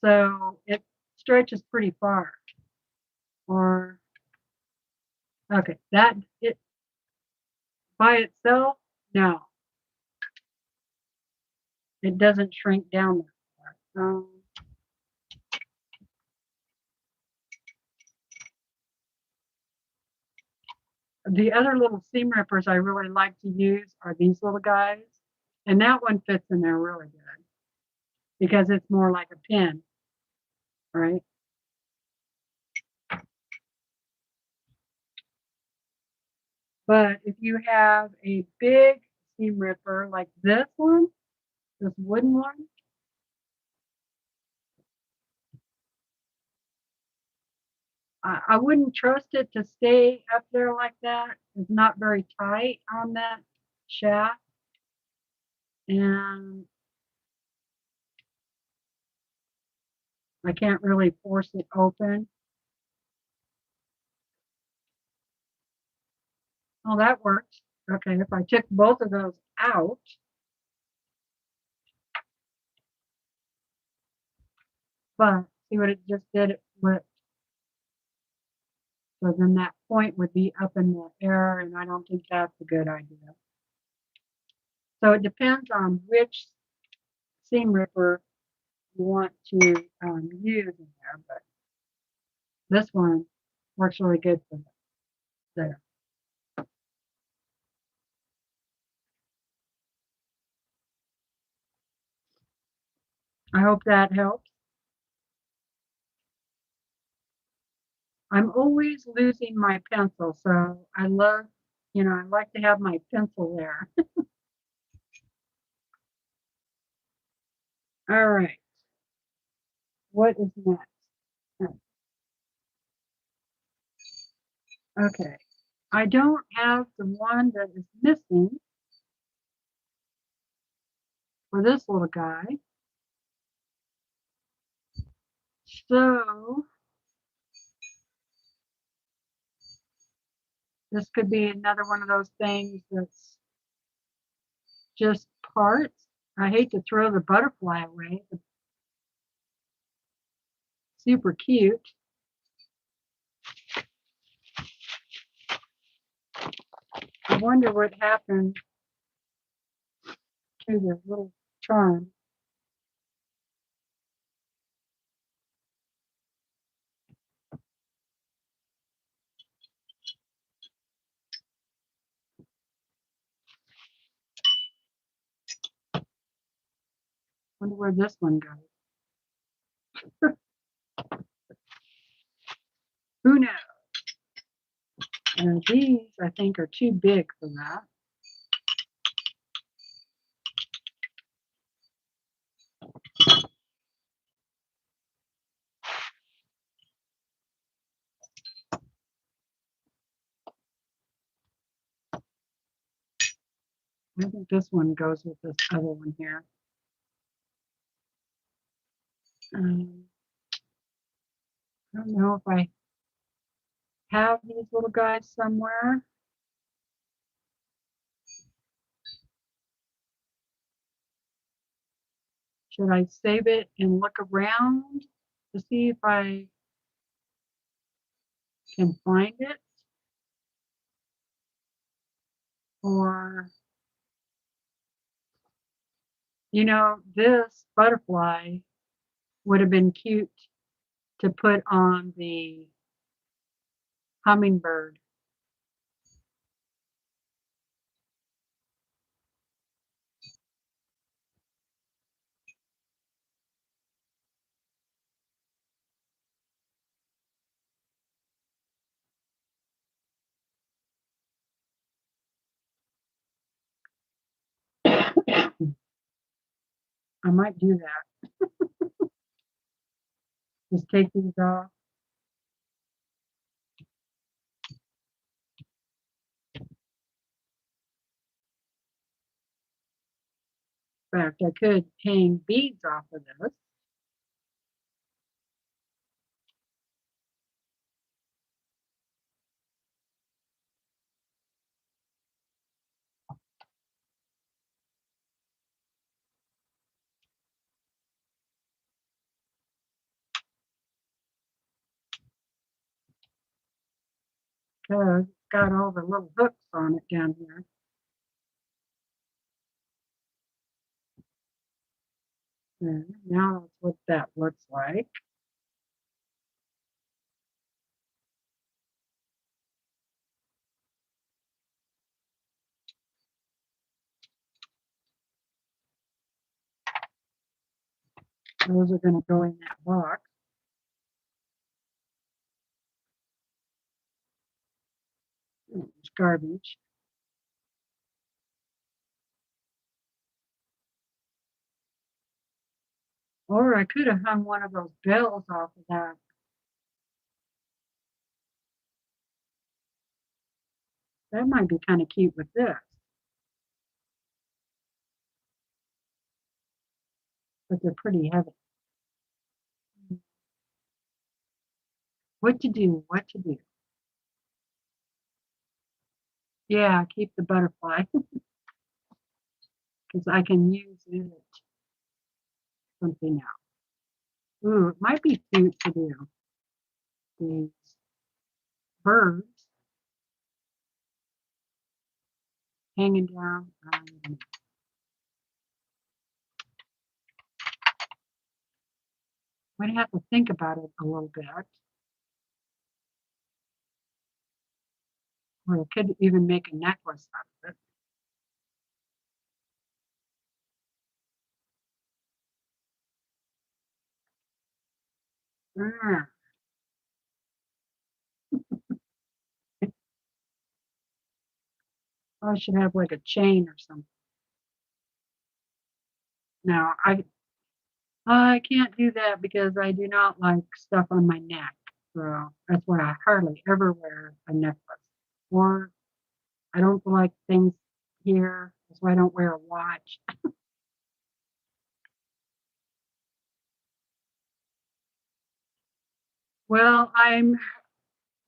so it stretches pretty far. Or okay, that it by itself, no, it doesn't shrink down that far. The other little seam rippers I really like to use are these little guys, and that one fits in there really good because it's more like a pin, right? But if you have a big seam ripper like this one, this wooden one, I wouldn't trust it to stay up there like that. It's not very tight on that shaft. And I can't really force it open. Oh, that works. Okay, if I took both of those out, but see what it just did? It flipped. So then that point would be up in the air, and I don't think that's a good idea. So it depends on which seam ripper you want to use in there, but this one works really good for there. I hope that helps. I'm always losing my pencil, so I love, I like to have my pencil there. All right. What is next? Okay. I don't have the one that is missing for this little guy. So this could be another one of those things that's just parts. I hate to throw the butterfly away. It's super cute. I wonder what happened to the little charm. Wonder where this one goes. Who knows? These, I think, are too big for that. I think this one goes with this other one here. I don't know if I have these little guys somewhere. Should I save it and look around to see if I can find it? Or, you know, this butterfly would have been cute to put on the hummingbird. I might do that. Just take these off. In fact, I could hang beads off of this. Because it's got all the little hooks on it down here. And now that's what that looks like. Those are going to go in that box. It's garbage. Or I could have hung one of those bells off of that. That might be kind of cute with this. But they're pretty heavy. What to do, what to do. Yeah, keep the butterfly. Because I can use it something else. Ooh, it might be cute to do these birds hanging down. I'm going to have to think about it a little bit. Or I could even make a necklace out of it. I should have like a chain or something. No, I can't do that because I do not like stuff on my neck. So that's why I hardly ever wear a necklace. Or I don't like things here. That's why I don't wear a watch. Well,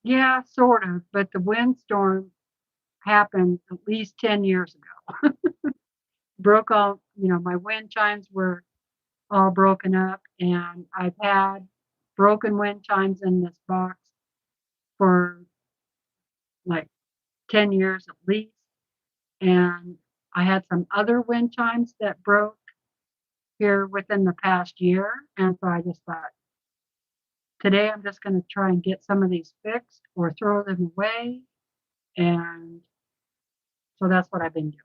yeah, sort of, but the windstorm happened at least 10 years ago. Broke all, my wind chimes were all broken up, and I've had broken wind chimes in this box for like 10 years at least. And I had some other wind chimes that broke here within the past year. And so I just thought, today I'm just going to try and get some of these fixed or throw them away. And so that's what I've been doing.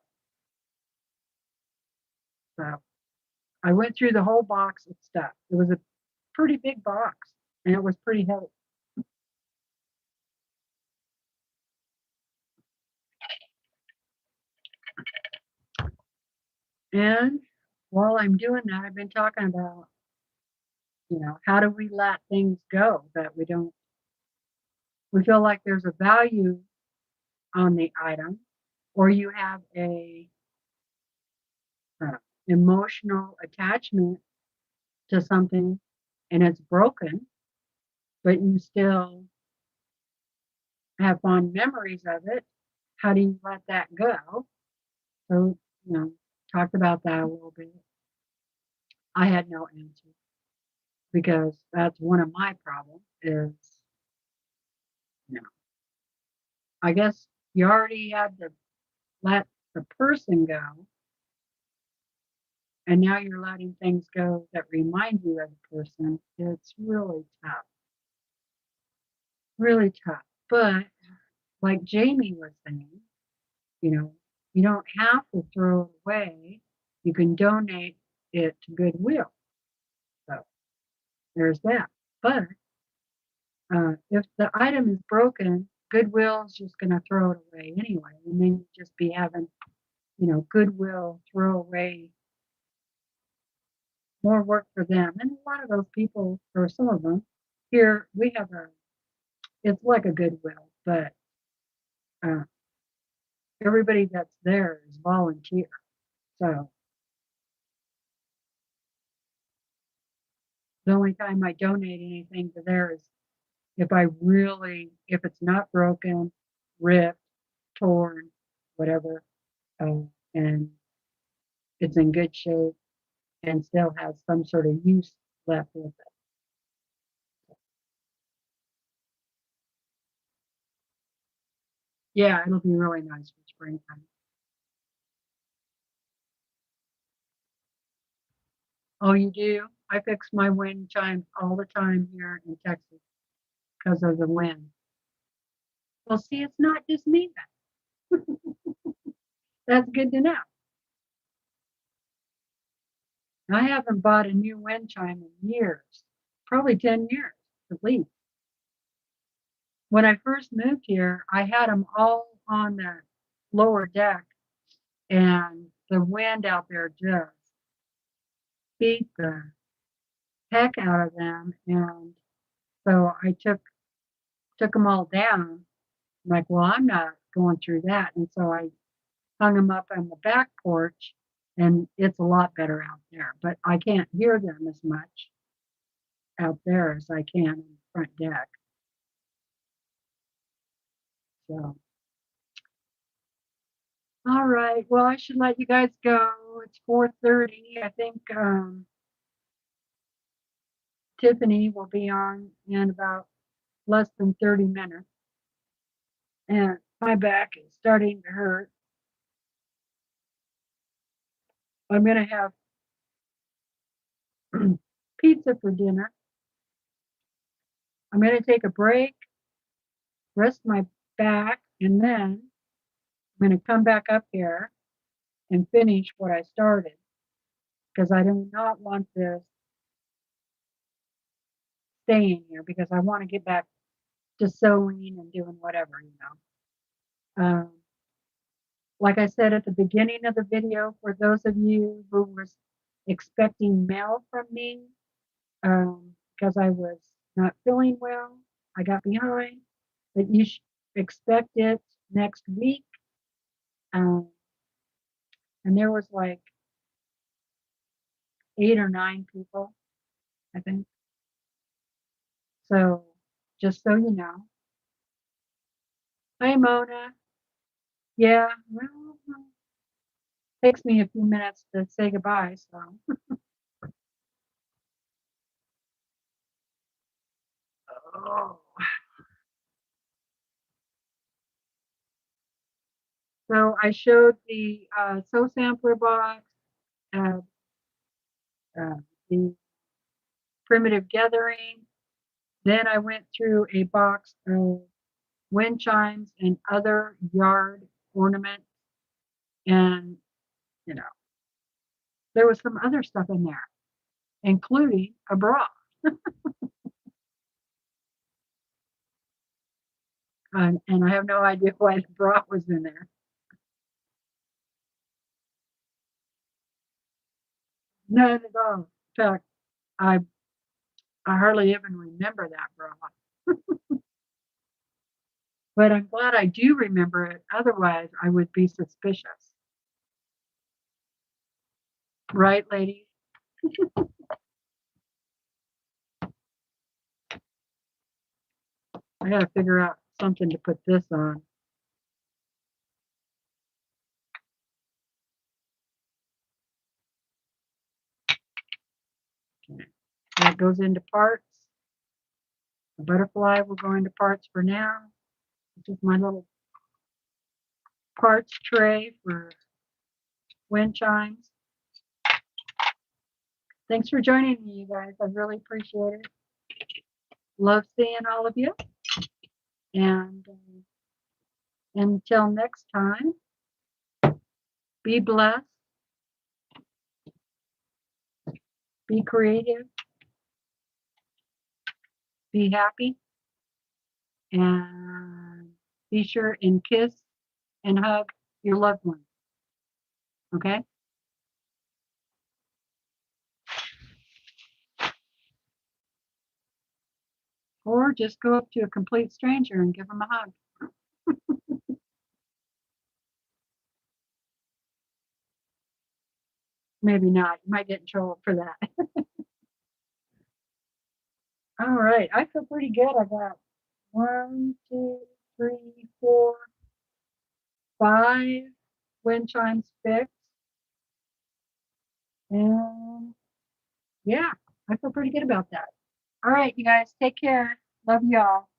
So I went through the whole box of stuff. It was a pretty big box and it was pretty heavy. And while I'm doing that, I've been talking about, how do we let things go that we feel like there's a value on the item, or you have a emotional attachment to something and it's broken, but you still have fond memories of it. How do you let that go? So, talked about that a little bit. I had no answer because that's one of my problems is, I guess you already had to let the person go, and now you're letting things go that remind you of the person. It's really tough. But like Jamie was saying, you don't have to throw it away. You can donate it to Goodwill. So there's that. But if the item is broken, Goodwill is just going to throw it away anyway. And then you just be having, Goodwill throw away more work for them. And a lot of those people, or some of them, here we have it's like a Goodwill, but uh, everybody that's there is volunteer. So the only time I donate anything to there is if it's not broken, ripped, torn, whatever, and it's in good shape and still has some sort of use left with it. Yeah, it'll be really nice for springtime. Oh, you do? I fix my wind chimes all the time here in Texas because of the wind. Well, see, it's not just me then. That's good to know. I haven't bought a new wind chime in years, probably 10 years at least. When I first moved here, I had them all on the lower deck, and the wind out there just beat the heck out of them. And so I took them all down. I'm like, well, I'm not going through that. And so I hung them up on the back porch, and it's a lot better out there. But I can't hear them as much out there as I can on the front deck. So, all right. Well, I should let you guys go. It's 4:30. I think Tiffany will be on in about less than 30 minutes. And my back is starting to hurt. I'm going to have pizza for dinner. I'm going to take a break, rest my back, and then I'm going to come back up here and finish what I started because I do not want this staying here because I want to get back to sewing and doing whatever. Like I said at the beginning of the video, for those of you who was expecting mail from me, because I was not feeling well, I got behind, but you should expect it next week. And there was like 8 or 9 people, I think. So just so you know. Hi, Mona. Yeah, well, it takes me a few minutes to say goodbye, so. Oh. So I showed the sew sampler box, uh, the primitive gathering. Then I went through a box of wind chimes and other yard ornaments. And, you know, there was some other stuff in there, including a bra. And I have no idea why the bra was in there. None at all. In fact, I hardly even remember that bra. But I'm glad I do remember it. Otherwise, I would be suspicious. Right, ladies? I got to figure out something to put this on. Okay. That goes into parts. The butterfly will go into parts for now. This is my little parts tray for wind chimes. Thanks for joining me, you guys. I really appreciate it. Love seeing all of you. And until next time, be blessed, be creative, be happy, and be sure and kiss and hug your loved ones. Okay? Or just go up to a complete stranger and give them a hug. Maybe not. You might get in trouble for that. All right. I feel pretty good. I got 1, 2, 3, 4, 5 wind chimes fixed. And yeah, I feel pretty good about that. All right, you guys, take care. Love y'all.